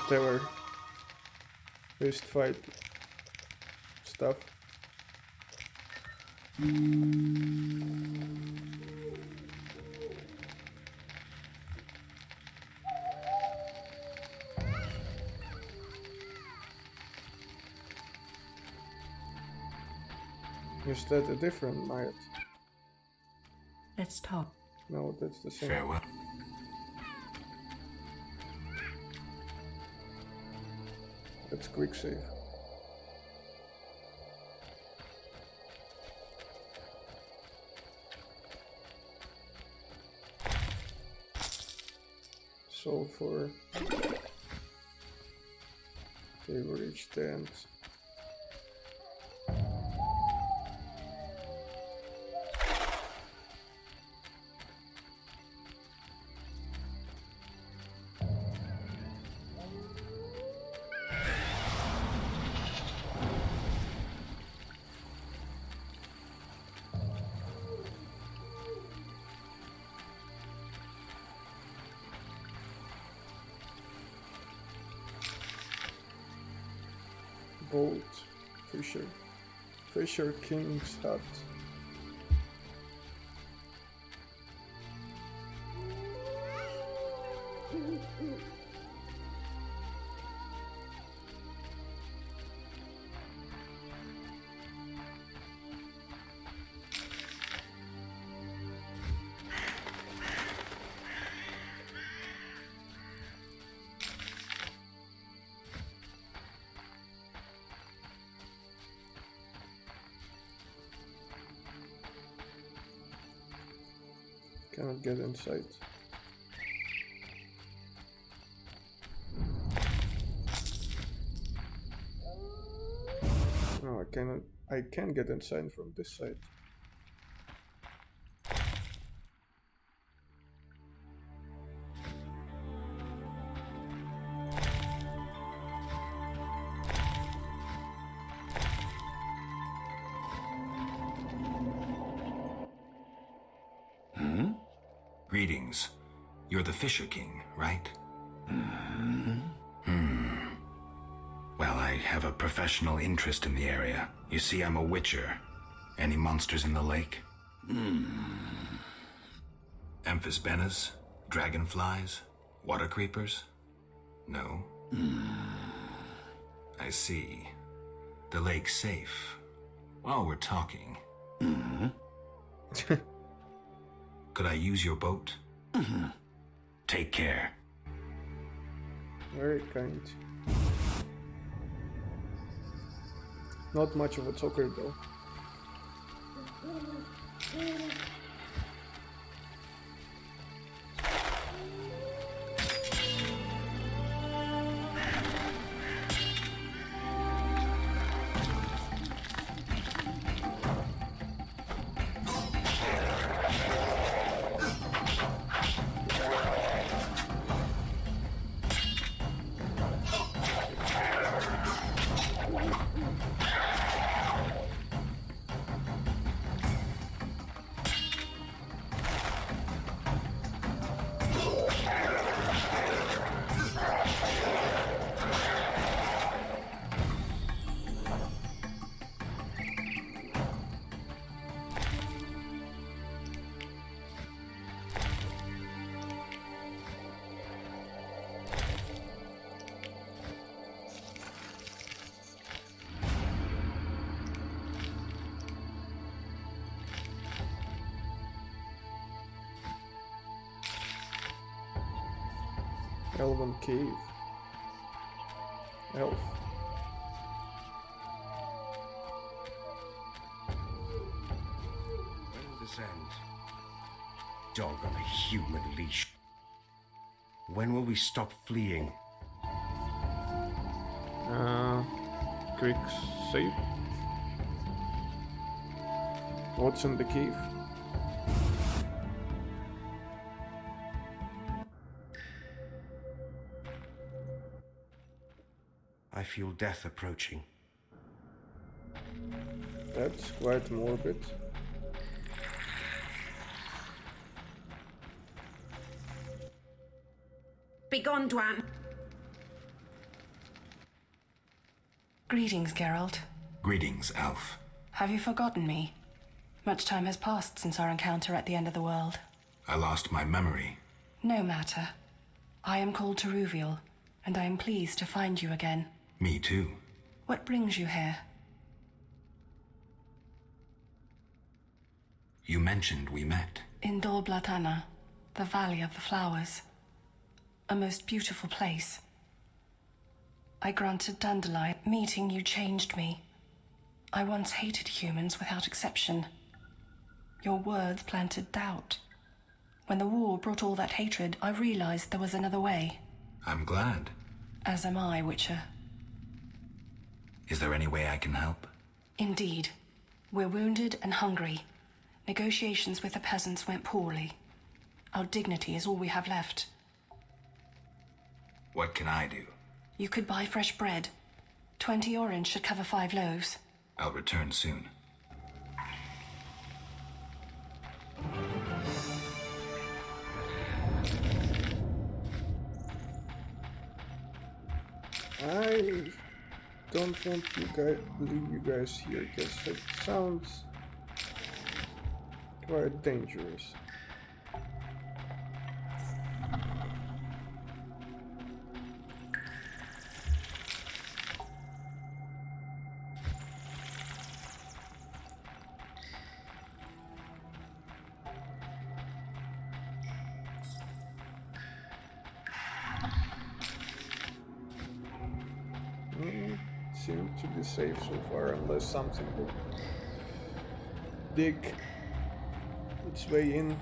Speaker 1: Whatever first fight stuff. Is that a different night?
Speaker 19: Let's talk.
Speaker 1: No, that's the same.
Speaker 4: Farewell.
Speaker 1: Let's quick save. So for favorite stands. Bolt, Fisher King's Hut. Cannot get inside. I can get inside from this side.
Speaker 4: Greetings. You're the Fisher King, right? Well, I have a professional interest in the area. You see, I'm a witcher. Any monsters in the lake? Amphisbaenas? Dragonflies? Water creepers? No? I see. The lake's safe. While we're talking. Could I use your boat? Take care.
Speaker 1: Very kind. Not much of a talker though. Elven cave. Elf.
Speaker 12: When will this end? Dog on a human leash. When will we stop fleeing?
Speaker 1: Quick save. What's in the cave?
Speaker 12: I feel death approaching.
Speaker 1: That's quite morbid.
Speaker 7: Begone, Dwan.
Speaker 20: Greetings, Geralt.
Speaker 4: Greetings, Alf.
Speaker 20: Have you forgotten me? Much time has passed since our encounter at the end of the world.
Speaker 4: I lost my memory.
Speaker 20: No matter. I am called Teruviel, and I am pleased to find you again.
Speaker 4: Me too.
Speaker 20: What brings you here?
Speaker 4: You mentioned we met.
Speaker 20: In Dol Blatana, the Valley of the Flowers. A most beautiful place. I granted Dandelion. Meeting you changed me. I once hated humans without exception. Your words planted doubt. When the war brought all that hatred, I realized there was another way.
Speaker 4: I'm glad.
Speaker 20: As am I, Witcher.
Speaker 4: Is there any way I can help?
Speaker 20: Indeed. We're wounded and hungry. Negotiations with the peasants went poorly. Our dignity is all we have left.
Speaker 4: What can I do?
Speaker 20: You could buy fresh bread. 20 orange should cover 5 loaves.
Speaker 4: I'll return soon.
Speaker 1: I don't want you guys leave you guys here because it sounds quite dangerous. Seem to be safe so far, unless something will dig its way in.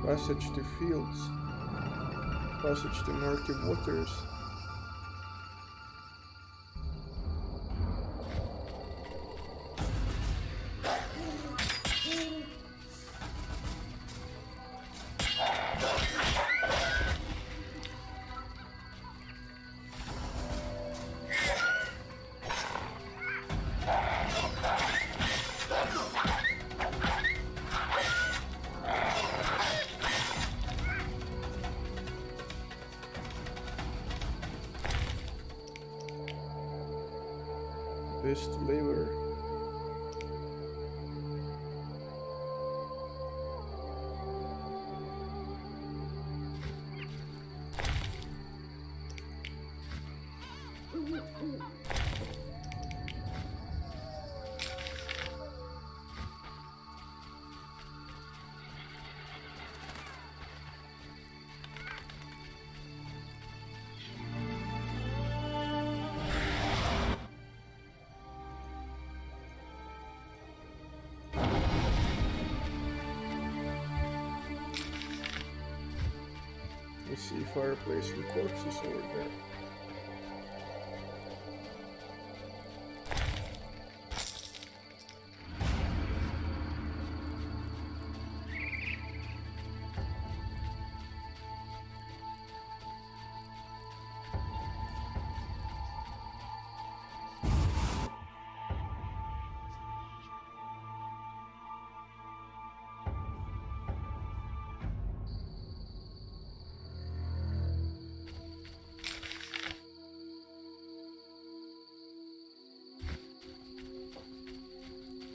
Speaker 1: Passage to fields. Passage to murky waters. Best labor. Let's see, fireplace and corpses over there.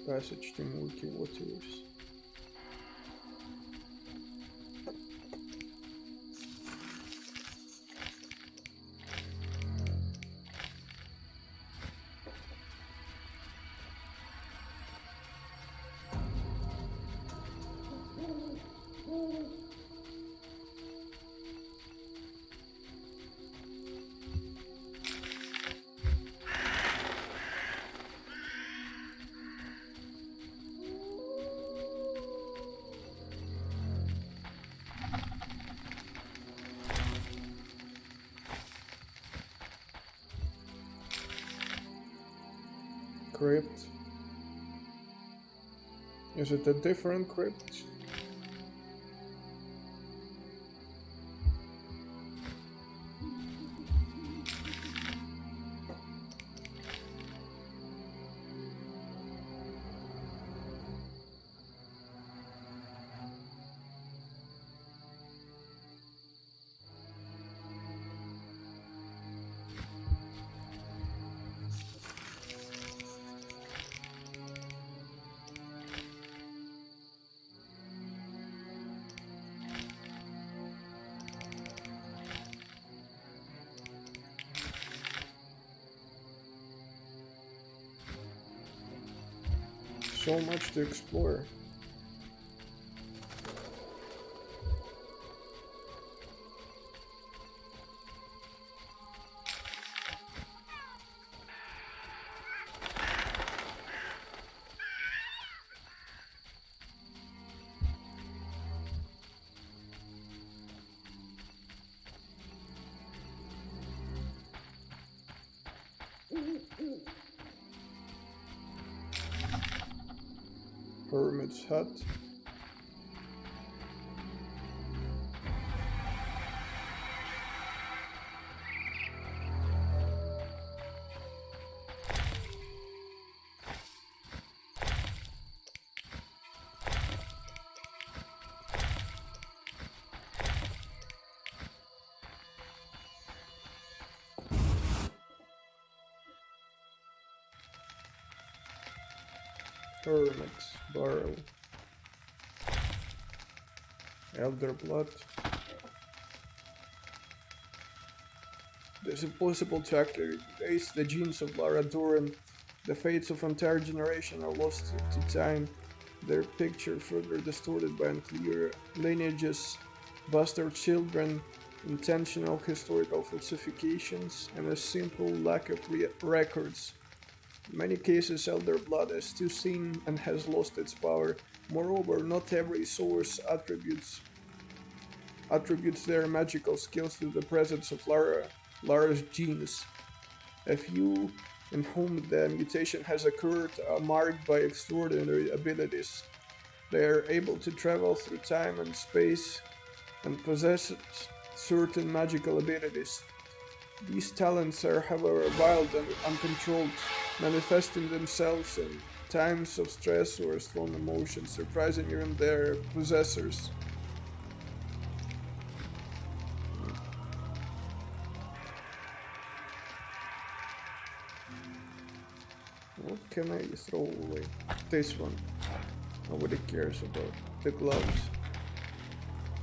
Speaker 1: Passage to murky waters. Crypt. Is it a different crypt? So much to explore. Hermit's hut. Hermit's Burrow. Elder Blood. It is impossible to accurately trace the genes of Lara Doran. The fates of entire generation are lost to time, their picture further distorted by unclear lineages, bastard children, intentional historical falsifications, and a simple lack of records. In many cases, Elder Blood is too seen and has lost its power. Moreover, not every source attributes attributes their magical skills to the presence of Lara's genes. A few in whom the mutation has occurred are marked by extraordinary abilities. They are able to travel through time and space and possess certain magical abilities. These talents are, however, wild and uncontrolled, manifesting themselves in times of stress or strong emotions, surprising even their possessors. What can I throw away? This one. Nobody cares about the gloves.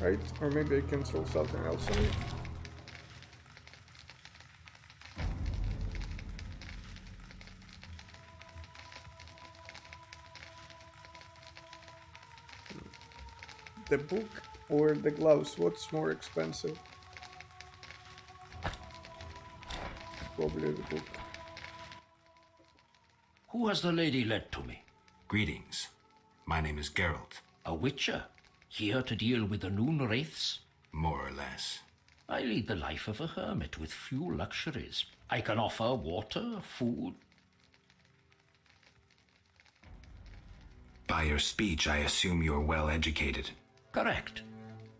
Speaker 1: Right? Or maybe I can throw something else on it. The book or the gloves? What's more expensive? Probably the book.
Speaker 11: Who has the lady led to me?
Speaker 4: Greetings. My name is Geralt.
Speaker 11: A witcher? Here to deal with the Noon Wraiths?
Speaker 4: More or less.
Speaker 11: I lead the life of a hermit with few luxuries. I can offer water, food.
Speaker 4: By your speech, I assume you're well educated.
Speaker 11: Correct.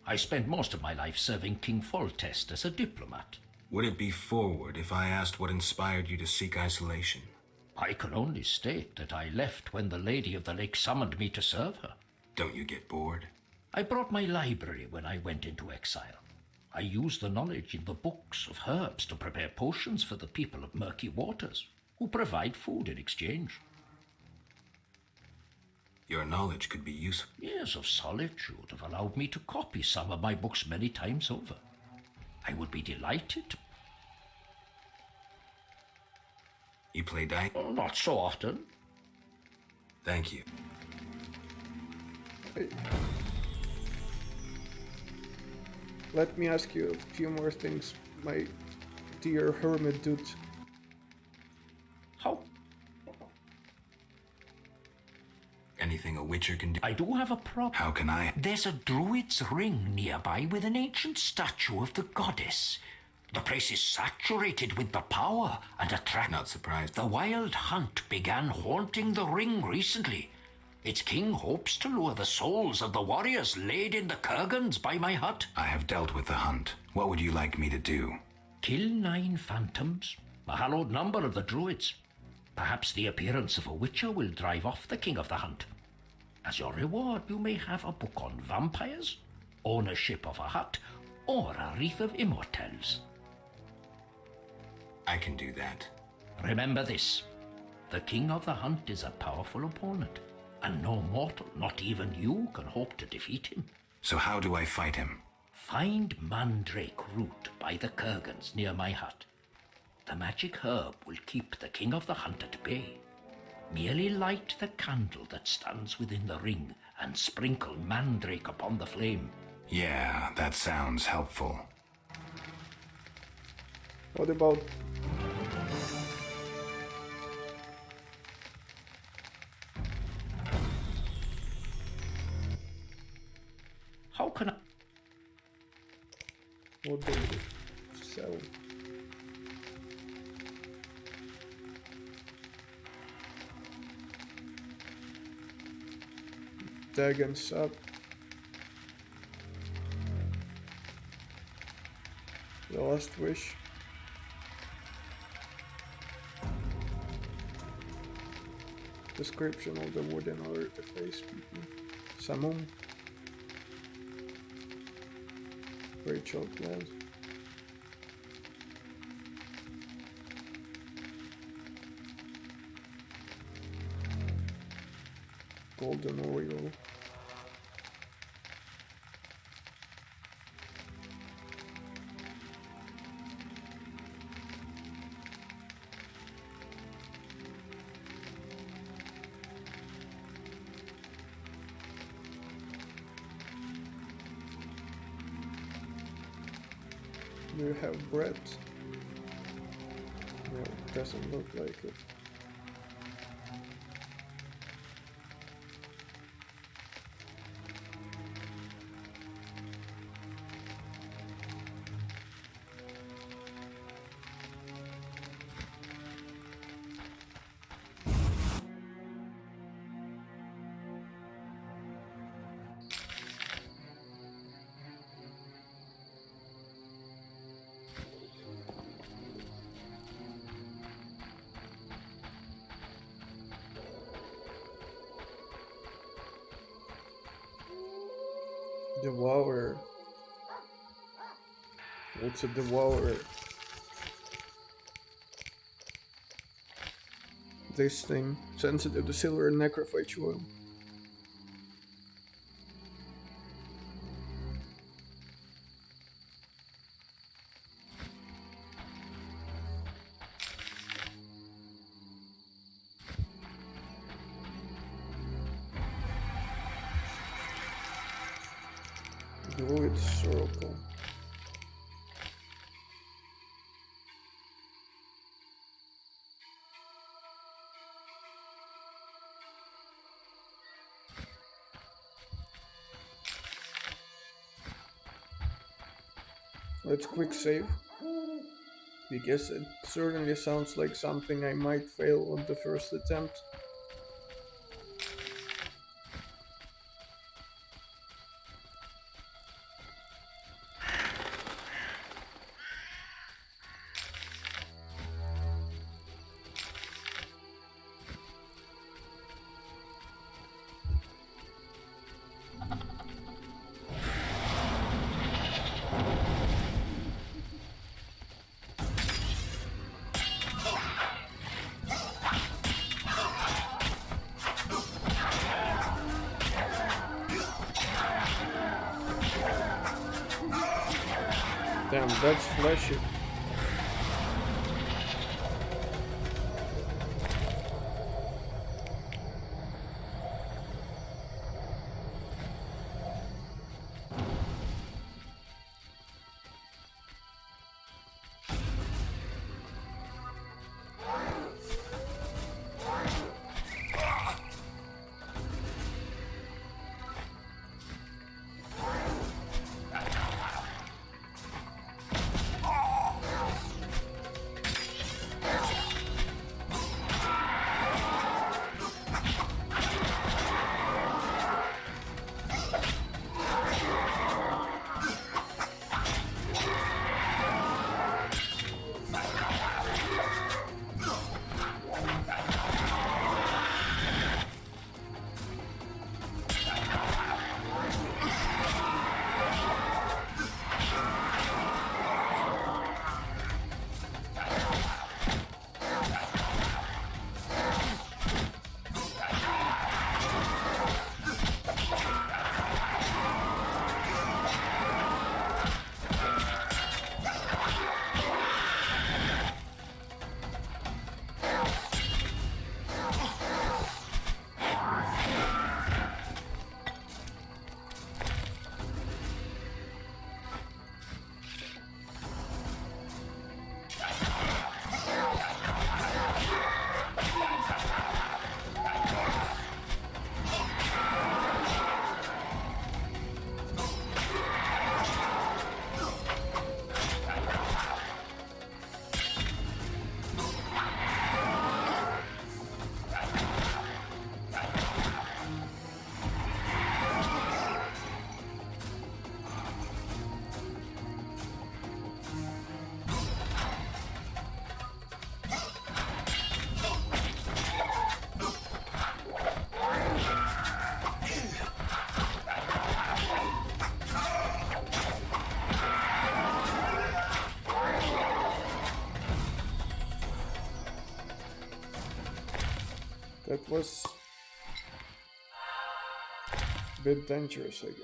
Speaker 11: I spent most of my life serving King Foltest as a diplomat.
Speaker 4: Would it be forward if I asked what inspired you to seek isolation?
Speaker 11: I can only state that I left when the Lady of the Lake summoned me to serve her.
Speaker 4: Don't you get bored?
Speaker 11: I brought my library when I went into exile. I used the knowledge in the books of herbs to prepare potions for the people of Murky Waters, who provide food in exchange.
Speaker 4: Your knowledge could be useful.
Speaker 11: Years of solitude have allowed me to copy some of my books many times over. I would be delighted.
Speaker 4: You play dice?
Speaker 11: Oh, not so often.
Speaker 4: Thank you.
Speaker 1: Hey. Let me ask you a few more things, my dear hermit dude.
Speaker 11: How?
Speaker 4: Anything a witcher can do?
Speaker 11: I do have a problem.
Speaker 4: How can I?
Speaker 11: There's a druid's ring nearby with an ancient statue of the goddess. The place is saturated with the power and attract.
Speaker 4: Not surprised.
Speaker 11: The wild hunt began haunting the ring recently. Its king hopes to lure the souls of the warriors laid in the kurgans by my hut.
Speaker 4: I have dealt with the hunt. What would you like me to do?
Speaker 11: Kill 9 phantoms, a hallowed number of the druids. Perhaps the appearance of a witcher will drive off the king of the hunt. As your reward, you may have a book on vampires, ownership of a hut, or a wreath of immortelles.
Speaker 4: I can do that.
Speaker 11: Remember this. The king of the hunt is a powerful opponent, and no mortal, not even you, can hope to defeat him.
Speaker 4: So how do I fight him?
Speaker 11: Find mandrake root by the kurgans near my hut. The magic herb will keep the king of the hunt at bay. Merely light the candle that stands within the ring and sprinkle mandrake upon the flame.
Speaker 4: Yeah, that sounds helpful.
Speaker 1: What about...
Speaker 11: How can I...
Speaker 1: What do you sell? Dagon's up. The Last Wish. Description of the wooden artiface people. Samum. Rachel Glass. Golden oil. Do you have bread? No, it doesn't look like it. Devourer. What's a devourer? This thing, sensitive to silver and necrophage oil. Druid circle. Let's quick save, because it certainly sounds like something I might fail on the first attempt. Damn, that's fleshy. That was a bit dangerous, I guess.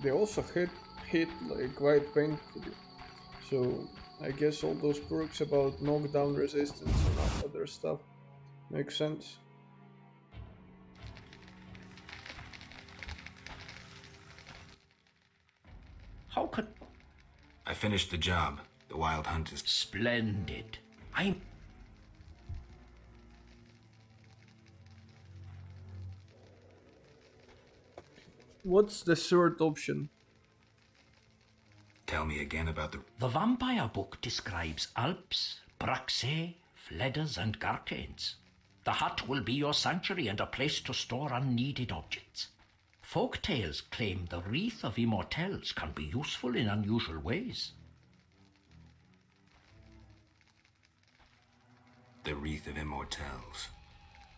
Speaker 1: They also hit like quite painfully, So I guess all those perks about knockdown resistance and other stuff make sense.
Speaker 11: How could...
Speaker 4: I finished the job. The Wild Hunt is...
Speaker 11: Splendid.
Speaker 1: What's the third option?
Speaker 4: Tell me again about the...
Speaker 11: The vampire book describes Alps, Braxae, Fledders, and Garcanes. The hut will be your sanctuary and a place to store unneeded objects. Folk tales claim the Wreath of Immortelles can be useful in unusual ways.
Speaker 4: The Wreath of Immortelles.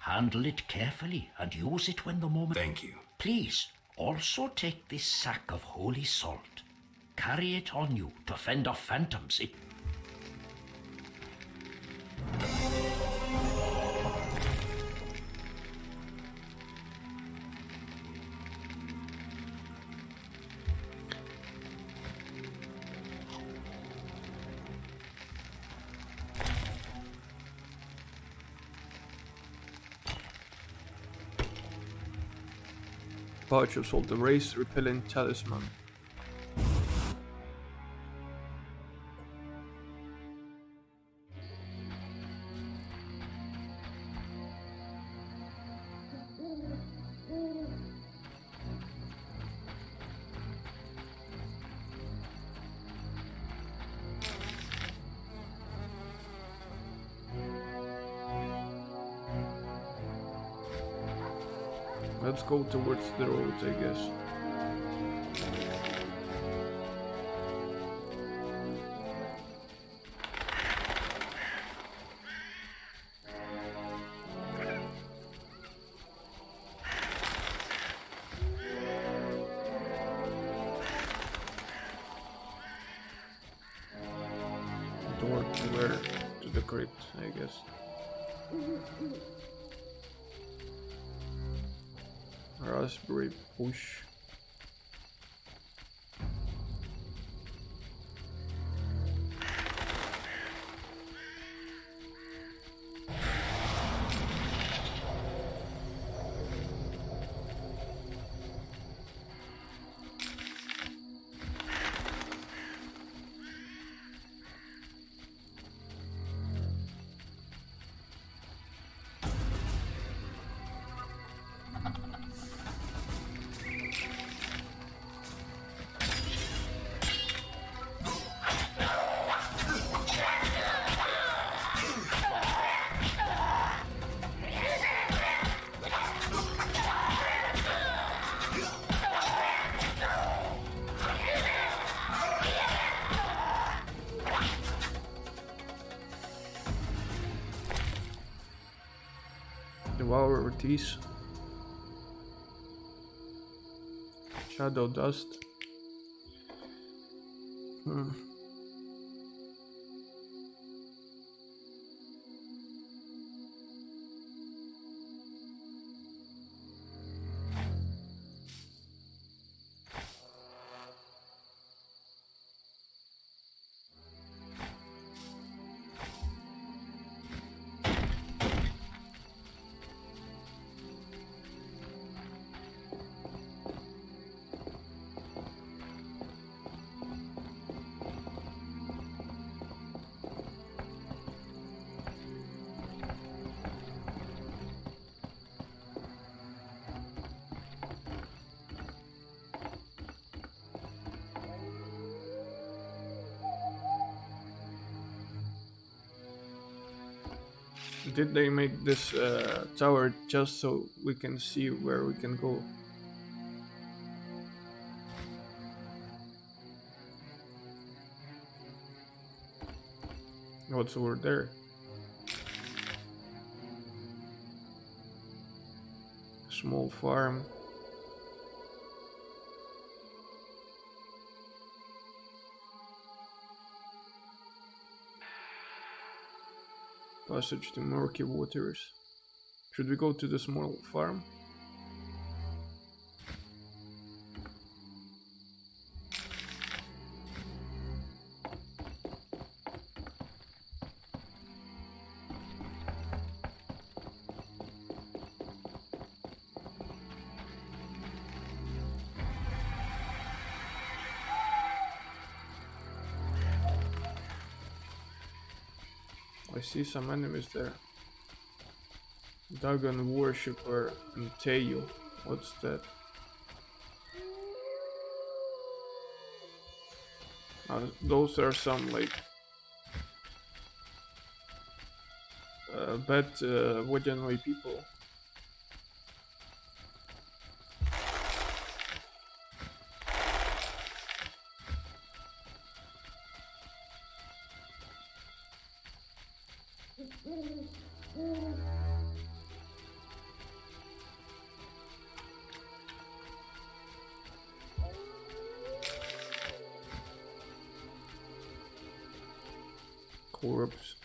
Speaker 11: Handle it carefully and use it when the moment...
Speaker 4: Thank you.
Speaker 11: Please, also take this sack of holy salt. Carry it on you to fend off phantoms.
Speaker 1: Pouch of Salt, the Race Repellent Talisman. Let's go towards the road, I guess. Door to where? To the crypt, I guess. Raspberry bush. Devour Ortiz. Shadow Dust. Did they make this tower just so we can see where we can go? What's over there? Small farm. Passage to murky waters. Should we go to the small farm? I see some enemies there. Dagon worshipper and Teo. What's that? Those are some like bad Wojanoi people. Corpse.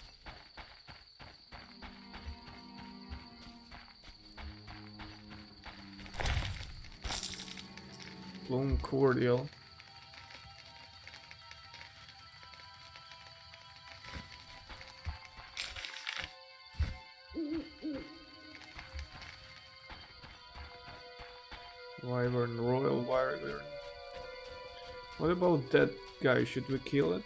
Speaker 1: Lone cordial. Wyvern, Royal Wyvern. What about that guy? Should we kill it?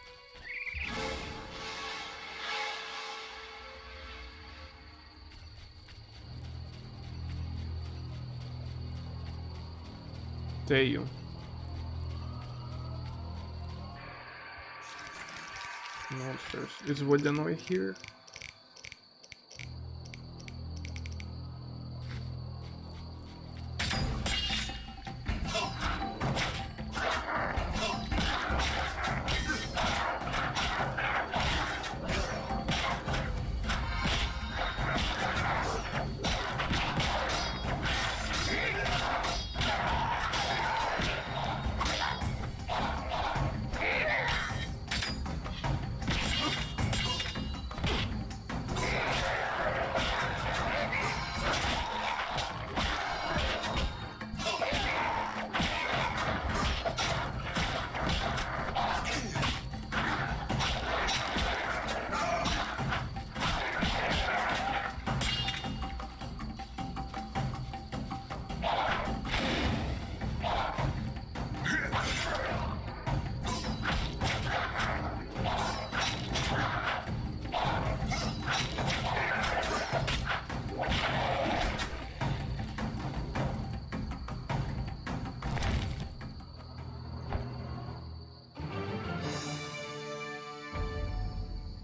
Speaker 1: Teo. Monsters. Is Wojanoi here?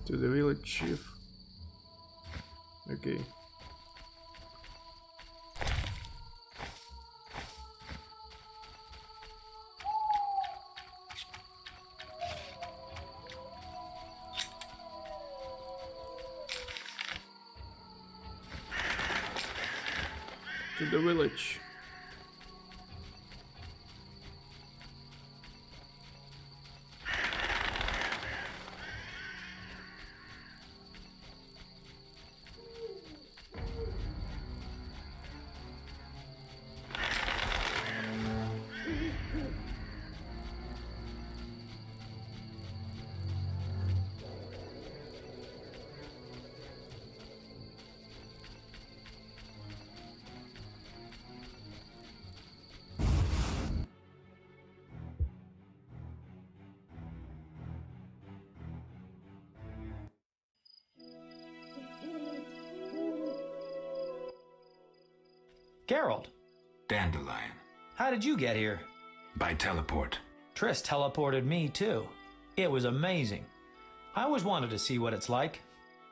Speaker 1: To the village chief. Okay. To the village.
Speaker 15: Geralt.
Speaker 4: Dandelion.
Speaker 15: How did you get here?
Speaker 4: By teleport.
Speaker 15: Triss teleported me too. It was amazing. I always wanted to see what it's like.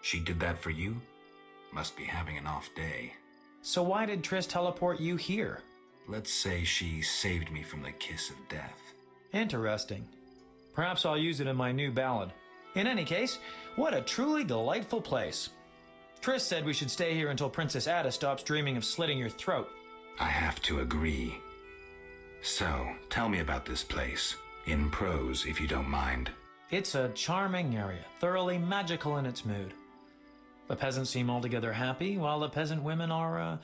Speaker 4: She did that for you? Must be having an off day.
Speaker 15: So why did Triss teleport you here?
Speaker 4: Let's say she saved me from the kiss of death.
Speaker 15: Interesting. Perhaps I'll use it in my new ballad. In any case, what a truly delightful place. Triss said we should stay here until Princess Ada stops dreaming of slitting your throat.
Speaker 4: I have to agree. So, tell me about this place. In prose, if you don't mind.
Speaker 15: It's a charming area, thoroughly magical in its mood. The peasants seem altogether happy, while the peasant women are,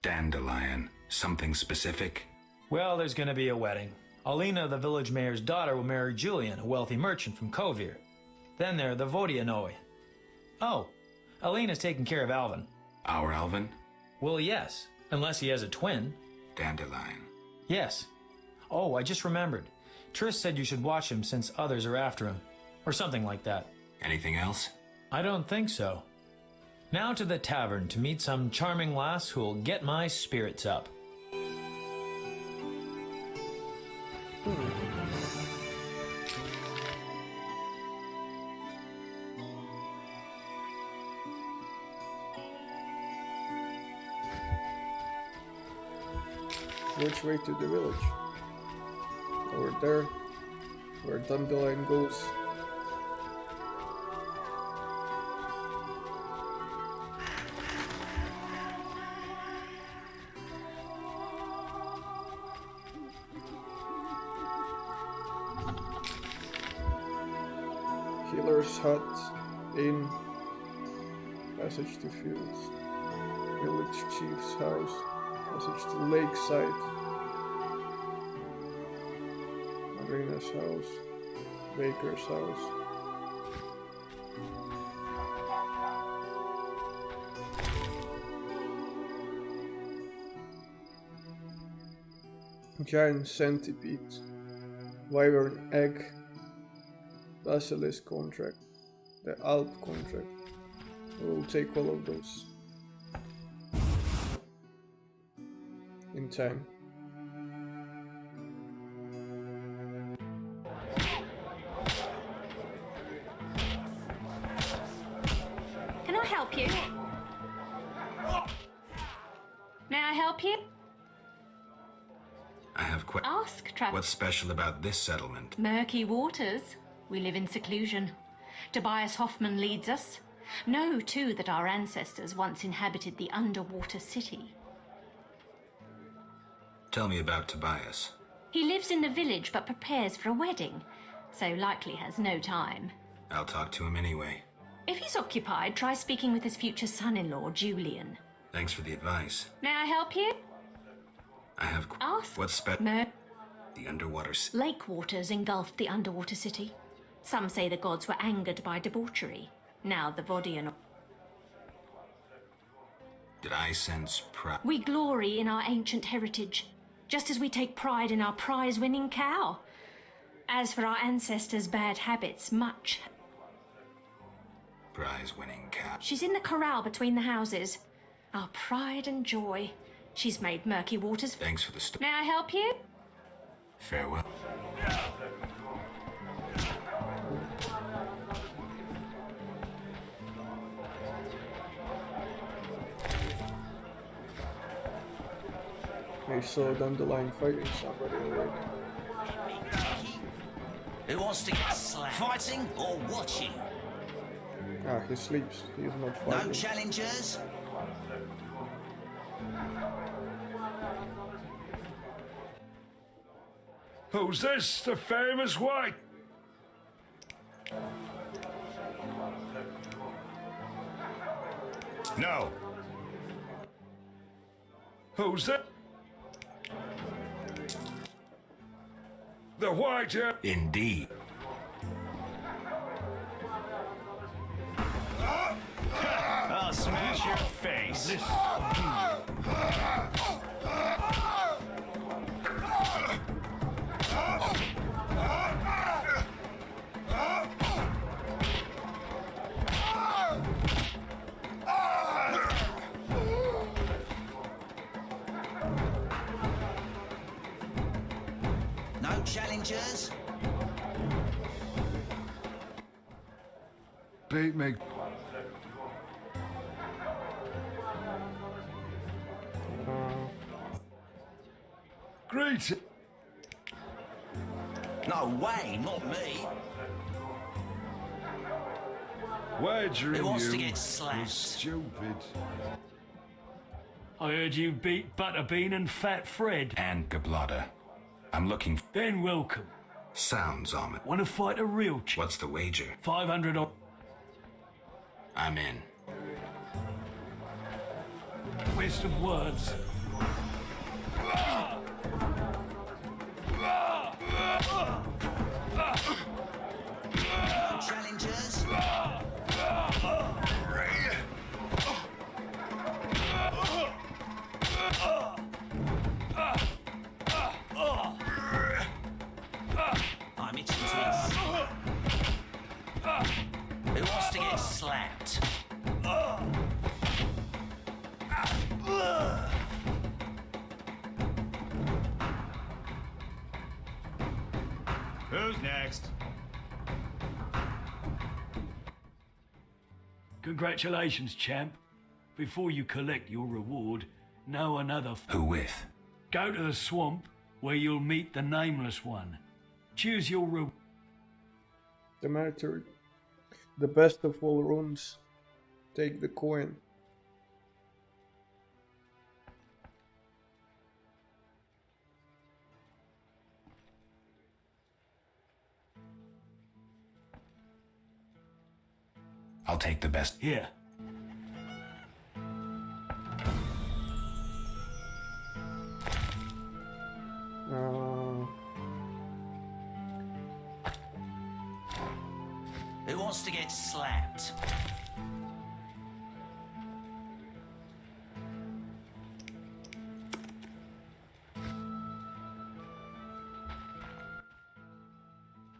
Speaker 4: Dandelion. Something specific?
Speaker 15: Well, there's gonna be a wedding. Alina, the village mayor's daughter, will marry Julian, a wealthy merchant from Kovir. Then there are the Vodianoi. Oh, Alina's taking care of Alvin.
Speaker 4: Our Alvin?
Speaker 15: Well, yes, unless he has a twin.
Speaker 4: Dandelion.
Speaker 15: Yes. Oh, I just remembered. Triss said you should watch him since others are after him. Or something like that.
Speaker 4: Anything else?
Speaker 15: I don't think so. Now to the tavern to meet some charming lass who'll get my spirits up.
Speaker 1: Which way to the village? Over there, where Dandelion goes. Healer's hut, inn, passage to fields, village chief's house, passage to lakeside, Marina's house, baker's house. Giant centipede, wyvern egg, basilisk contract, the Alp contract. We'll take all of those in time.
Speaker 7: Can I help you? May I help you?
Speaker 4: I have
Speaker 7: Ask, traveler.
Speaker 4: What's special about this settlement?
Speaker 2: Murky waters. We live in seclusion. Tobias Hoffman leads us. Know, too, that our ancestors once inhabited the underwater city.
Speaker 4: Tell me about Tobias.
Speaker 2: He lives in the village but prepares for a wedding, so likely has no time.
Speaker 4: I'll talk to him anyway.
Speaker 2: If he's occupied, try speaking with his future son-in-law, Julian.
Speaker 4: Thanks for the advice.
Speaker 2: May I help you?
Speaker 4: I have
Speaker 2: Ask.
Speaker 4: What's special? The underwater
Speaker 2: Lake waters engulfed the underwater city. Some say the gods were angered by debauchery. Now the Vodian...
Speaker 4: Did I sense pride?
Speaker 2: We glory in our ancient heritage, just as we take pride in our prize-winning cow. As for our ancestors' bad habits, much...
Speaker 4: Prize-winning cow.
Speaker 2: She's in the corral between the houses. Our pride and joy. She's made murky waters...
Speaker 4: Thanks for the
Speaker 2: May I help you?
Speaker 4: Farewell.
Speaker 1: I saw Dandelion fighting somebody already.
Speaker 5: Who wants to get slapped? Fighting or watching?
Speaker 1: Ah, he sleeps. He's not fighting.
Speaker 5: No challengers?
Speaker 6: Who's this? The famous white? No. Who's that? The white.
Speaker 4: Indeed.
Speaker 10: I'll smash your face.
Speaker 5: No challengers?
Speaker 8: Beat me.
Speaker 6: Great.
Speaker 5: No way, not me.
Speaker 6: Wagering
Speaker 5: Who wants to
Speaker 6: you
Speaker 5: get slapped?
Speaker 6: was stupid.
Speaker 10: I heard you beat Butterbean and Fat Fred.
Speaker 4: And Gablada. I'm looking.
Speaker 10: Then welcome.
Speaker 4: Sounds ominous.
Speaker 10: Want to fight a real
Speaker 4: What's the wager?
Speaker 10: 500 or...
Speaker 4: I'm in.
Speaker 10: Waste of words.
Speaker 5: No challengers? I'm itching to
Speaker 11: Congratulations, champ. Before you collect your reward, know another.
Speaker 4: Who with?
Speaker 11: Go to the swamp where you'll meet the Nameless One. Choose your reward.
Speaker 1: The matter, the best of all runs. Take the coin.
Speaker 4: I'll take the best.
Speaker 11: Here.
Speaker 16: Who wants to get slapped?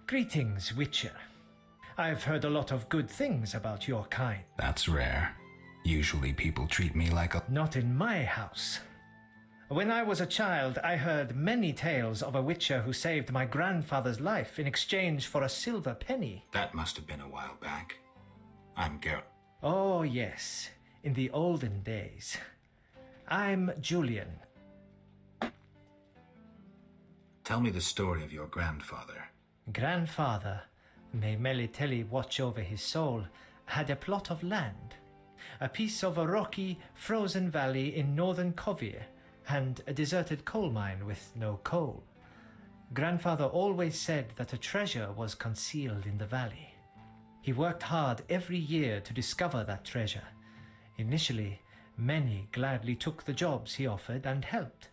Speaker 21: Greetings, Witcher. I've heard a lot of good things about your kind.
Speaker 4: That's rare. Usually people treat me like a...
Speaker 21: Not in my house. When I was a child, I heard many tales of a Witcher who saved my grandfather's life in exchange for a silver penny.
Speaker 4: That must have been a while back. I'm Geralt.
Speaker 21: Oh, yes. In the olden days. I'm Julian.
Speaker 4: Tell me the story of your grandfather.
Speaker 21: Grandfather, may Melitele watch over his soul, had a plot of land. A piece of a rocky, frozen valley in northern Kovir, and a deserted coal mine with no coal. Grandfather always said that a treasure was concealed in the valley. He worked hard every year to discover that treasure. Initially, many gladly took the jobs he offered and helped.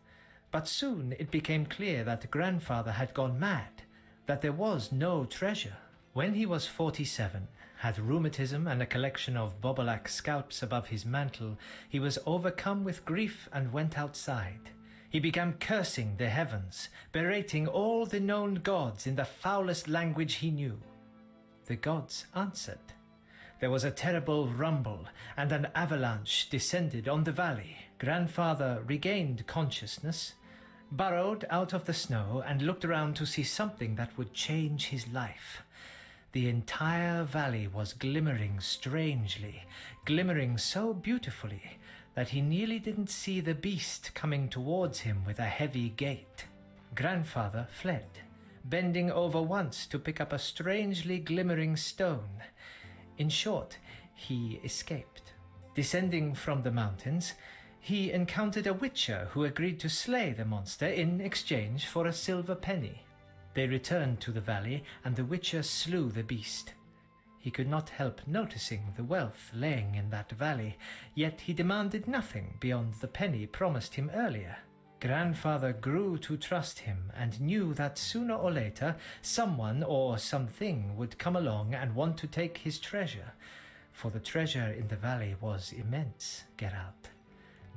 Speaker 21: But soon it became clear that Grandfather had gone mad, that there was no treasure. When he was 47, had rheumatism and a collection of Bobolak scalps above his mantle, he was overcome with grief and went outside. He began cursing the heavens, berating all the known gods in the foulest language he knew. The gods answered. There was a terrible rumble, and an avalanche descended on the valley. Grandfather regained consciousness, burrowed out of the snow, and looked around to see something that would change his life. The entire valley was glimmering strangely, glimmering so beautifully that he nearly didn't see the beast coming towards him with a heavy gait. Grandfather fled, bending over once to pick up a strangely glimmering stone. In short, he escaped. Descending from the mountains, he encountered a witcher who agreed to slay the monster in exchange for a silver penny. They returned to the valley, and the witcher slew the beast. He could not help noticing the wealth laying in that valley, yet he demanded nothing beyond the penny promised him earlier. Grandfather grew to trust him and knew that sooner or later someone or something would come along and want to take his treasure, for the treasure in the valley was immense, Geralt.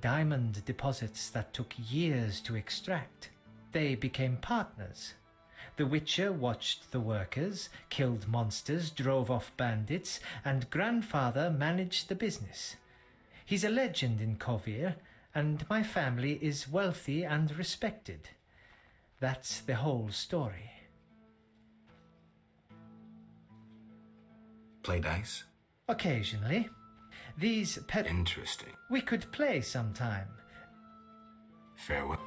Speaker 21: Diamond deposits that took years to extract. They became partners. The Witcher watched the workers, killed monsters, drove off bandits, and Grandfather managed the business. He's a legend in Kovir, and my family is wealthy and respected. That's the whole story.
Speaker 4: Play dice?
Speaker 21: Occasionally. These pet...
Speaker 4: Interesting.
Speaker 21: We could play sometime.
Speaker 4: Farewell.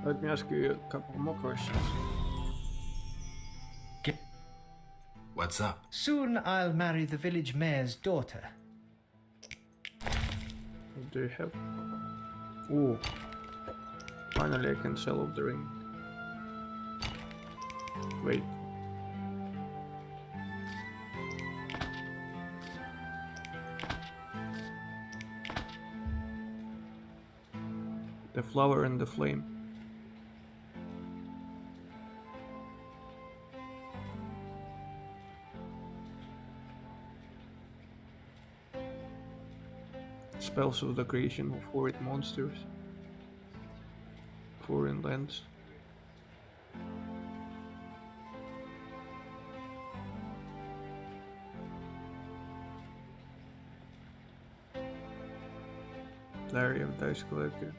Speaker 1: Let me ask you a couple more questions.
Speaker 4: What's up?
Speaker 21: Soon I'll marry the village mayor's daughter.
Speaker 1: What do you have? Ooh. Finally I can sell off the ring. Wait. The flower and the flame. Spells of the creation of horrid monsters. Foreign lands. Diary of Dice Collector.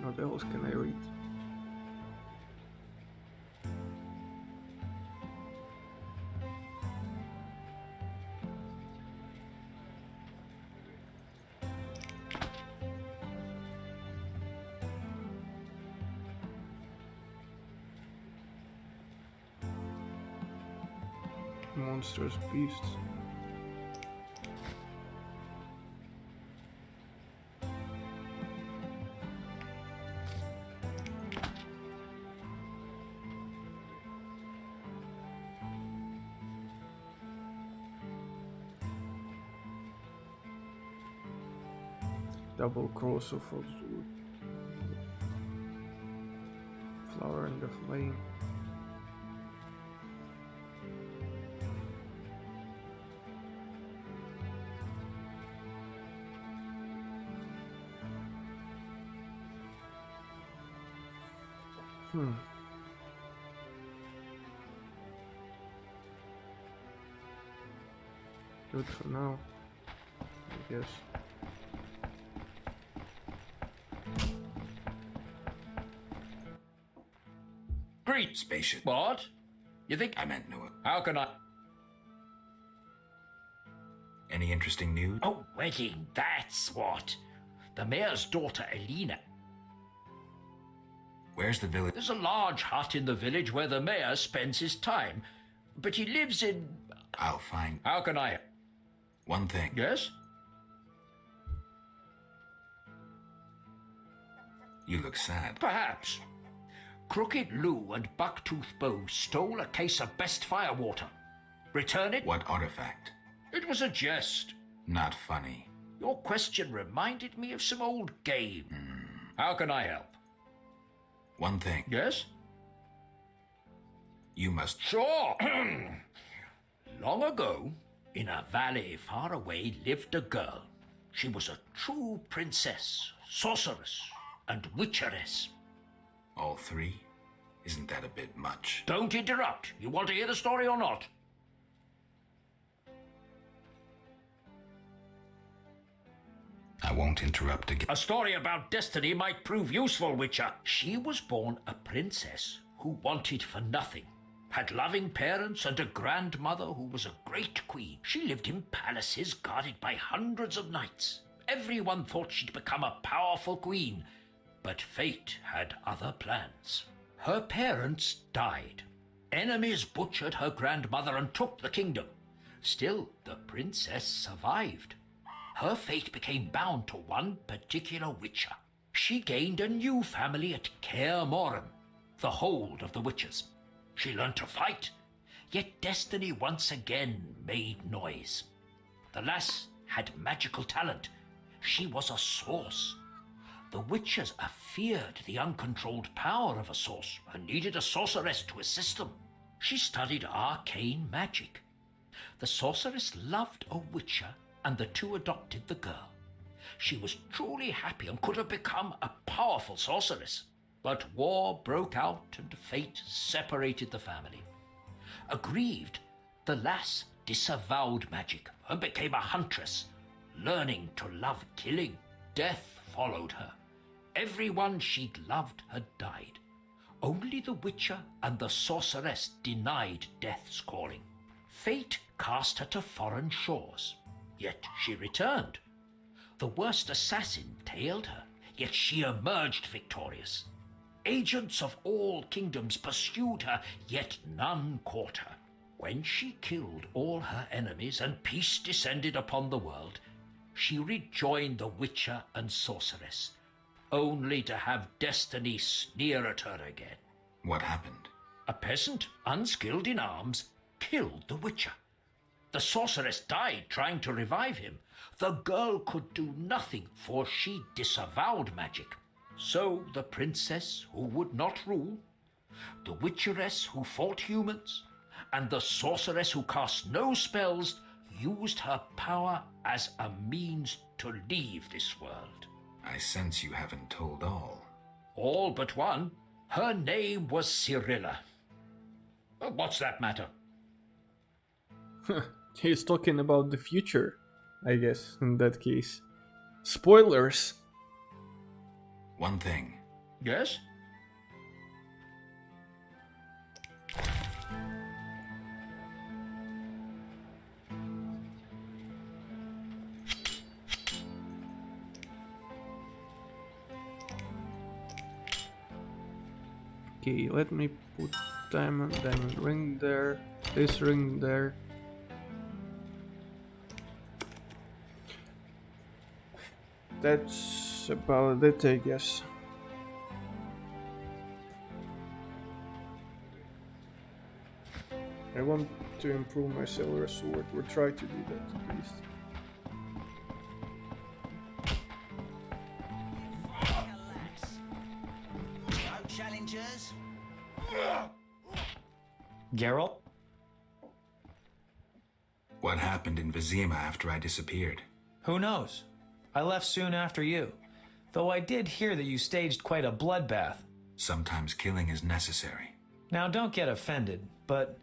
Speaker 1: What else can I read? Monsters, beasts. Double cross of flower in the flame. Good for now, I guess.
Speaker 4: Great spaceship.
Speaker 16: What? You think
Speaker 4: I meant Noah.
Speaker 16: How can I?
Speaker 4: Any interesting news?
Speaker 16: Oh, wedding, that's what. The mayor's daughter, Elena.
Speaker 4: Where's the village?
Speaker 16: There's a large hut in the village where the mayor spends his time. But he lives in...
Speaker 4: I'll find...
Speaker 16: How can I...
Speaker 4: One thing.
Speaker 16: Yes?
Speaker 4: You look sad.
Speaker 16: Perhaps. Crooked Lou and Bucktooth Bo stole a case of best firewater. Return it?
Speaker 4: What artifact?
Speaker 16: It was a jest.
Speaker 4: Not funny.
Speaker 16: Your question reminded me of some old game. How can I help?
Speaker 4: One thing.
Speaker 16: Yes?
Speaker 4: You must...
Speaker 16: Sure. Long ago, in a valley far away, lived a girl. She was a true princess, sorceress, and witcheress.
Speaker 4: All three? Isn't that a bit much?
Speaker 16: Don't interrupt. You want to hear the story or not?
Speaker 4: I won't interrupt again.
Speaker 16: A story about destiny might prove useful, Witcher. She was born a princess who wanted for nothing. Had loving parents and a grandmother who was a great queen. She lived in palaces guarded by hundreds of knights. Everyone thought she'd become a powerful queen, but fate had other plans. Her parents died. Enemies butchered her grandmother and took the kingdom. Still, the princess survived. Her fate became bound to one particular witcher. She gained a new family at Kaer Morhen, the hold of the witches. She learned to fight, yet destiny once again made noise. The lass had magical talent. She was a source. The witches feared the uncontrolled power of a source and needed a sorceress to assist them. She studied arcane magic. The sorceress loved a witcher, and the two adopted the girl. She was truly happy and could have become a powerful sorceress. But war broke out and fate separated the family. Aggrieved, the lass disavowed magic and became a huntress, learning to love killing. Death followed her. Everyone she'd loved had died. Only the witcher and the sorceress denied death's calling. Fate cast her to foreign shores, yet she returned. The worst assassin tailed her, yet she emerged victorious. Agents of all kingdoms pursued her, yet none caught her. When she killed all her enemies and peace descended upon the world, she rejoined the witcher and sorceress, only to have destiny sneer at her again.
Speaker 4: What happened?
Speaker 16: A peasant, unskilled in arms, killed the witcher. The sorceress died trying to revive him. The girl could do nothing, for she disavowed magic. So the princess, who would not rule, The witcheress who fought humans and the sorceress who cast no spells used her power as a means to leave this world.
Speaker 4: I sense you haven't told all.
Speaker 16: All but one. Her name was Cyrilla. What's that matter?
Speaker 1: He's talking about the future, I guess, in that case. Spoilers!
Speaker 4: One thing.
Speaker 16: Yes?
Speaker 1: Okay, let me put diamond ring there, this ring there. That's about it, I guess. I want to improve my silver sword, or try to do that at least.
Speaker 5: No challengers?
Speaker 15: Geralt?
Speaker 4: What happened in Vizima after I disappeared?
Speaker 15: Who knows? I left soon after you. Though I did hear that you staged quite a bloodbath.
Speaker 4: Sometimes killing is necessary.
Speaker 15: Now don't get offended, but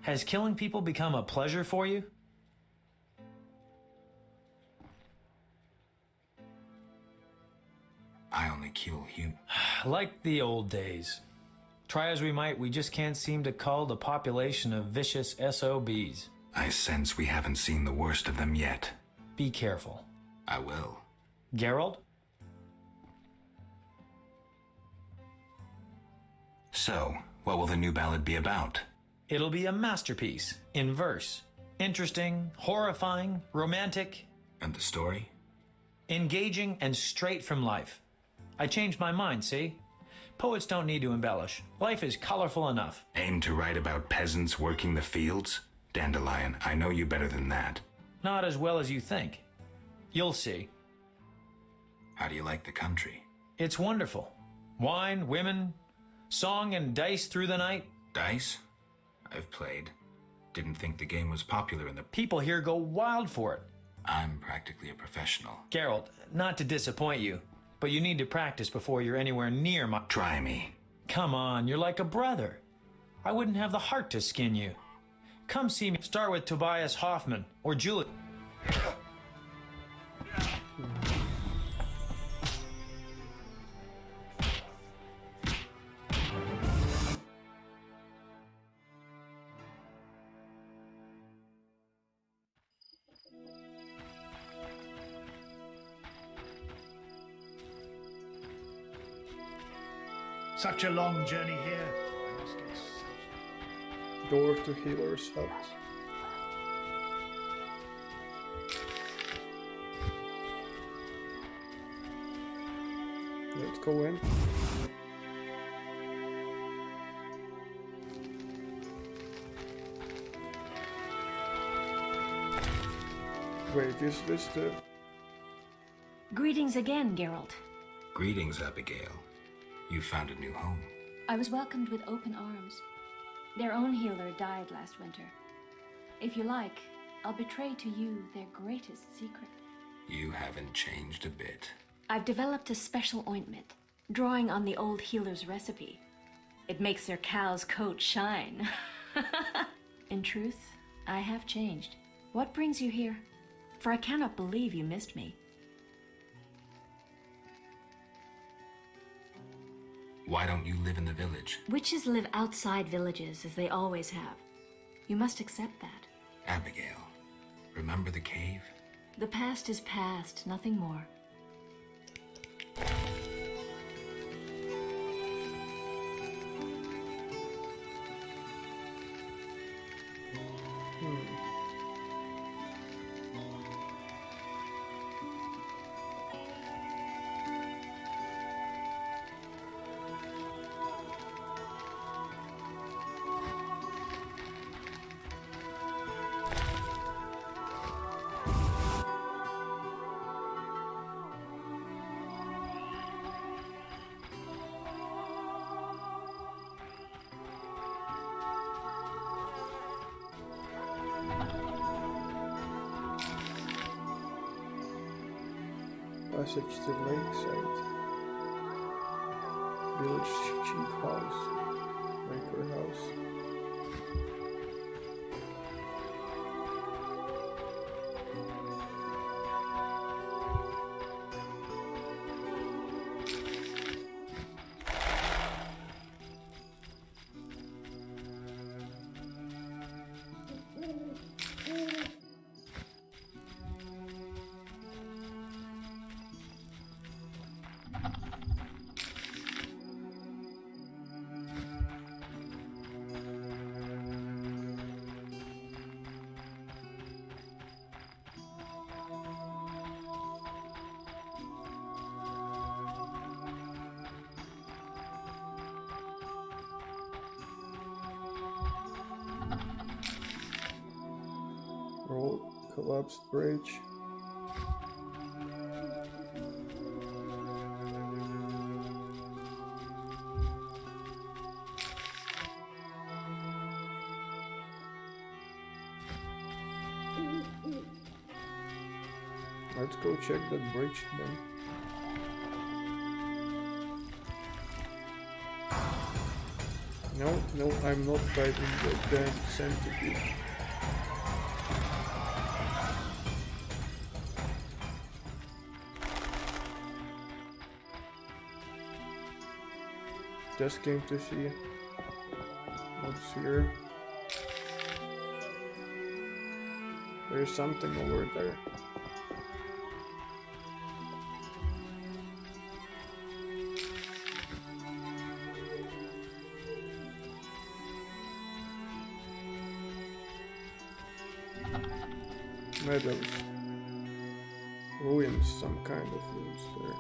Speaker 15: has killing people become a pleasure for you?
Speaker 4: I only kill humans.
Speaker 15: Like the old days. Try as we might, we just can't seem to cull the population of vicious SOBs.
Speaker 4: I sense we haven't seen the worst of them yet.
Speaker 15: Be careful.
Speaker 4: I will.
Speaker 15: Geralt?
Speaker 4: So, what will the new ballad be about?
Speaker 15: It'll be a masterpiece, in verse. Interesting, horrifying, romantic.
Speaker 4: And the story?
Speaker 15: Engaging and straight from life. I changed my mind, see? Poets don't need to embellish. Life is colorful enough.
Speaker 4: Aim to write about peasants working the fields? Dandelion, I know you better than that.
Speaker 15: Not as well as you think. You'll see.
Speaker 4: How do you like the country?
Speaker 15: It's wonderful. Wine, women, song and dice through the night.
Speaker 4: Dice? I've played. Didn't think the game was popular in the...
Speaker 15: People here go wild for it.
Speaker 4: I'm practically a professional.
Speaker 15: Geralt, not to disappoint you, but you need to practice before you're anywhere near my...
Speaker 4: Try me.
Speaker 15: Come on, you're like a brother. I wouldn't have the heart to skin you. Come see me. Start with Tobias Hoffman or Julie.
Speaker 10: Such a long journey here.
Speaker 1: Door to Healer's Hut. Let's go in. Wait, is this the...
Speaker 19: Greetings again, Geralt.
Speaker 4: Greetings, Abigail. You found a new home.
Speaker 3: I was welcomed with open arms. Their own healer died last winter. If you like, I'll betray to you their greatest secret.
Speaker 4: You haven't changed a bit.
Speaker 3: I've developed a special ointment, drawing on the old healer's recipe. It makes their cow's coat shine. In truth, I have changed. What brings you here? For I cannot believe you missed me.
Speaker 4: Why don't you live in the village?
Speaker 3: Witches live outside villages, as they always have. You must accept that.
Speaker 4: Abigail, remember the cave?
Speaker 3: The past is past, nothing more.
Speaker 1: Passage to Lakeside. Village Chief House. Baker House. Roll collapsed bridge. Let's go check that bridge then. No, I'm not fighting the damn centipede. Just came to see what's here. There's something over there. Meadows. Ruins, some kind of ruins there.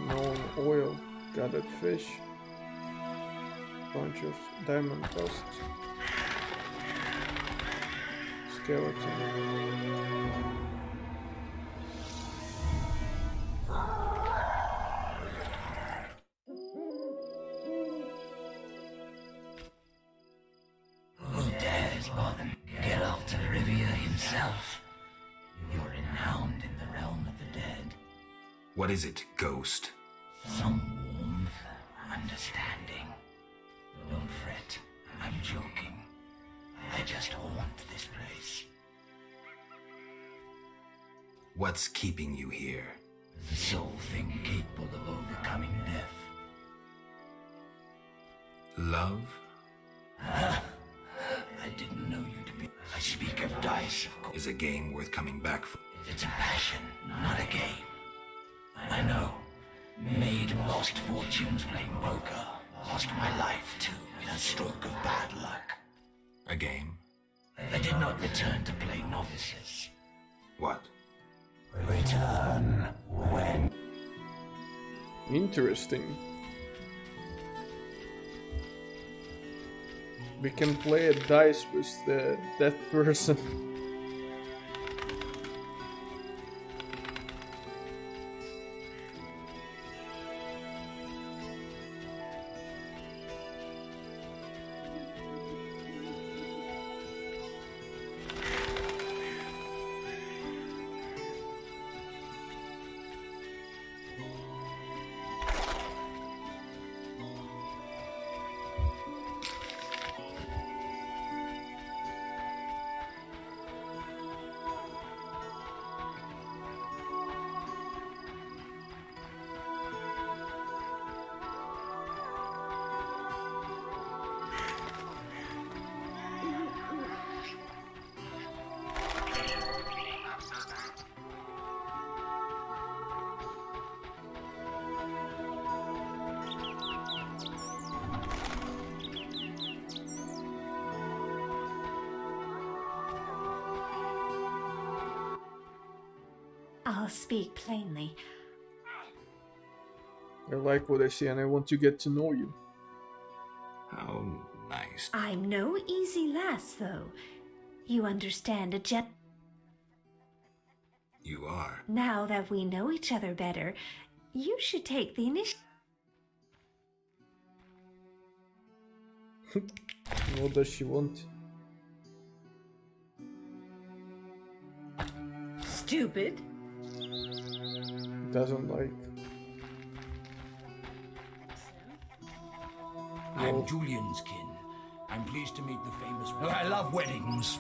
Speaker 1: No oil, gathered fish, bunch of diamond dust. Skeleton.
Speaker 11: Who dares bother Geralt of Rivia himself? You're renowned in the realm of the dead.
Speaker 4: What is it, ghost?
Speaker 11: Some warmth, understanding. Don't fret, I'm joking. I just haunt this place.
Speaker 4: What's keeping you here?
Speaker 11: The sole thing capable of overcoming death.
Speaker 4: Love?
Speaker 11: I didn't know you to be... I speak of dice, of course.
Speaker 4: Is a game worth coming back for?
Speaker 11: It's a passion, not a game. I know. Made lost fortunes playing poker. Lost my life, too, in a stroke of bad luck.
Speaker 4: A game?
Speaker 11: I did not return to play novices.
Speaker 4: What?
Speaker 11: Return when...
Speaker 1: Interesting. We can play a dice with the dead person.
Speaker 3: I'll speak plainly.
Speaker 1: I like what I see and I want to get to know you.
Speaker 4: How nice.
Speaker 3: I'm no easy lass, though. You understand a
Speaker 4: You are.
Speaker 19: Now that we know each other better, you should take the initiative.
Speaker 1: What does she want?
Speaker 19: Stupid.
Speaker 1: Doesn't like.
Speaker 16: I'm Julian's kin. I'm pleased to meet the famous. I love weddings.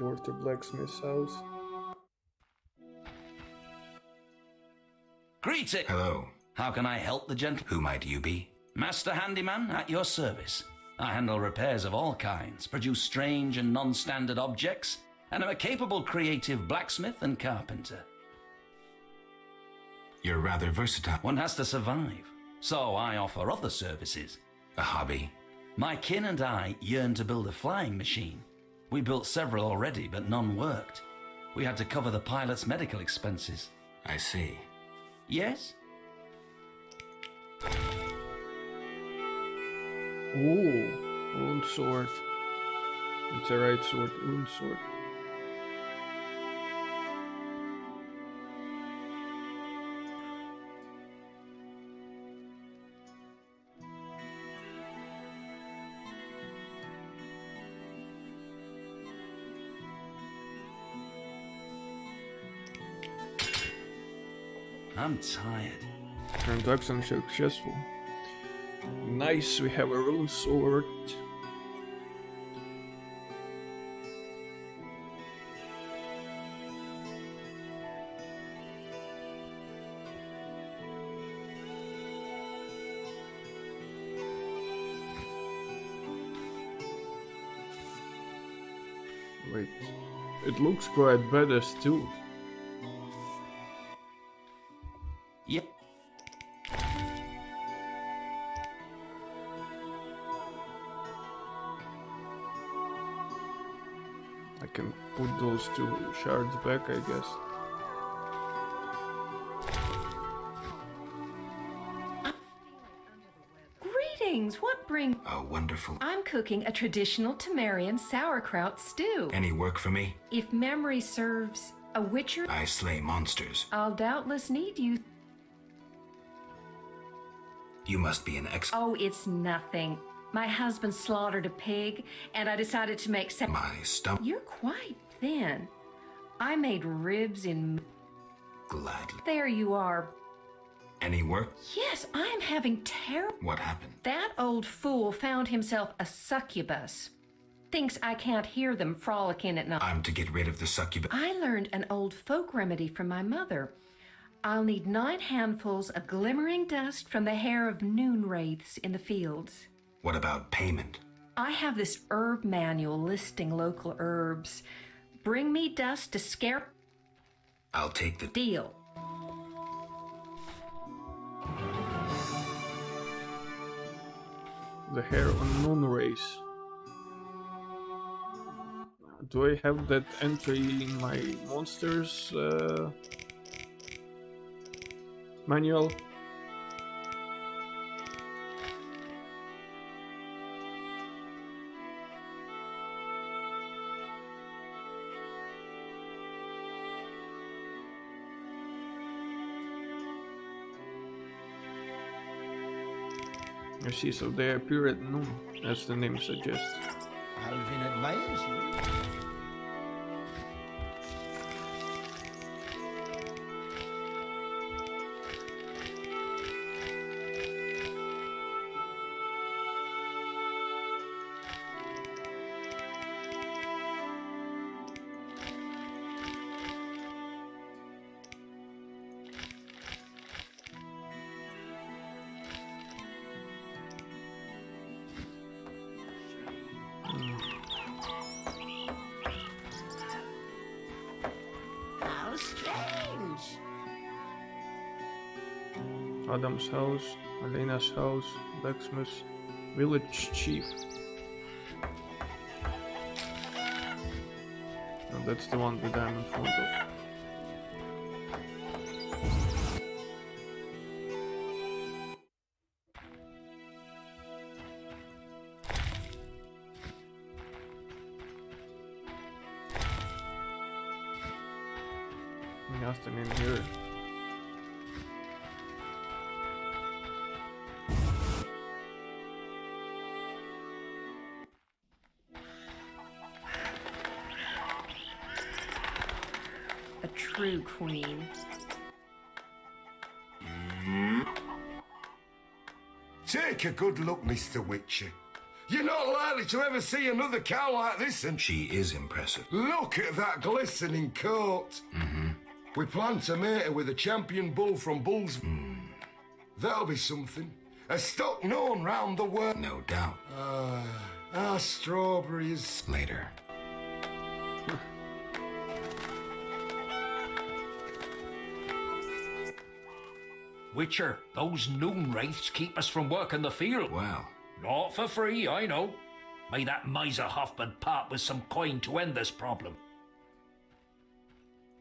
Speaker 1: Door to blacksmith's house.
Speaker 16: Greeting.
Speaker 4: Hello.
Speaker 16: How can I help the gentleman?
Speaker 4: Who might you be?
Speaker 16: Master Handyman at your service. I handle repairs of all kinds, produce strange and non-standard objects, and am a capable creative blacksmith and carpenter.
Speaker 4: You're rather versatile.
Speaker 16: One has to survive, so I offer other services.
Speaker 4: A hobby?
Speaker 16: My kin and I yearn to build a flying machine. We built several already, but none worked. We had to cover the pilot's medical expenses.
Speaker 4: I see.
Speaker 16: Yes?
Speaker 1: Ooh, rune sword. It's a right sword, rune sword.
Speaker 16: I'm tired.
Speaker 1: Transaction successful. Nice, we have a rune sword. Wait, it looks quite badass too.
Speaker 16: Yep.
Speaker 1: I can put those two shards back, I guess.
Speaker 19: Greetings, what bring...
Speaker 4: Oh, wonderful.
Speaker 19: I'm cooking a traditional Temerian sauerkraut stew.
Speaker 4: Any work for me?
Speaker 19: If memory serves, a witcher...
Speaker 4: I slay monsters.
Speaker 19: I'll doubtless need you.
Speaker 4: You must be an
Speaker 19: Oh, it's nothing. My husband slaughtered a pig, and I decided to make...
Speaker 4: My stomach...
Speaker 19: You're quite thin. I made ribs in...
Speaker 4: Gladly.
Speaker 19: There you are.
Speaker 4: Any work?
Speaker 19: Yes, I'm having terror.
Speaker 4: What happened?
Speaker 19: That old fool found himself a succubus. Thinks I can't hear them frolicking at night.
Speaker 4: I'm to get rid of the succubus.
Speaker 19: I learned an old folk remedy from my mother. I'll need 9 handfuls of glimmering dust from the hair of noon wraiths in the fields.
Speaker 4: What about payment?
Speaker 19: I have this herb manual listing local herbs. Bring me dust to scare...
Speaker 4: I'll take the...
Speaker 19: Deal.
Speaker 1: The hair on Moon Race. Do I have that entry in my monsters manual? I see, so they appear at noon, as the name suggests.
Speaker 8: Alvin admires you.
Speaker 7: How strange.
Speaker 1: Adam's house, Elena's house, blacksmith, village chief. No, that's the one that I'm in front of. Nothing in here.
Speaker 2: A true queen.
Speaker 17: Take a good look, Mr. Witcher. You're not likely to ever see another cow like this, and
Speaker 4: she is impressive.
Speaker 17: Look at that glistening coat. We plan to mate her with a champion bull from Bulls. That'll be something. A stock known round the world.
Speaker 4: No doubt.
Speaker 17: Our strawberries.
Speaker 4: Later.
Speaker 16: Witcher, those noon wraiths keep us from working the field.
Speaker 4: Wow.
Speaker 16: Not for free, I know. May that miser Hoffman part with some coin to end this problem.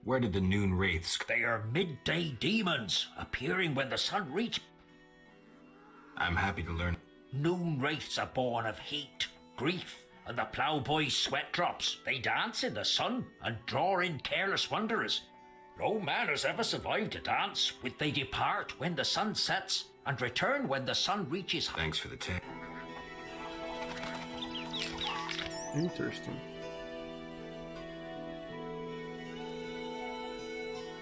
Speaker 4: Where did the noon wraiths...
Speaker 16: They are midday demons, appearing when the sun reaches...
Speaker 4: I'm happy to learn.
Speaker 16: Noon wraiths are born of heat, grief, and the ploughboy's sweat drops. They dance in the sun and draw in careless wanderers. No man has ever survived a dance, which they depart when the sun sets and return when the sun reaches...
Speaker 4: Thanks for the tip.
Speaker 1: Interesting.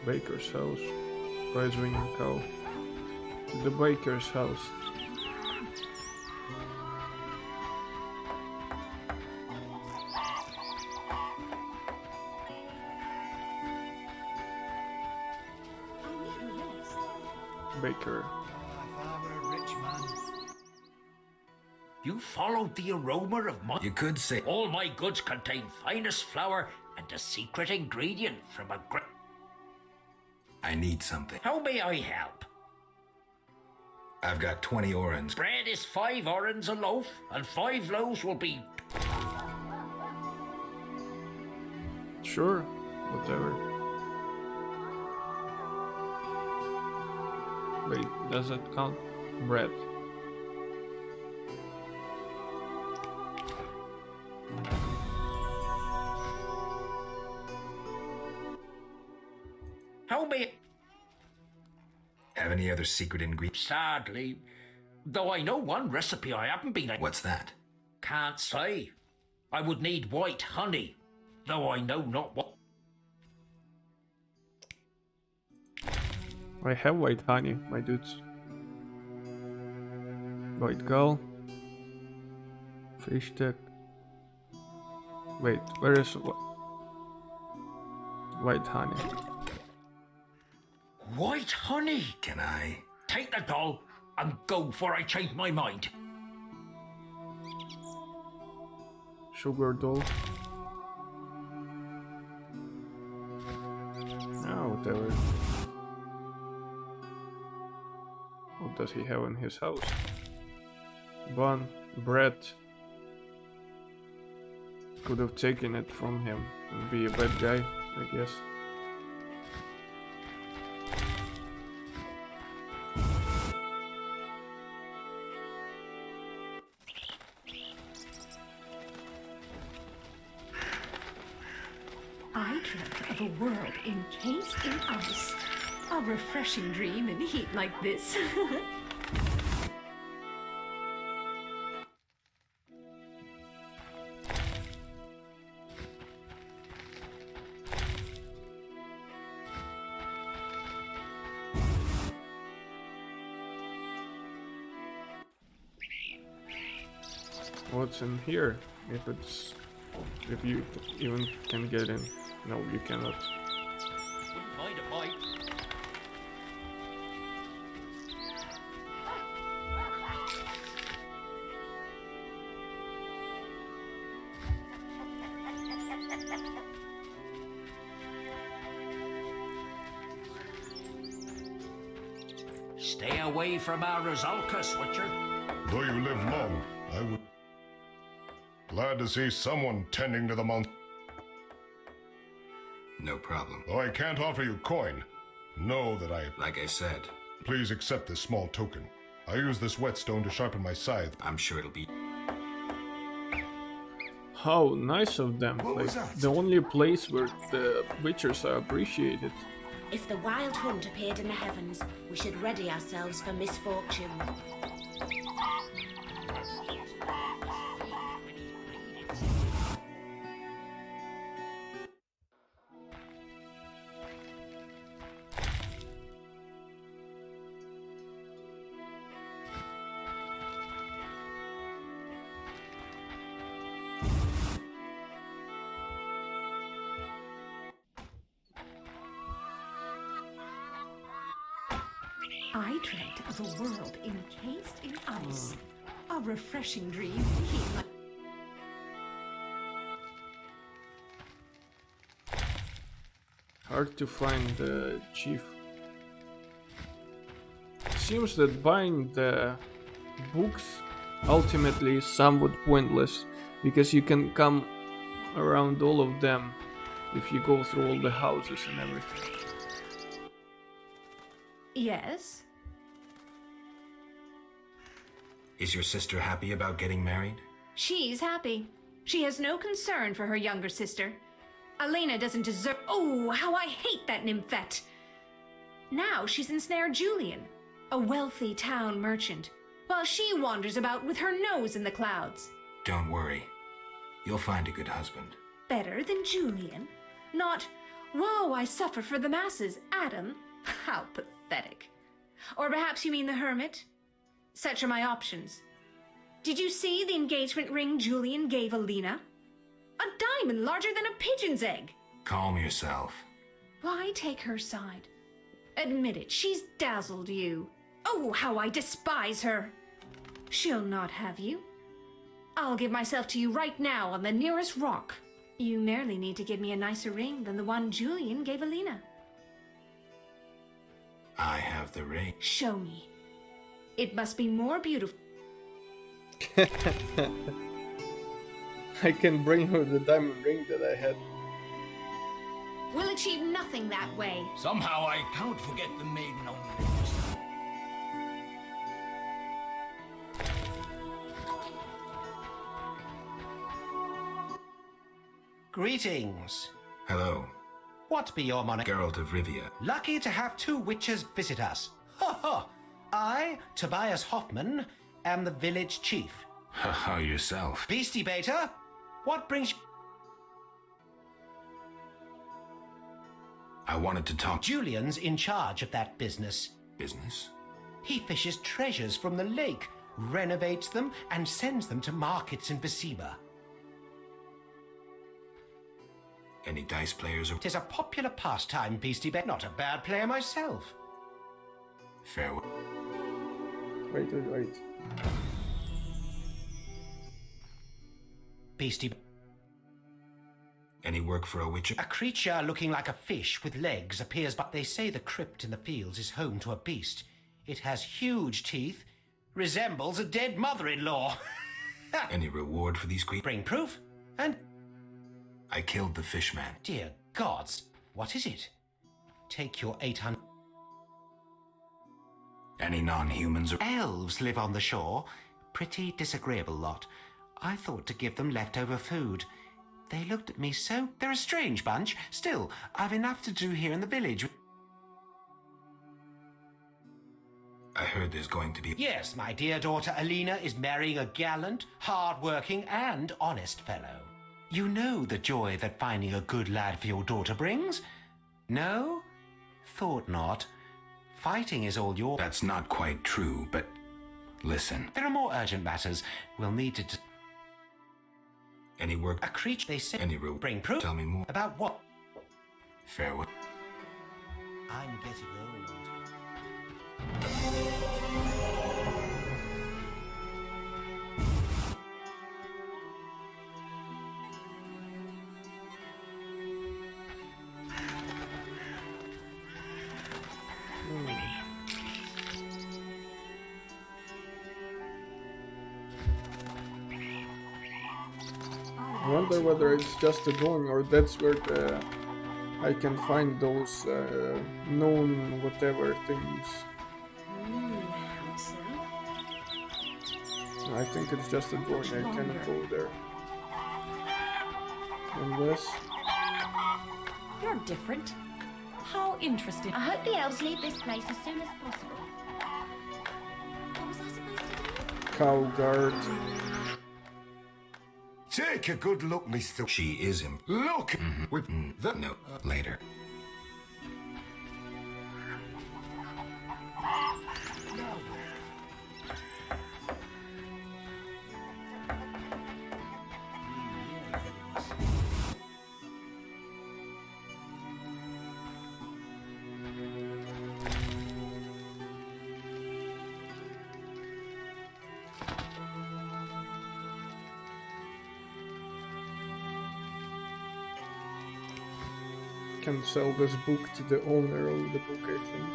Speaker 1: Baker's house. Prize winning cow. The baker's house. Baker.
Speaker 16: You followed the aroma of my...
Speaker 4: You could say...
Speaker 16: All my goods contain finest flour and a secret ingredient from a great...
Speaker 4: I need something.
Speaker 16: How may I help?
Speaker 4: I've got 20 orens.
Speaker 16: Bread is 5 orens a loaf, and 5 loaves will be...
Speaker 1: Sure, whatever. Wait, does that count? Bread.
Speaker 16: How may...
Speaker 4: Have any other secret ingredients?
Speaker 16: Sadly, though I know one recipe I haven't been...
Speaker 4: What's that?
Speaker 16: Can't say. I would need white honey, though I know not what...
Speaker 1: I have white honey, my dudes. White gull. Fish tech. Wait, where is white honey?
Speaker 16: White honey?
Speaker 4: Can I?
Speaker 16: Take the doll and go before I change my mind.
Speaker 1: Sugar doll. Oh, whatever. What does he have in his house? Bun, bread. Could have taken it from him and be a bad guy, I guess.
Speaker 19: I dreamt of a world encased in ice. A refreshing dream in heat like this.
Speaker 1: What's in here? If you even can get in. No, you cannot.
Speaker 16: Wouldn't mind a bite. Stay away from our Rizalka, Witcher.
Speaker 6: Though you live long, I would... Glad to see someone tending to the monster.
Speaker 4: No problem.
Speaker 6: Though I can't offer you coin, know that I...
Speaker 4: Like I said.
Speaker 6: Please accept this small token. I use this whetstone to sharpen my scythe.
Speaker 4: I'm sure it'll be...
Speaker 1: How nice of them. Like, the only place where the Witchers are appreciated.
Speaker 7: If the wild hunt appeared in the heavens, we should ready ourselves for misfortune.
Speaker 9: I dreamt of a world encased in ice. A refreshing dream to heal my...
Speaker 1: Hard to find the chief. It seems that buying the books ultimately is somewhat pointless, because you can come around all of them if you go through all the houses and everything.
Speaker 9: Yes?
Speaker 4: Is your sister happy about getting married?
Speaker 2: She's happy. She has no concern for her younger sister. Elena doesn't deserve... Oh, how I hate that nymphette! Now she's ensnared Julian, a wealthy town merchant, while she wanders about with her nose in the clouds.
Speaker 4: Don't worry. You'll find a good husband.
Speaker 2: Better than Julian? Not, woe, I suffer for the masses, Adam? How pathetic. Or perhaps you mean the hermit? Such are my options. Did you see the engagement ring Julian gave Elena? A diamond larger than a pigeon's egg.
Speaker 4: Calm yourself.
Speaker 2: Why take her side? Admit it, she's dazzled you. Oh, how I despise her. She'll not have you. I'll give myself to you right now on the nearest rock. You merely need to give me a nicer ring than the one Julian gave Elena.
Speaker 4: I have the ring.
Speaker 2: Show me. It must be more beautiful.
Speaker 1: I can bring her the diamond ring that I had.
Speaker 2: We'll achieve nothing that way.
Speaker 16: Somehow I cannot forget the maiden on the lips.
Speaker 13: Greetings.
Speaker 4: Hello.
Speaker 13: What be your monarch?
Speaker 4: Geralt of Rivia.
Speaker 13: Lucky to have two witches visit us. Ha ha! I, Tobias Hoffman, am the village chief.
Speaker 4: Haha, yourself.
Speaker 13: Beastie Beta, what brings you...
Speaker 4: I wanted to talk.
Speaker 13: Julian's in charge of that business.
Speaker 4: Business?
Speaker 13: He fishes treasures from the lake, renovates them, and sends them to markets in Visiba.
Speaker 4: Any dice players? Or...
Speaker 13: 'Tis a popular pastime, Beastie Beta. Not a bad player myself.
Speaker 4: Farewell.
Speaker 1: Wait.
Speaker 13: Beastie.
Speaker 4: Any work for a witcher?
Speaker 13: A creature looking like a fish with legs appears, but they say the crypt in the fields is home to a beast. It has huge teeth, resembles a dead mother-in-law.
Speaker 4: Any reward for these creatures?
Speaker 13: Bring proof, and...
Speaker 4: I killed the fishman.
Speaker 13: Dear gods, what is it? Take your 800...
Speaker 4: Any non-humans or...
Speaker 13: Elves live on the shore. Pretty disagreeable lot. I thought to give them leftover food. They looked at me so... They're a strange bunch. Still, I've enough to do here in the village.
Speaker 4: I heard there's going to be...
Speaker 13: Yes, my dear daughter Elena is marrying a gallant, hard-working, and honest fellow. You know the joy that finding a good lad for your daughter brings? No? Thought not. Fighting is all your...
Speaker 4: That's not quite true, but... Listen.
Speaker 13: There are more urgent matters. We'll need to...
Speaker 4: Any work?
Speaker 13: A creature, they say...
Speaker 4: Any rule?
Speaker 13: Bring proof.
Speaker 4: Tell me more.
Speaker 13: About what?
Speaker 4: Farewell.
Speaker 13: I'm getting old.
Speaker 1: I wonder whether it's just a drawing or that's where I can find those known whatever things. I think it's just a drawing, I cannot go there. Unless...
Speaker 9: You're different. How interesting.
Speaker 7: I hope the elves leave this place as soon as possible. What was I supposed to do?
Speaker 1: Cow guard.
Speaker 17: Take a good look, Mr.
Speaker 4: She is him.
Speaker 17: Look! With that.
Speaker 4: No, later.
Speaker 1: Can sell this book to the owner of the book, I think.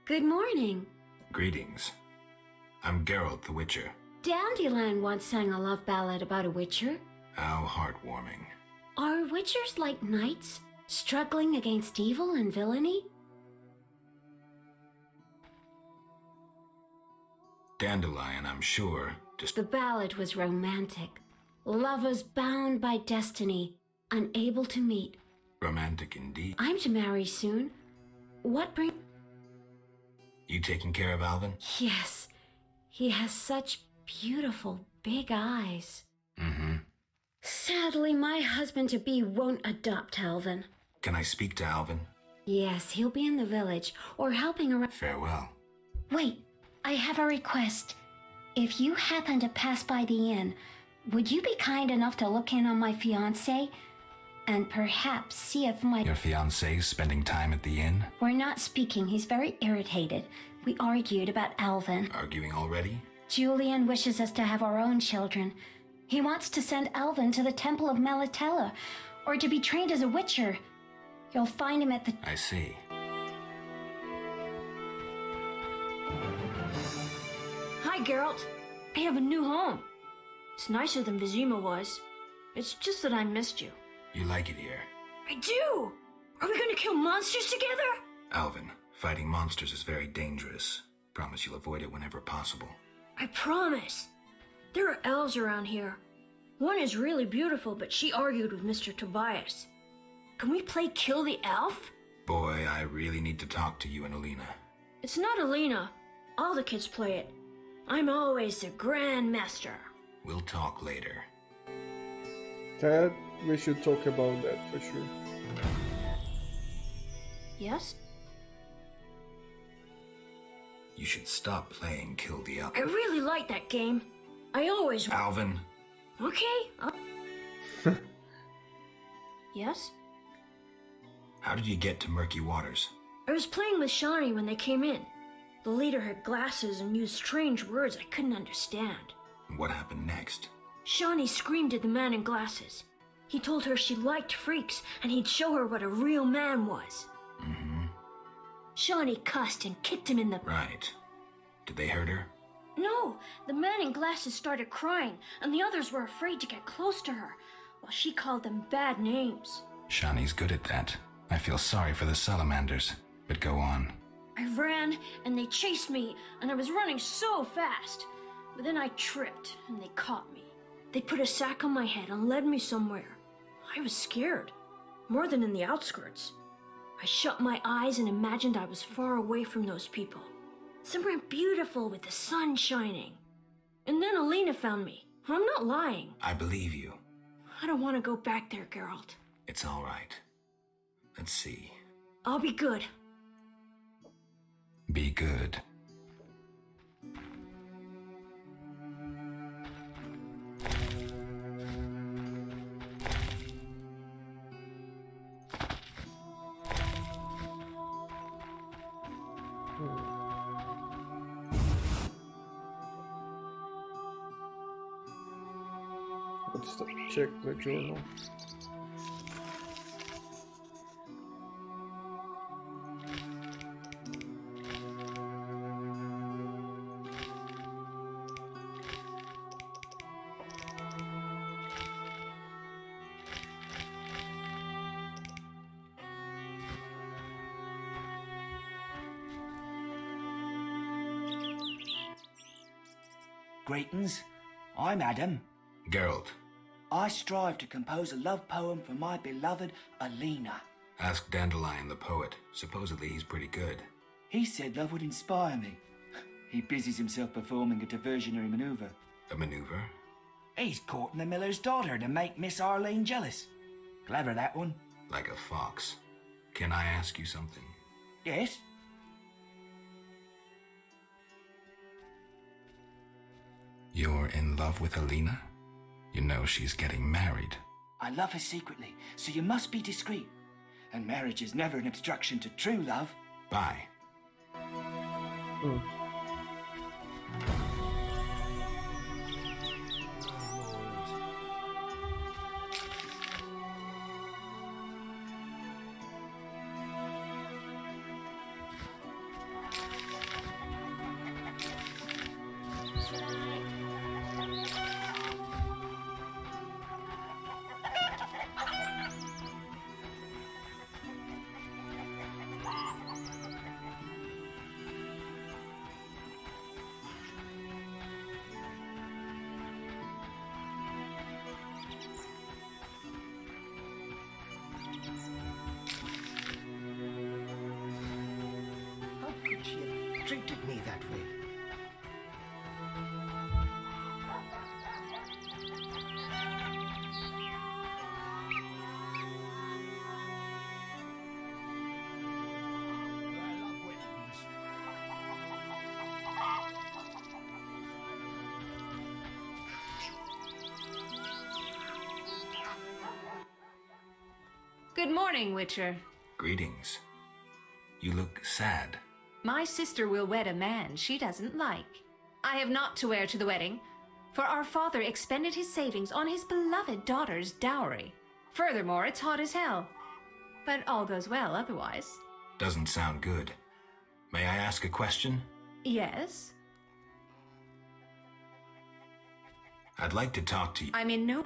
Speaker 7: Good morning.
Speaker 4: Greetings. I'm Geralt the Witcher.
Speaker 7: Dandelion once sang a love ballad about a witcher.
Speaker 4: How heartwarming.
Speaker 7: Are witchers like knights, struggling against evil and villainy?
Speaker 4: Dandelion, I'm sure, just...
Speaker 7: The ballad was romantic. Lovers bound by destiny, unable to meet.
Speaker 4: romantic indeed.
Speaker 7: I'm to marry soon. What brings...
Speaker 4: You taking care of Alvin?
Speaker 7: Yes. He has such beautiful big eyes.
Speaker 4: Mm-hmm.
Speaker 7: Sadly, my husband-to-be won't adopt Alvin.
Speaker 4: Can I speak to Alvin?
Speaker 7: Yes, he'll be in the village, or helping around...
Speaker 4: Farewell.
Speaker 7: Wait, I have a request. If you happen to pass by the inn, would you be kind enough to look in on my fiancé? And perhaps see if my...
Speaker 4: Your fiancé's spending time at the inn?
Speaker 7: We're not speaking. He's very irritated. We argued about Alvin.
Speaker 4: Arguing already?
Speaker 7: Julian wishes us to have our own children. He wants to send Alvin to the Temple of Melitella, or to be trained as a witcher. You'll find him at the...
Speaker 4: I see.
Speaker 3: Hi, Geralt. I have a new home. It's nicer than Vizima was. It's just that I missed you.
Speaker 4: You like it here?
Speaker 3: I do! Are we gonna kill monsters together?
Speaker 4: Alvin, fighting monsters is very dangerous. Promise you'll avoid it whenever possible.
Speaker 3: I promise. There are elves around here. One is really beautiful, but she argued with Mr. Tobias. Can we play Kill the Elf?
Speaker 4: Boy, I really need to talk to you and Alina.
Speaker 3: It's not Alina. All the kids play it. I'm always the Grand Master.
Speaker 4: We'll talk later.
Speaker 1: Ted, we should talk about that for sure.
Speaker 3: Yes?
Speaker 4: You should stop playing Kill the Elf.
Speaker 3: I really like that game. I always...
Speaker 4: Alvin!
Speaker 3: Okay. Yes?
Speaker 4: How did you get to Murky Waters?
Speaker 3: I was playing with Shawnee when they came in. The leader had glasses and used strange words I couldn't understand.
Speaker 4: What happened next?
Speaker 3: Shawnee screamed at the man in glasses. He told her she liked freaks and he'd show her what a real man was.
Speaker 4: Mm-hmm.
Speaker 3: Shawnee cussed and kicked him in the...
Speaker 4: Right. Did they hurt her?
Speaker 3: No, the man in glasses started crying and the others were afraid to get close to her, while she called them bad names.
Speaker 4: Shawnee's good at that. I feel sorry for the salamanders, but go on.
Speaker 3: I ran and they chased me and I was running so fast. But then I tripped and they caught me. They put a sack on my head and led me somewhere. I was scared, more than in the outskirts. I shut my eyes and imagined I was far away from those people, somewhere beautiful with the sun shining. And then Alina found me. I'm not lying.
Speaker 4: I believe you.
Speaker 3: I don't want to go back there, Geralt.
Speaker 4: It's all right. Let's see.
Speaker 3: I'll be good.
Speaker 4: Be good.
Speaker 1: Let's check the journal.
Speaker 18: Greetings. I'm Adam.
Speaker 4: Geralt,
Speaker 18: I strive to compose a love poem for my beloved Alina.
Speaker 4: ask Dandelion the poet. Supposedly he's pretty good.
Speaker 18: He said love would inspire me. He busies himself performing a diversionary maneuver.
Speaker 4: A maneuver?
Speaker 18: He's courting the miller's daughter to make Miss Arlene jealous. Clever, that one.
Speaker 4: Like a fox. Can I ask you something?
Speaker 18: Yes?
Speaker 4: You're in love with Alina? You know she's getting married.
Speaker 18: I love her secretly, so you must be discreet. And marriage is never an obstruction to true love.
Speaker 4: Bye.
Speaker 12: How could she have treated me that way?
Speaker 2: Good morning, Witcher.
Speaker 4: Greetings. You look sad.
Speaker 2: My sister will wed a man she doesn't like. I have naught to wear to the wedding, for our father expended his savings on his beloved daughter's dowry. Furthermore, it's hot as hell. But all goes well otherwise.
Speaker 4: Doesn't sound good. May I ask a question?
Speaker 2: Yes?
Speaker 4: I'd like to talk to you.
Speaker 2: I'm in no...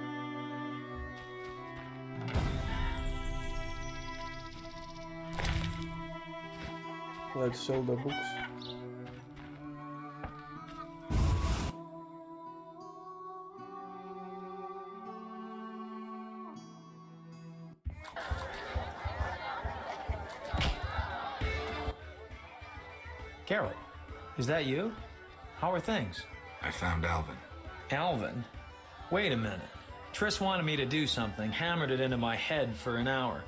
Speaker 1: Let's sell the books.
Speaker 15: Geralt, is that you? How are things?
Speaker 4: I found Alvin.
Speaker 15: Alvin? Wait a minute. Triss wanted me to do something, hammered it into my head for an hour.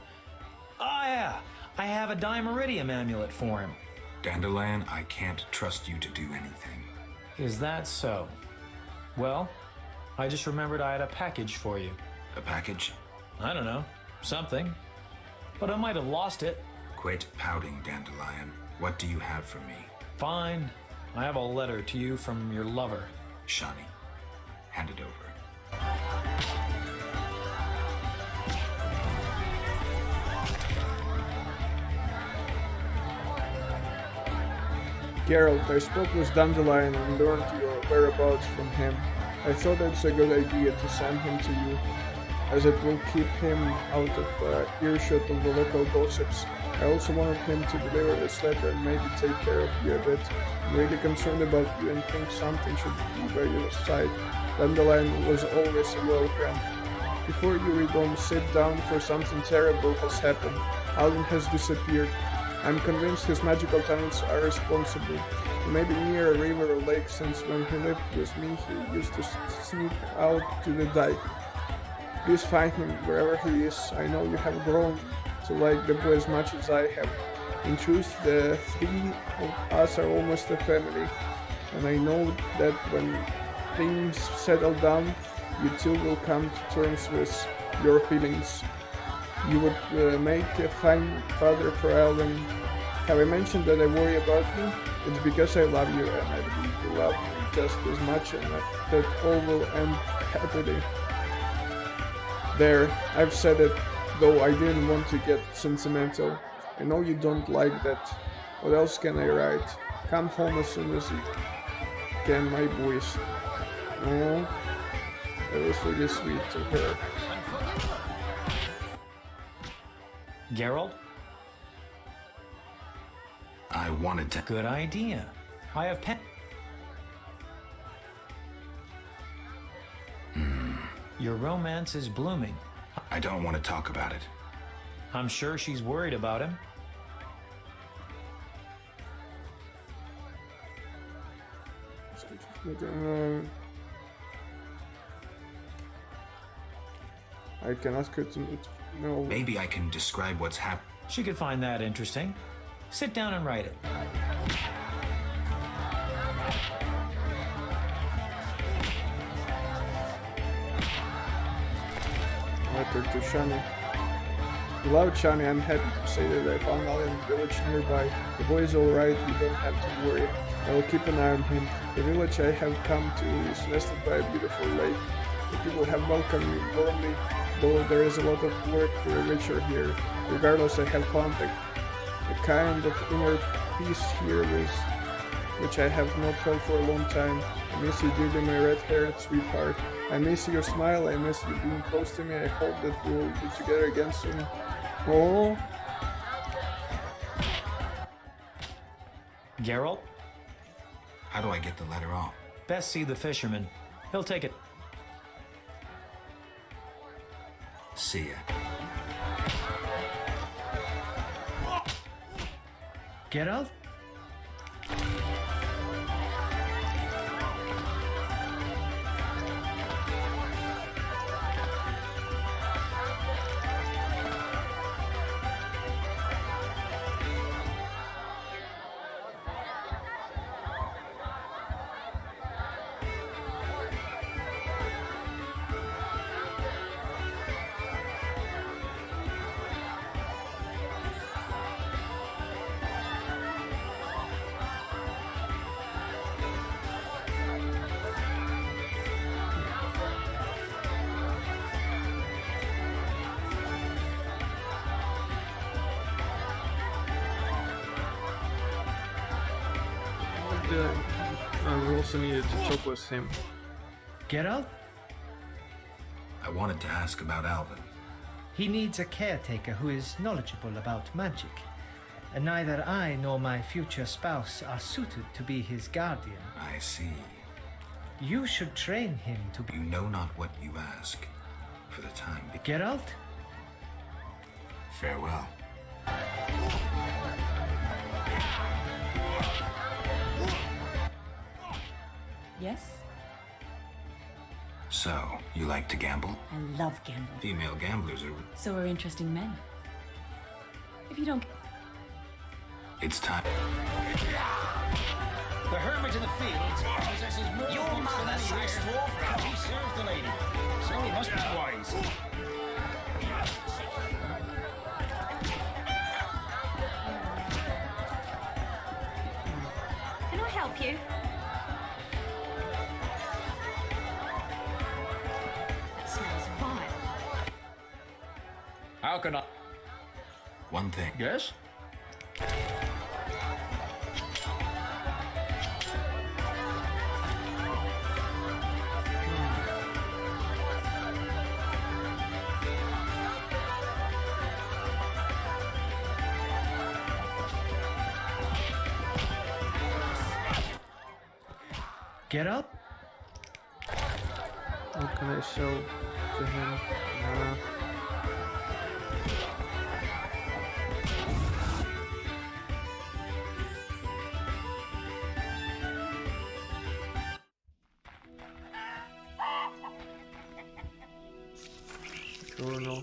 Speaker 15: Oh yeah, I have a Dimeridium amulet for him.
Speaker 4: Dandelion, I can't trust you to do anything.
Speaker 15: Is that so? Well, I just remembered I had a package for you.
Speaker 4: A package?
Speaker 15: I don't know. Something. But I might have lost it.
Speaker 4: Quit pouting, Dandelion. What do you have for me?
Speaker 15: Fine. I have a letter to you from your lover.
Speaker 4: Shani, hand it over.
Speaker 1: Geralt, I spoke with Dandelion and learned your whereabouts from him. I thought it's a good idea to send him to you, as it will keep him out of earshot of the local gossips. I also wanted him to deliver this letter and maybe take care of you a bit. I'm really concerned about you and think something should be by your side. Dandelion was always a loyal friend. Before you read on, sit down, for something terrible has happened. Alvin has disappeared. I'm convinced his magical talents are responsible. He may be near a river or lake, since when he lived with me he used to sneak out to the dike. Please find him wherever he is. I know you have grown to like the boy as much as I have. In truth, the three of us are almost a family, and I know that when things settle down, you two will come to terms with your feelings. You would make a fine father for Alvin. Have I mentioned that I worry about you? It's because I love you, and I believe you love me just as much, and that all will end happily. There, I've said it, though I didn't want to get sentimental. I know you don't like that. What else can I write? Come home as soon as you can, my boys. Oh, that was really sweet to her.
Speaker 15: Geralt?
Speaker 4: I wanted to...
Speaker 15: Good idea. I have pen... Your romance is blooming.
Speaker 4: I don't want to talk about it.
Speaker 15: I'm sure she's worried about him.
Speaker 1: I can ask her to no.
Speaker 4: Maybe I can describe what's happening.
Speaker 15: She could find that interesting. Sit down and write it.
Speaker 1: Letter to Shani. Beloved Shani, I'm happy to say that I found Alan village nearby. The boy is alright, you don't have to worry. I will keep an eye on him. The village I have come to is nested by a beautiful lake. The people have welcomed me warmly, though there is a lot of work for a witcher here. Regardless, I have found a kind of inner peace here which I have not felt for a long time. I miss you dearly, my red-haired sweetheart. I miss your smile, I miss you being close to me. I hope that we will be together again soon. Oh.
Speaker 15: Geralt?
Speaker 4: How do I get the letter off?
Speaker 15: Best see the fisherman. He'll take it.
Speaker 4: See ya.
Speaker 21: Geralt?
Speaker 1: We also needed to talk with him.
Speaker 21: Geralt?
Speaker 4: I wanted to ask about Alvin.
Speaker 21: He needs a caretaker who is knowledgeable about magic. And neither I nor my future spouse are suited to be his guardian.
Speaker 4: I see.
Speaker 21: You should train him to be...
Speaker 4: You know not what you ask. For the time being.
Speaker 21: Geralt?
Speaker 4: Farewell.
Speaker 3: Yes?
Speaker 4: So, you like to gamble?
Speaker 3: I love gambling.
Speaker 4: Female gamblers are...
Speaker 3: So are interesting men. If you don't...
Speaker 4: It's time.
Speaker 16: The hermit in the fields possesses more
Speaker 5: Your
Speaker 16: books
Speaker 5: mother
Speaker 16: than the
Speaker 5: says
Speaker 16: dwarf, and he serves the lady. So he must be wise.
Speaker 7: Can I help you? It smells vile.
Speaker 16: How can I...
Speaker 4: One thing.
Speaker 16: Yes?
Speaker 21: Geralt?
Speaker 1: What can I show to him? Journal.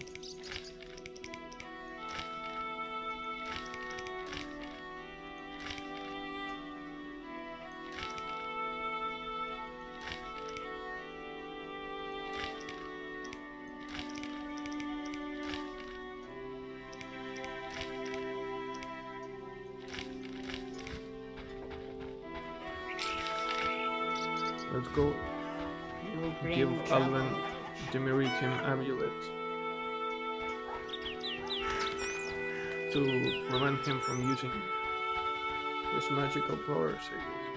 Speaker 1: Let's go. Give Alvin Demeritium amulet to prevent him from using his magical powers, I guess.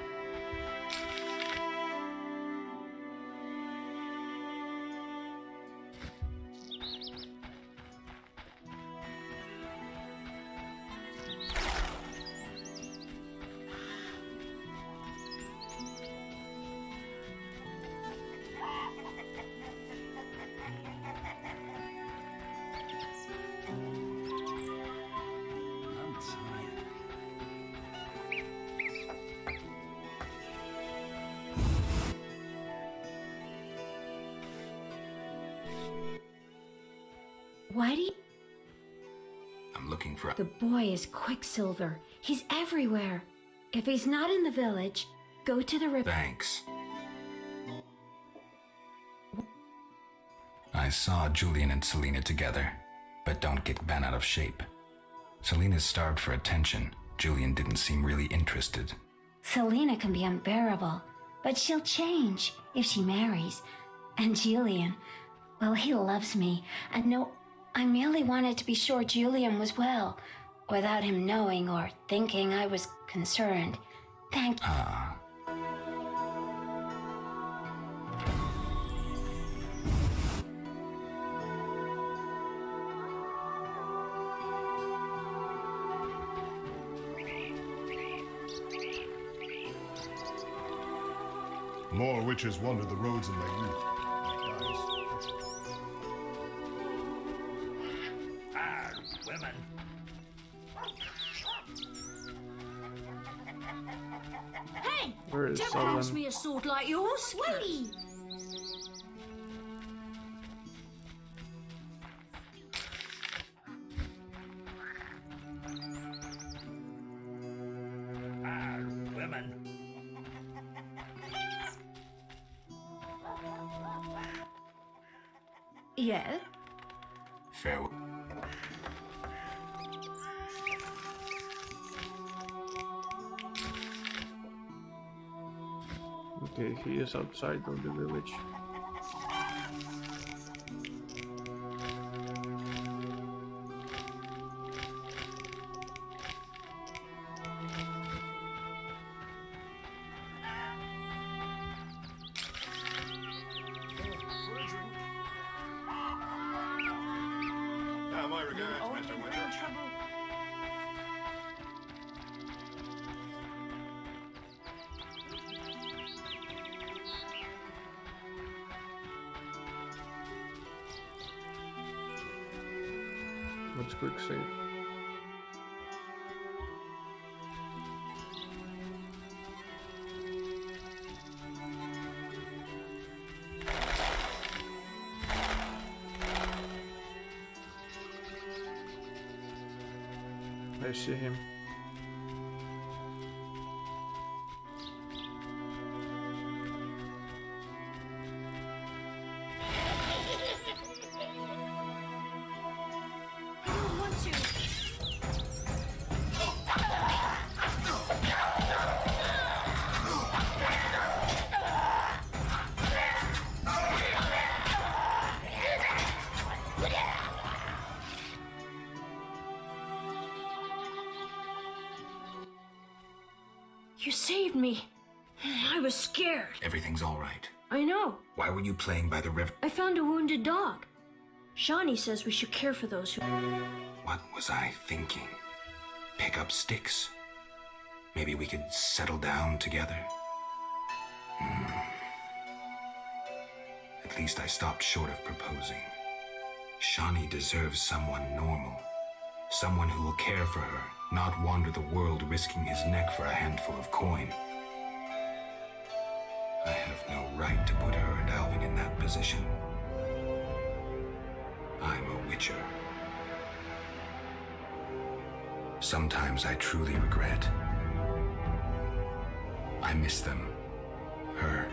Speaker 7: Why do you...
Speaker 4: I'm looking for...
Speaker 7: The boy is Quicksilver. He's everywhere. If he's not in the village, go to the river.
Speaker 4: Thanks. I saw Julian and Selena together, but don't get bent out of shape. Selena's starved for attention. Julian didn't seem really interested.
Speaker 7: Selena can be unbearable, but she'll change if she marries. And Julian, well, he loves me. And no, I merely wanted to be sure Julian was well, without him knowing or thinking I was concerned. Thank you.
Speaker 4: Ah.
Speaker 6: More witches wandered the roads in my youth.
Speaker 16: Ah, women.
Speaker 3: Hey!
Speaker 1: Where is
Speaker 3: Don't
Speaker 1: Solon?
Speaker 3: pass me a sword like yours. Willie!
Speaker 16: Ah, women.
Speaker 7: Yeah?
Speaker 4: Farewell.
Speaker 1: Okay, he is outside of the village.
Speaker 6: My regards, Mr. Witcher.
Speaker 1: Let's quick save. I see him.
Speaker 3: I don't want to. You saved me. I was scared.
Speaker 4: Everything's all right.
Speaker 3: I know.
Speaker 4: Why were you playing by the river?
Speaker 3: I found a wounded dog. Shawnee says we should care for those who...
Speaker 4: What was I thinking? Pick up sticks? Maybe we could settle down together? At least I stopped short of proposing. Shawnee deserves someone normal. Someone who will care for her, not wander the world risking his neck for a handful of coin. I have no right to put her and Alvin in that position. I'm a witcher. Sometimes I truly regret. I miss them. Her.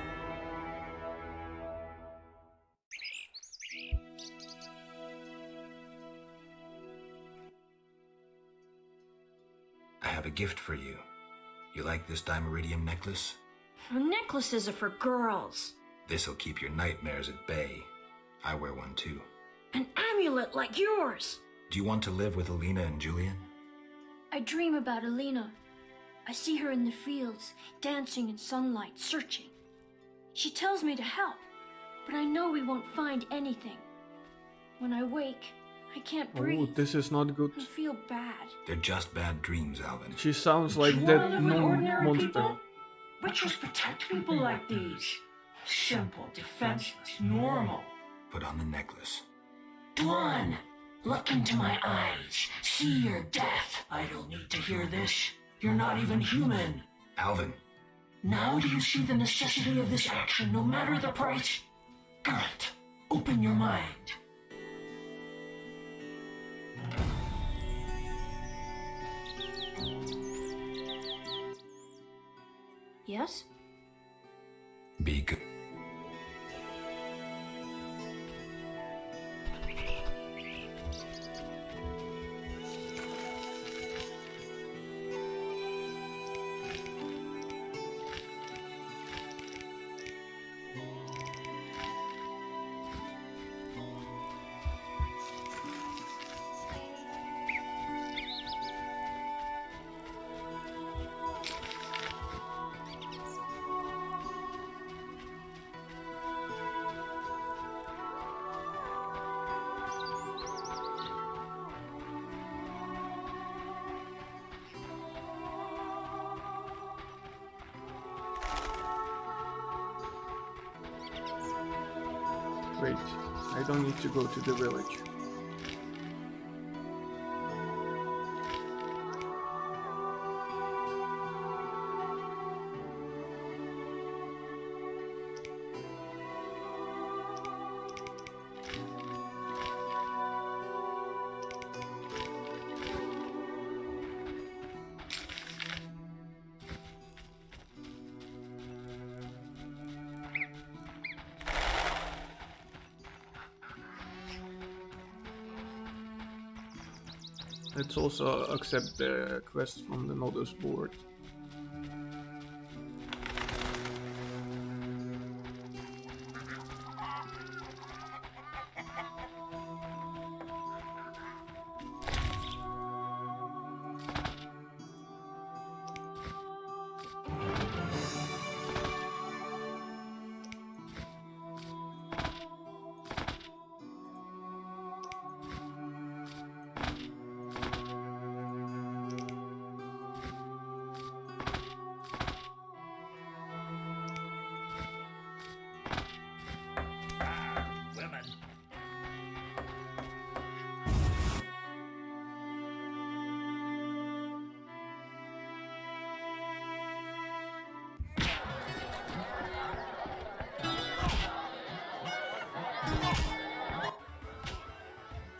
Speaker 4: I have a gift for you. You like this dimeridium necklace?
Speaker 3: Necklaces are for girls.
Speaker 4: This'll keep your nightmares at bay. I wear one too.
Speaker 3: An amulet like yours.
Speaker 4: Do you want to live with Alina and Julian?
Speaker 3: I dream about Alina. I see her in the fields, dancing in sunlight, searching. She tells me to help, but I know we won't find anything. When I wake, I can't breathe.
Speaker 1: Oh, this is not good.
Speaker 3: I feel bad.
Speaker 4: They're just bad dreams, Alvin.
Speaker 1: She sounds like
Speaker 14: You
Speaker 1: that
Speaker 14: wanna live with ordinary
Speaker 1: monster.
Speaker 14: people? Witches protect people like these. Simple, defenseless, normal.
Speaker 4: Put on the necklace.
Speaker 14: Dwan, look into my eyes. See your death. I don't need to hear this. You're not even human.
Speaker 4: Alvin.
Speaker 14: Now do you see the necessity of this action, no matter the price? Good. Open your mind.
Speaker 3: Yes?
Speaker 4: Be good.
Speaker 1: Wait, I don't need to go to the village. Let's also accept the quest from the notice board.
Speaker 16: Women.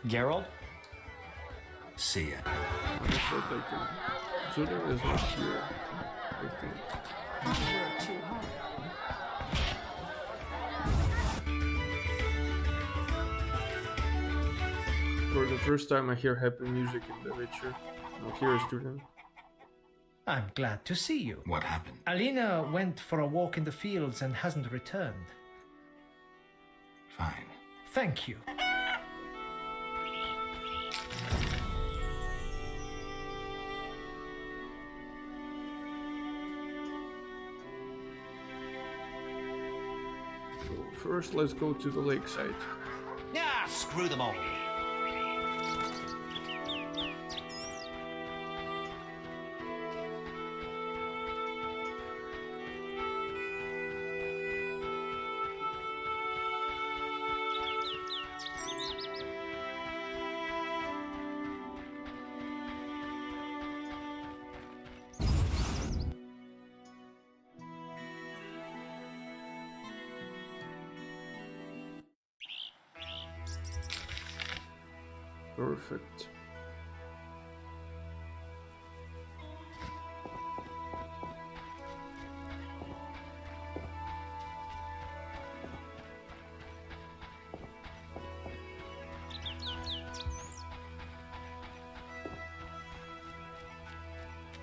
Speaker 15: Geralt?
Speaker 4: See ya.
Speaker 1: I said I can. Judah is not here, I think.
Speaker 9: Work too hard.
Speaker 1: For the first time I hear happy music in The Witcher. Now here is Judah.
Speaker 21: I'm glad to see you.
Speaker 4: What happened?
Speaker 21: Alina went for a walk in the fields and hasn't returned.
Speaker 4: Fine.
Speaker 21: Thank you.
Speaker 1: So first let's go to the lakeside.
Speaker 13: Ah, screw them all.
Speaker 1: Perfect.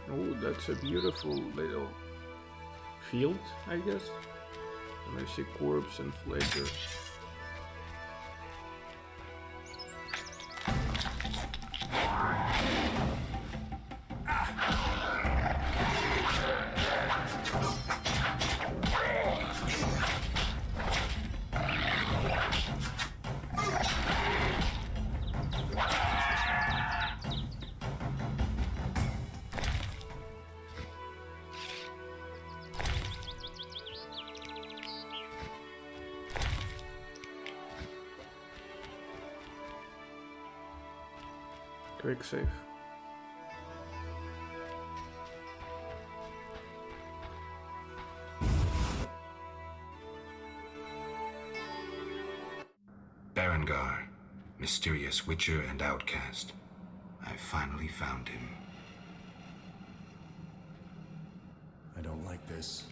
Speaker 1: Oh, that's a beautiful little field, I guess. And I see corpse and flaker. Quick save.
Speaker 4: Berengar, mysterious witcher and outcast. I finally found him.
Speaker 20: I don't like this.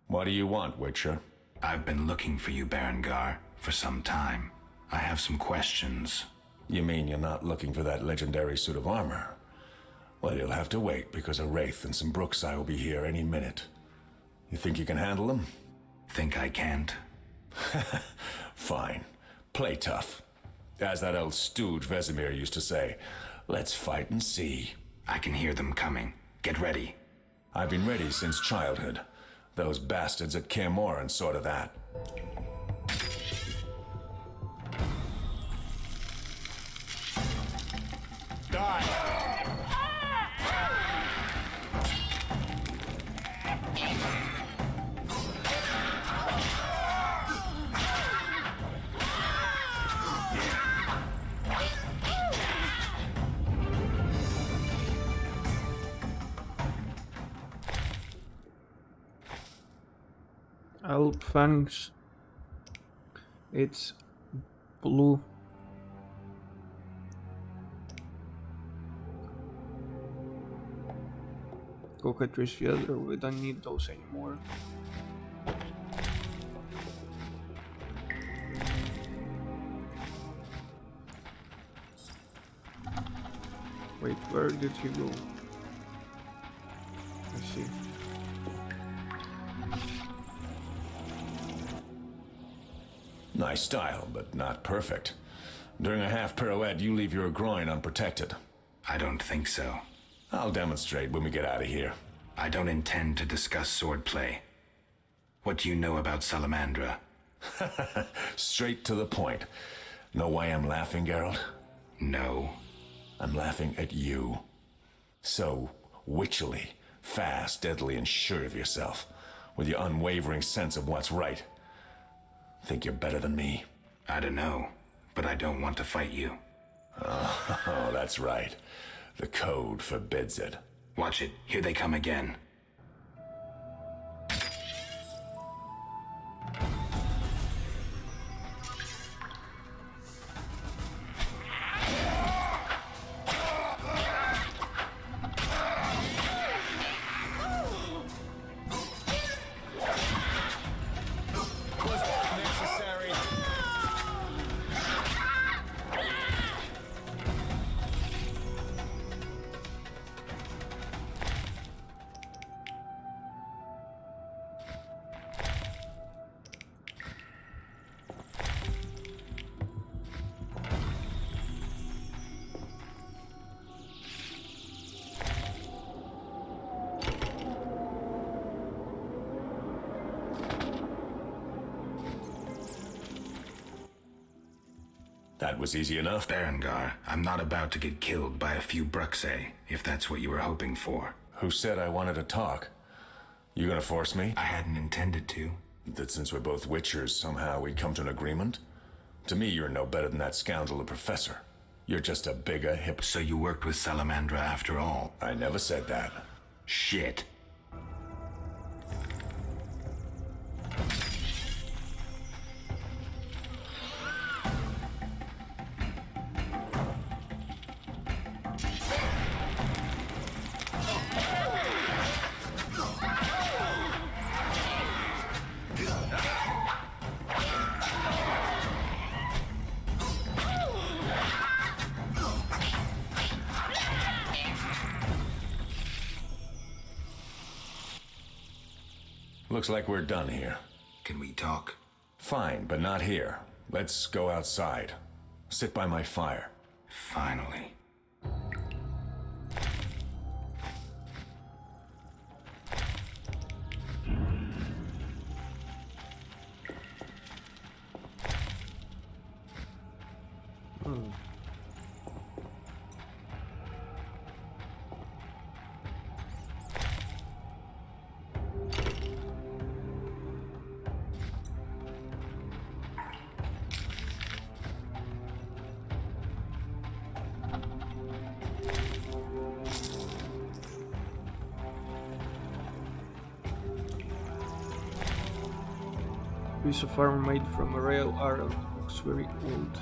Speaker 22: What do you want, Witcher?
Speaker 4: I've been looking for you, Berengar, for some time. I have some questions.
Speaker 22: You mean you're not looking for that legendary suit of armor? Well, you'll have to wait, because a Wraith and some Bruxai will be here any minute. You think you can handle them?
Speaker 4: Think I can't?
Speaker 22: Fine. Play tough. As that old stooge Vesemir used to say, let's fight and see.
Speaker 4: I can hear them coming. Get ready.
Speaker 22: I've been ready since childhood. Those bastards at Kaer Morhen saw to that. Die!
Speaker 1: Alpfangs. It's blue. Cockatrice Feather, we don't need those anymore. Wait, where did he go? I see.
Speaker 22: Nice style, but not perfect. During a half pirouette, you leave your groin unprotected.
Speaker 4: I don't think so.
Speaker 22: I'll demonstrate when we get out of here.
Speaker 4: I don't intend to discuss swordplay. What do you know about Salamandra?
Speaker 22: Straight to the point. Know why I'm laughing, Geralt?
Speaker 4: No.
Speaker 22: I'm laughing at you. So witchily, fast, deadly, and sure of yourself, with your unwavering sense of what's right. Think you're better than me?
Speaker 4: I don't know, but I don't want to fight you.
Speaker 22: Oh, that's right. The code forbids it.
Speaker 4: Watch it. Here they come again.
Speaker 22: That was easy enough.
Speaker 4: Berengar, I'm not about to get killed by a few Bruxai, if that's what you were hoping for.
Speaker 22: Who said I wanted to talk? You gonna force me?
Speaker 4: I hadn't intended to.
Speaker 22: That since we're both Witchers, somehow we'd come to an agreement? To me, you're no better than that scoundrel, the Professor. You're just a bigger hip...
Speaker 4: So you worked with Salamandra after all?
Speaker 22: I never said that.
Speaker 4: Shit.
Speaker 22: Looks like we're done here.
Speaker 4: Can we talk?
Speaker 22: Fine, but not here. Let's go outside. Sit by my fire.
Speaker 4: Finally.
Speaker 1: Piece of armor made from a real arrow. Looks very old.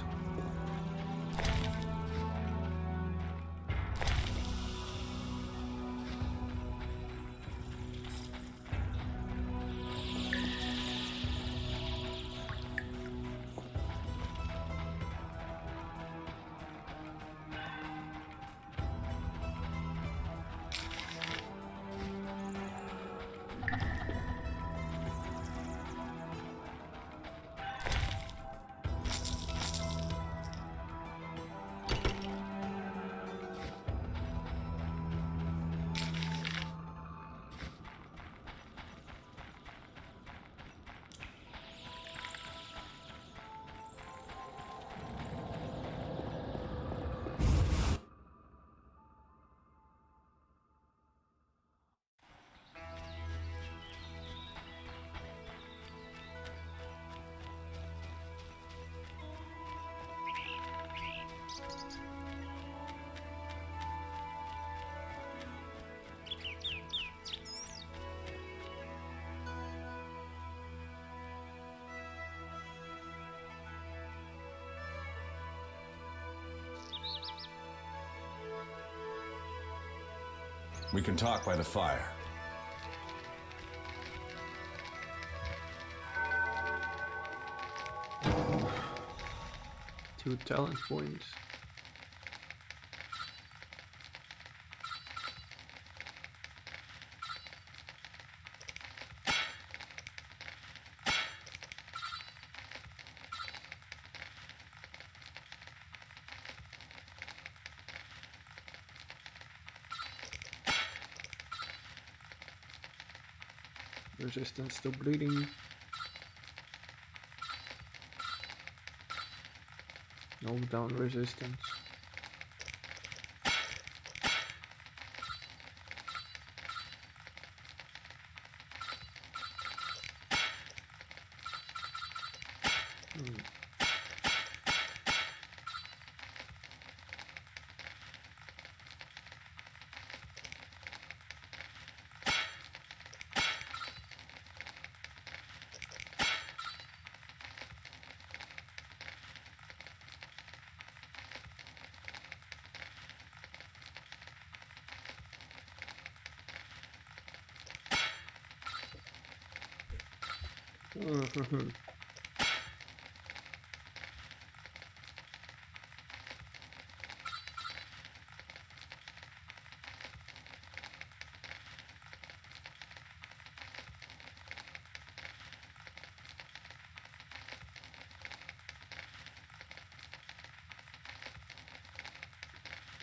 Speaker 22: We can talk by the fire.
Speaker 1: Two talent points. Resistance to bleeding. Knockdown resistance.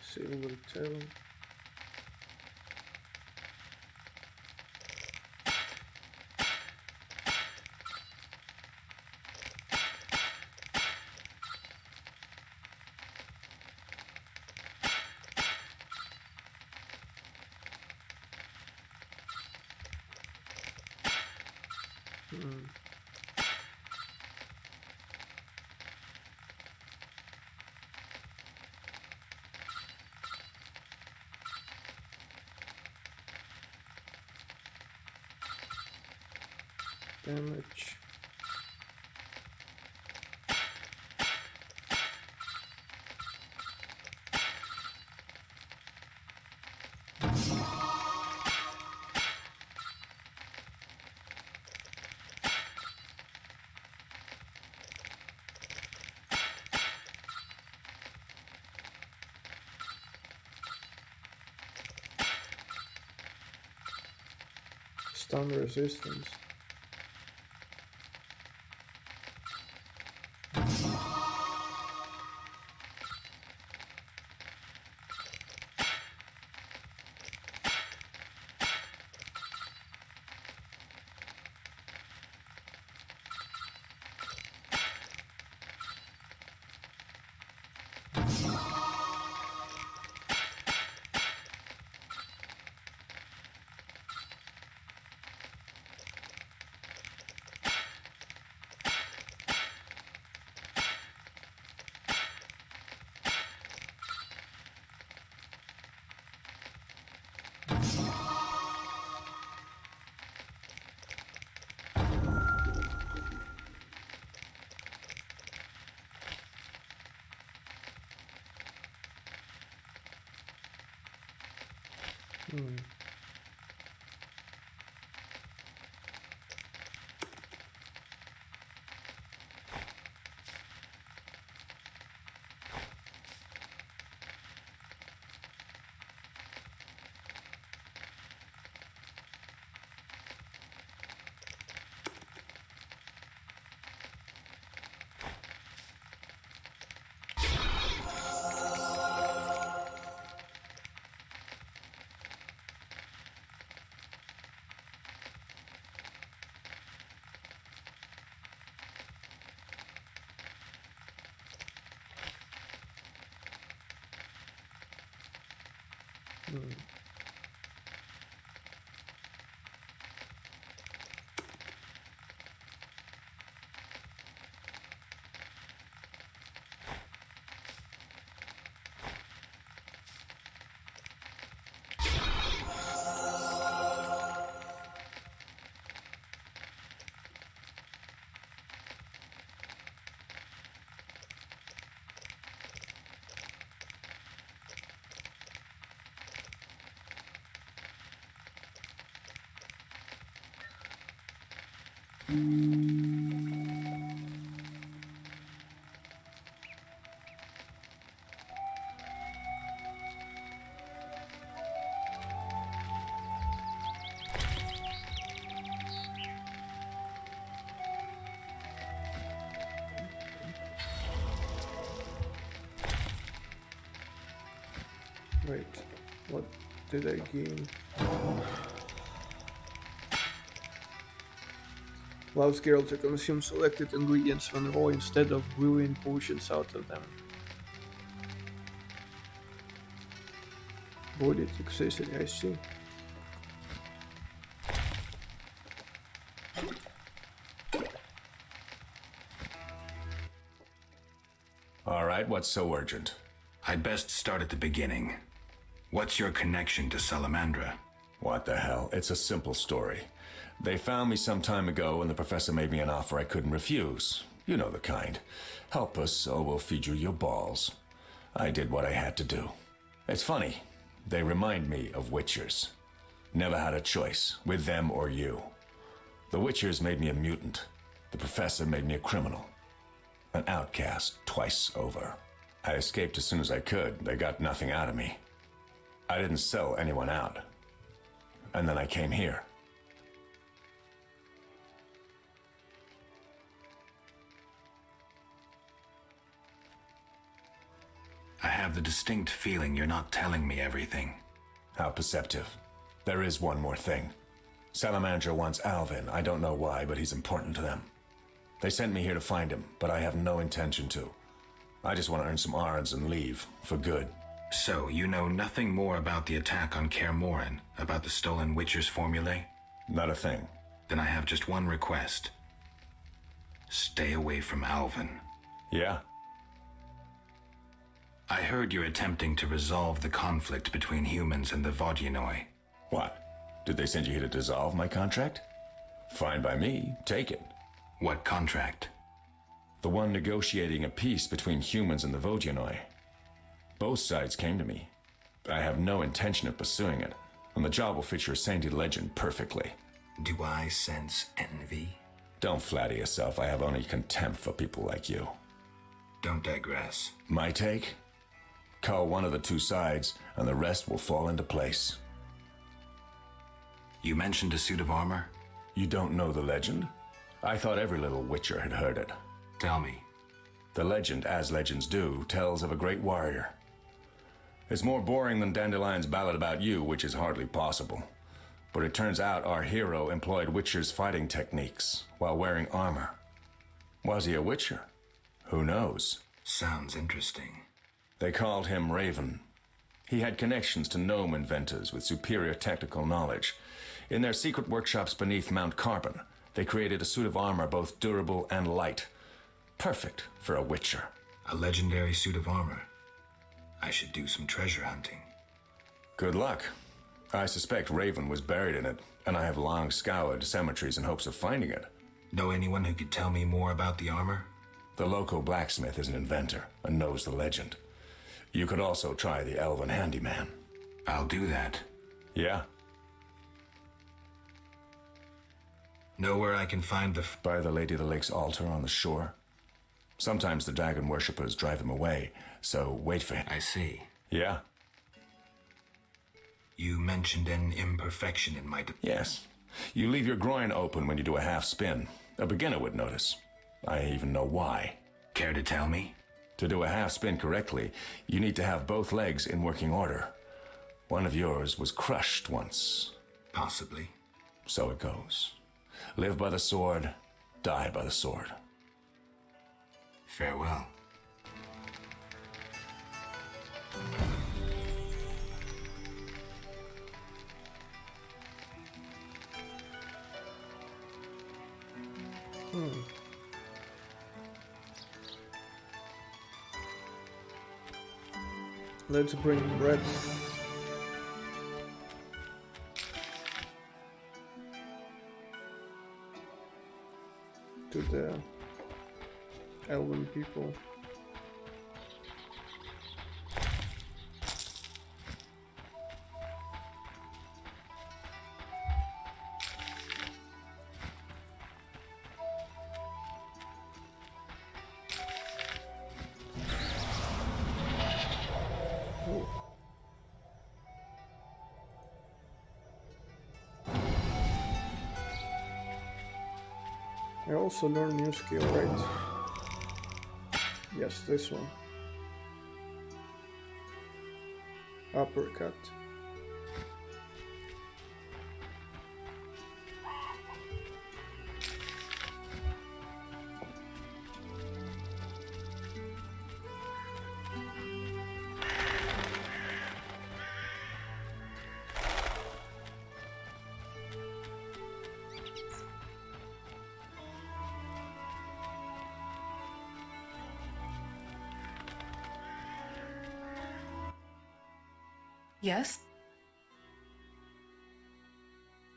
Speaker 1: Silver tail. Damage. Stun resistance. Wait, what did I gain? Allows Geralt to consume selected ingredients when raw instead of brewing potions out of them. Body toxicity, I see.
Speaker 22: All right, what's so urgent?
Speaker 4: I'd best start at the beginning. What's your connection to Salamandra?
Speaker 22: What the hell? It's a simple story. They found me some time ago and the professor made me an offer I couldn't refuse. You know the kind. Help us or we'll feed you your balls. I did what I had to do. It's funny. They remind me of Witchers. Never had a choice, with them or you. The Witchers made me a mutant. The professor made me a criminal. An outcast twice over. I escaped as soon as I could. They got nothing out of me. I didn't sell anyone out. And then I came here.
Speaker 4: I have the distinct feeling you're not telling me everything.
Speaker 22: How perceptive. There is one more thing. Salamandra wants Alvin. I don't know why, but he's important to them. They sent me here to find him, but I have no intention to. I just want to earn some Arns and leave, for good.
Speaker 4: So, you know nothing more about the attack on Kaer Morhen, about the stolen Witcher's formulae?
Speaker 22: Not a thing.
Speaker 4: Then I have just one request. Stay away from Alvin.
Speaker 22: Yeah?
Speaker 4: I heard you're attempting to resolve the conflict between humans and the Vodyanoi.
Speaker 22: What? Did they send you here to dissolve my contract? Fine by me. Take it.
Speaker 4: What contract?
Speaker 22: The one negotiating a peace between humans and the Vodyanoi. Both sides came to me. I have no intention of pursuing it, and the job will fit your sainted legend perfectly.
Speaker 4: Do I sense envy?
Speaker 22: Don't flatter yourself. I have only contempt for people like you.
Speaker 4: Don't digress.
Speaker 22: My take? Call one of the two sides, and the rest will fall into place.
Speaker 4: You mentioned a suit of armor?
Speaker 22: You don't know the legend? I thought every little Witcher had heard it.
Speaker 4: Tell me.
Speaker 22: The legend, as legends do, tells of a great warrior. It's more boring than Dandelion's ballad about you, which is hardly possible. But it turns out our hero employed Witcher's fighting techniques while wearing armor. Was he a Witcher? Who knows?
Speaker 4: Sounds interesting.
Speaker 22: They called him Raven. He had connections to gnome inventors with superior technical knowledge. In their secret workshops beneath Mount Carbon, they created a suit of armor both durable and light. Perfect for a Witcher.
Speaker 4: A legendary suit of armor. I should do some treasure hunting.
Speaker 22: Good luck. I suspect Raven was buried in it, and I have long scoured cemeteries in hopes of finding it.
Speaker 4: Know anyone who could tell me more about the armor?
Speaker 22: The local blacksmith is an inventor and knows the legend. You could also try the elven handyman.
Speaker 4: I'll do that.
Speaker 22: Yeah?
Speaker 4: Know where I can find the...
Speaker 22: By the Lady of the Lake's altar on the shore. Sometimes the dragon worshippers drive him away, so wait for him.
Speaker 4: I see.
Speaker 22: Yeah?
Speaker 4: You mentioned an imperfection in my...
Speaker 22: Yes. You leave your groin open when you do a half spin. A beginner would notice. I even know why.
Speaker 4: Care to tell me?
Speaker 22: To do a half spin correctly, you need to have both legs in working order. One of yours was crushed once.
Speaker 4: Possibly.
Speaker 22: So it goes. Live by the sword, die by the sword.
Speaker 4: Farewell.
Speaker 1: Let's bring bread. To the elven people. I also learned new skill, right? Yes, this one. Uppercut.
Speaker 10: Yes?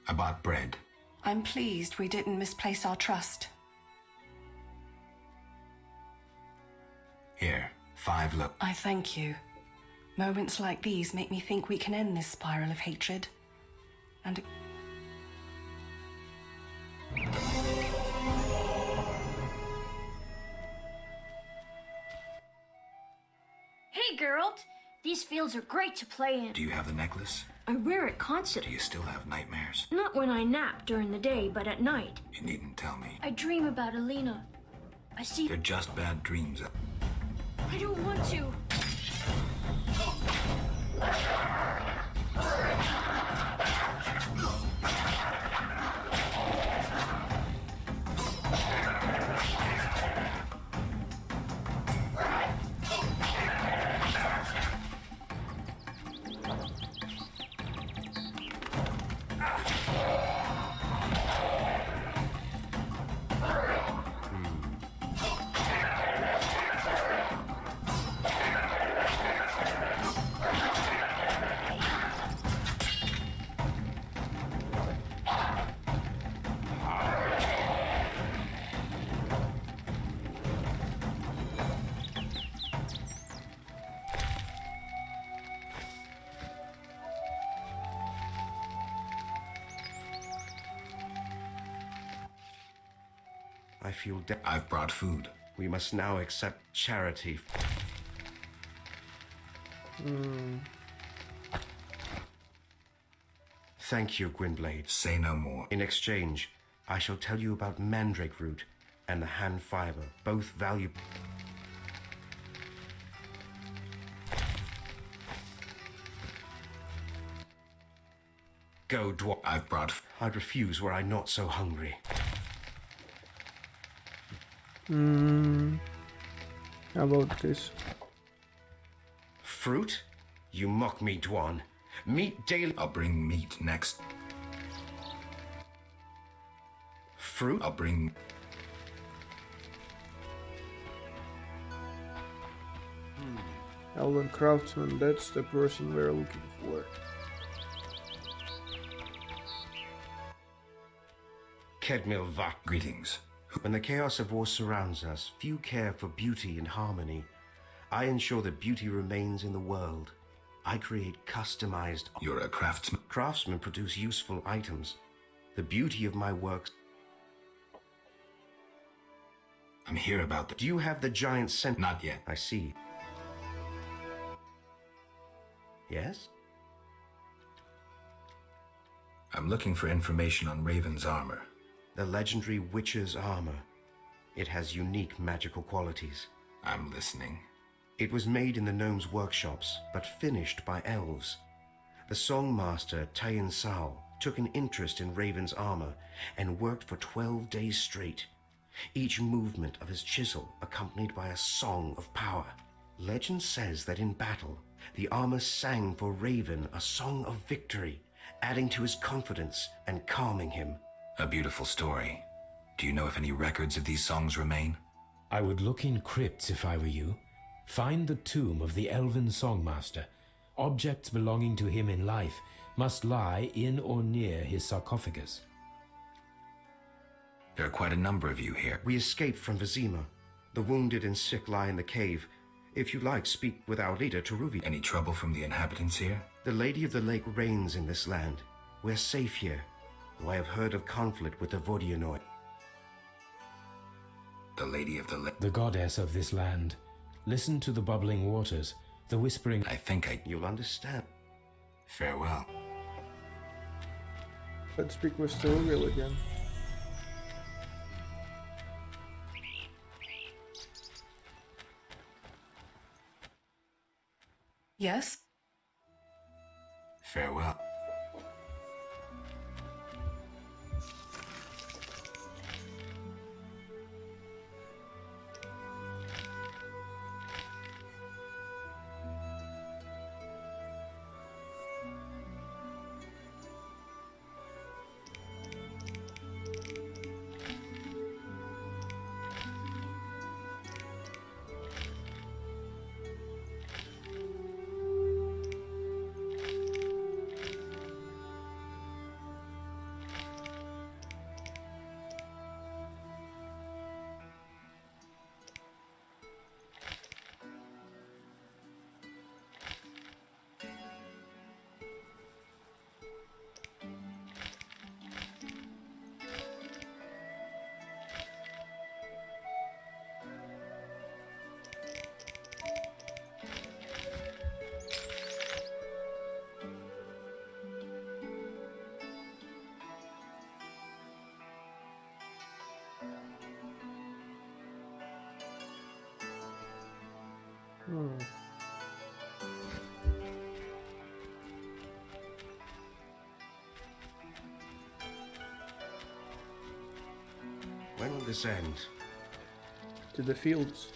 Speaker 4: I bought bread.
Speaker 10: I'm pleased we didn't misplace our trust.
Speaker 4: Here, 5 look.
Speaker 10: I thank you. Moments like these make me think we can end this spiral of hatred. And...
Speaker 11: Hey, Geralt! These fields are great to play in.
Speaker 4: Do you have the necklace?
Speaker 11: I wear it constantly.
Speaker 4: Do you still have nightmares?
Speaker 11: Not when I nap during the day, but at night.
Speaker 4: You needn't tell me.
Speaker 11: I dream about Alina. I see...
Speaker 4: They're just bad dreams.
Speaker 11: I don't want to.
Speaker 12: I feel
Speaker 4: I've brought food.
Speaker 12: We must now accept charity. Thank you, Gwynblade.
Speaker 4: Say no more.
Speaker 12: In exchange, I shall tell you about mandrake root and the hand fiber, both valuable. Go, dwarf.
Speaker 4: I've brought...
Speaker 12: I'd refuse were I not so hungry.
Speaker 1: How about this?
Speaker 12: Fruit? You mock me, Dwan. Meat daily.
Speaker 4: I'll bring meat next.
Speaker 12: Fruit?
Speaker 4: I'll bring...
Speaker 1: Elven Craftsman, that's the person we're looking for.
Speaker 12: Kedmil Vak.
Speaker 4: Greetings.
Speaker 12: When the chaos of war surrounds us, few care for beauty and harmony. I ensure that beauty remains in the world. I create customized...
Speaker 4: You're a craftsman?
Speaker 12: Craftsmen produce useful items. The beauty of my works...
Speaker 4: I'm here about the...
Speaker 12: Do you have the giant scent?
Speaker 4: Not yet.
Speaker 12: I see. Yes?
Speaker 4: I'm looking for information on Raven's armor.
Speaker 12: The legendary Witcher's armor. It has unique magical qualities.
Speaker 4: I'm listening.
Speaker 12: It was made in the gnomes' workshops, but finished by elves. The songmaster Tayan Sao took an interest in Raven's armor and worked for 12 days straight. Each movement of his chisel accompanied by a song of power. Legend says that in battle, the armor sang for Raven a song of victory, adding to his confidence and calming him.
Speaker 4: A beautiful story. Do you know if any records of these songs remain?
Speaker 8: I would look in crypts if I were you. Find the tomb of the elven songmaster. Objects belonging to him in life must lie in or near his sarcophagus.
Speaker 4: There are quite a number of you here.
Speaker 12: We escaped from Vizima. The wounded and sick lie in the cave. If you like, speak with our leader, Teruvi.
Speaker 4: Any trouble from the inhabitants here?
Speaker 12: The Lady of the Lake reigns in this land. We're safe here, though I have heard of conflict with the Vodianoi.
Speaker 4: The Lady of the Lake.
Speaker 8: The goddess of this land. Listen to the bubbling waters, the whispering...
Speaker 12: You'll understand.
Speaker 4: Farewell.
Speaker 1: Let's speak with Teruvi again.
Speaker 10: Yes?
Speaker 4: Farewell.
Speaker 12: When will this end?
Speaker 1: To the fields.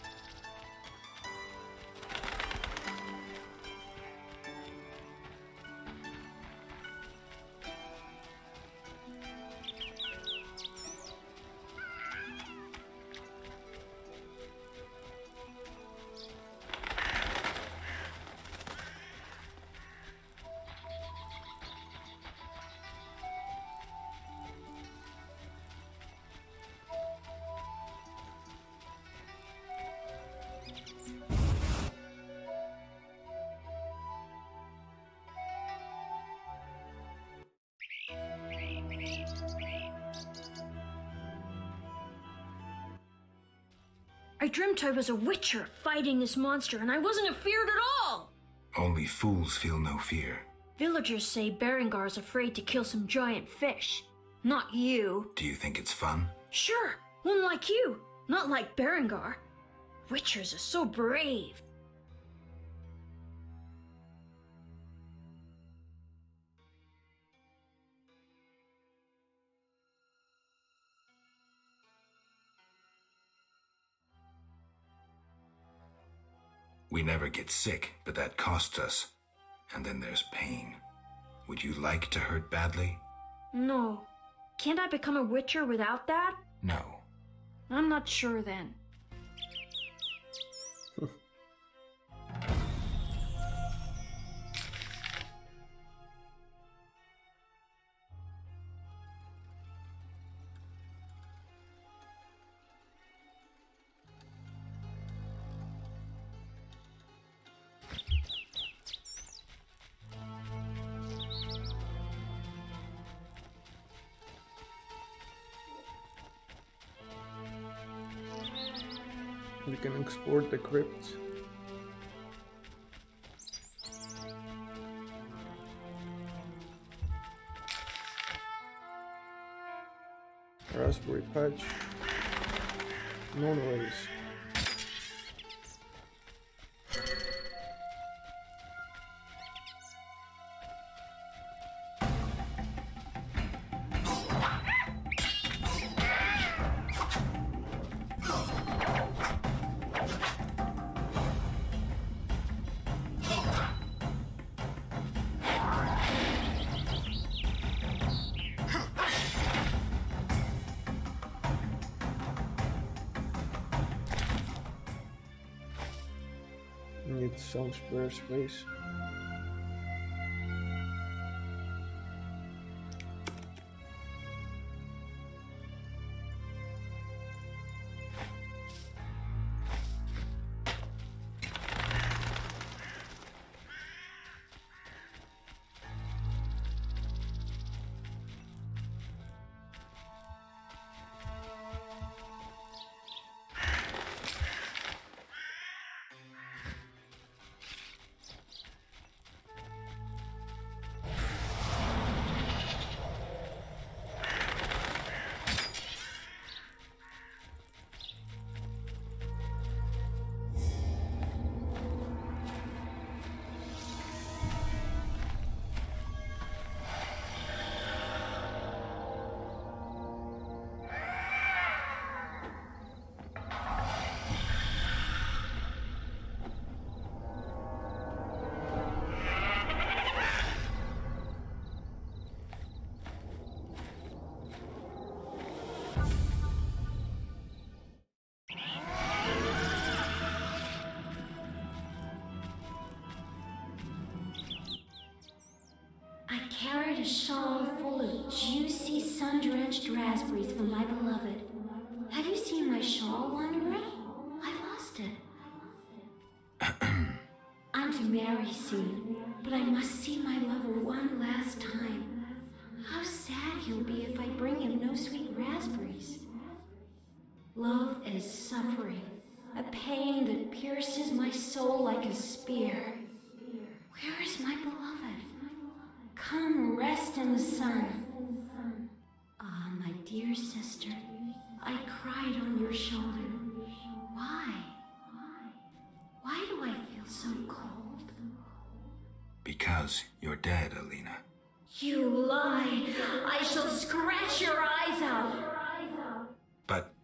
Speaker 11: I dreamt I was a witcher fighting this monster, and I wasn't afeared at all!
Speaker 4: Only fools feel no fear.
Speaker 11: Villagers say Berengar's afraid to kill some giant fish. Not you.
Speaker 4: Do you think it's fun?
Speaker 11: Sure, one like you. Not like Berengar. Witchers are so brave.
Speaker 4: We never get sick, but that costs us. And then there's pain. Would you like to hurt badly?
Speaker 11: No. Can't I become a witcher without that?
Speaker 4: No.
Speaker 11: I'm not sure then.
Speaker 1: We can explore the crypt. Raspberry patch. Non-race. Need some spare space.
Speaker 7: I carried a shawl full of juicy, sun-drenched raspberries for my beloved. Have you seen my shawl, Wanderer? I lost it. I'm to marry soon, but I must see my lover one last time. How sad he'll be if I bring him no sweet raspberries. Love is suffering, a pain that pierces my soul like a spear. Where is my beloved? Come rest in the sun. Ah, my dear sister, I cried on your shoulder. Why? Why do I feel so cold?
Speaker 4: Because you're dead, Alina.
Speaker 7: You lie! I shall scratch your eyes out!
Speaker 4: But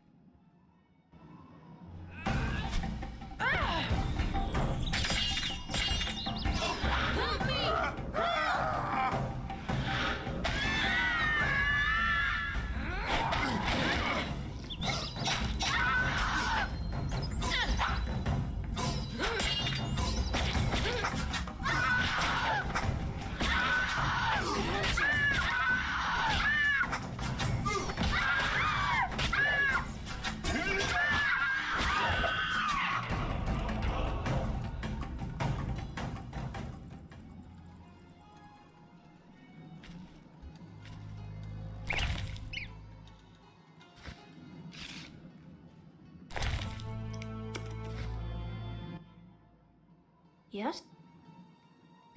Speaker 7: Yes?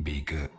Speaker 4: be good.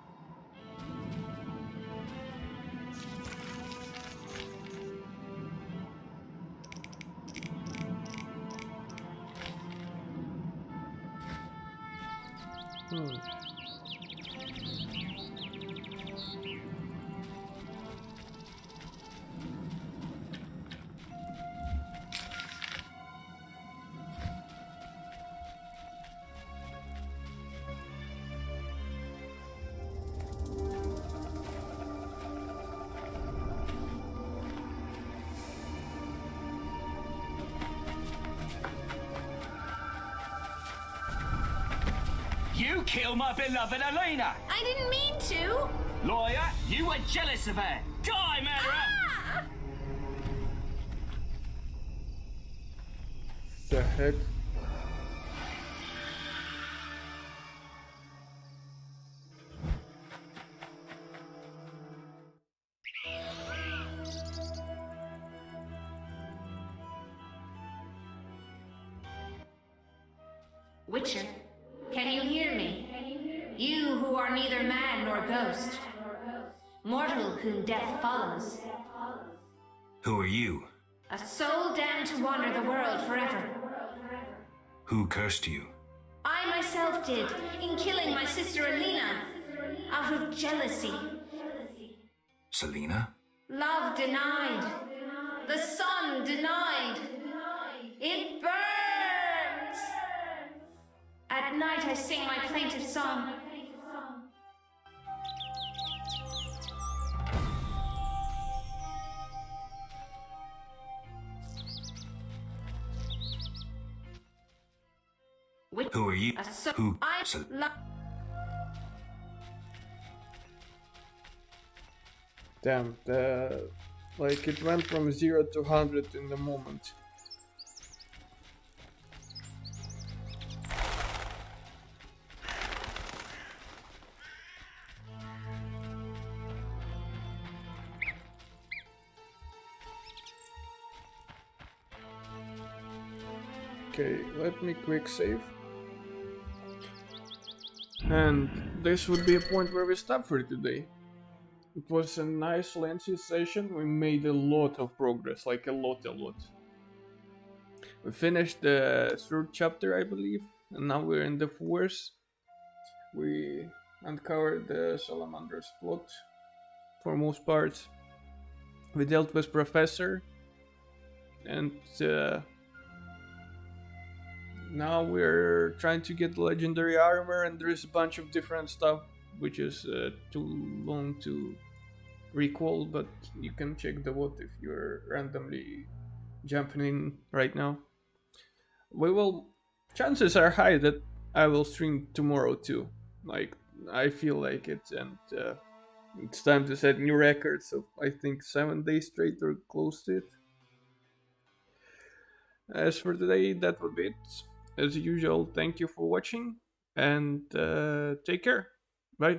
Speaker 5: You killed my beloved Alina!
Speaker 7: I didn't mean to!
Speaker 5: Lawyer, you were jealous of her! Die, murderer!
Speaker 7: Ah!
Speaker 1: The heck?
Speaker 2: Witcher, can you hear me? You who are neither man nor ghost, mortal whom death follows.
Speaker 4: Who are you?
Speaker 2: A soul damned to wander the world forever.
Speaker 4: Who cursed you?
Speaker 2: I myself did, in killing my sister Alina, out of jealousy.
Speaker 4: Selena?
Speaker 2: Love denied. The sun denied. It burns! At night I sing my plaintive song.
Speaker 4: Who are you? Who?
Speaker 1: Damn, like it went from 0 to 100 in the moment. Okay, let me quick save. And this would be a point where we stop for today. It was a nice lengthy session. We made a lot of progress, like a lot. We finished the third chapter, I believe, and now we're in the fourth. We uncovered the Salamandra's plot for most part. We dealt with Professor, and now we're trying to get legendary armor, and there is a bunch of different stuff which is too long to recall, but you can check the VOD if you're randomly jumping in right now. Chances are high that I will stream tomorrow too. Like, I feel like it, and it's time to set new records of, I think, 7 days straight or close to it. As for today, that would be it. As usual, thank you for watching, and take care. Bye.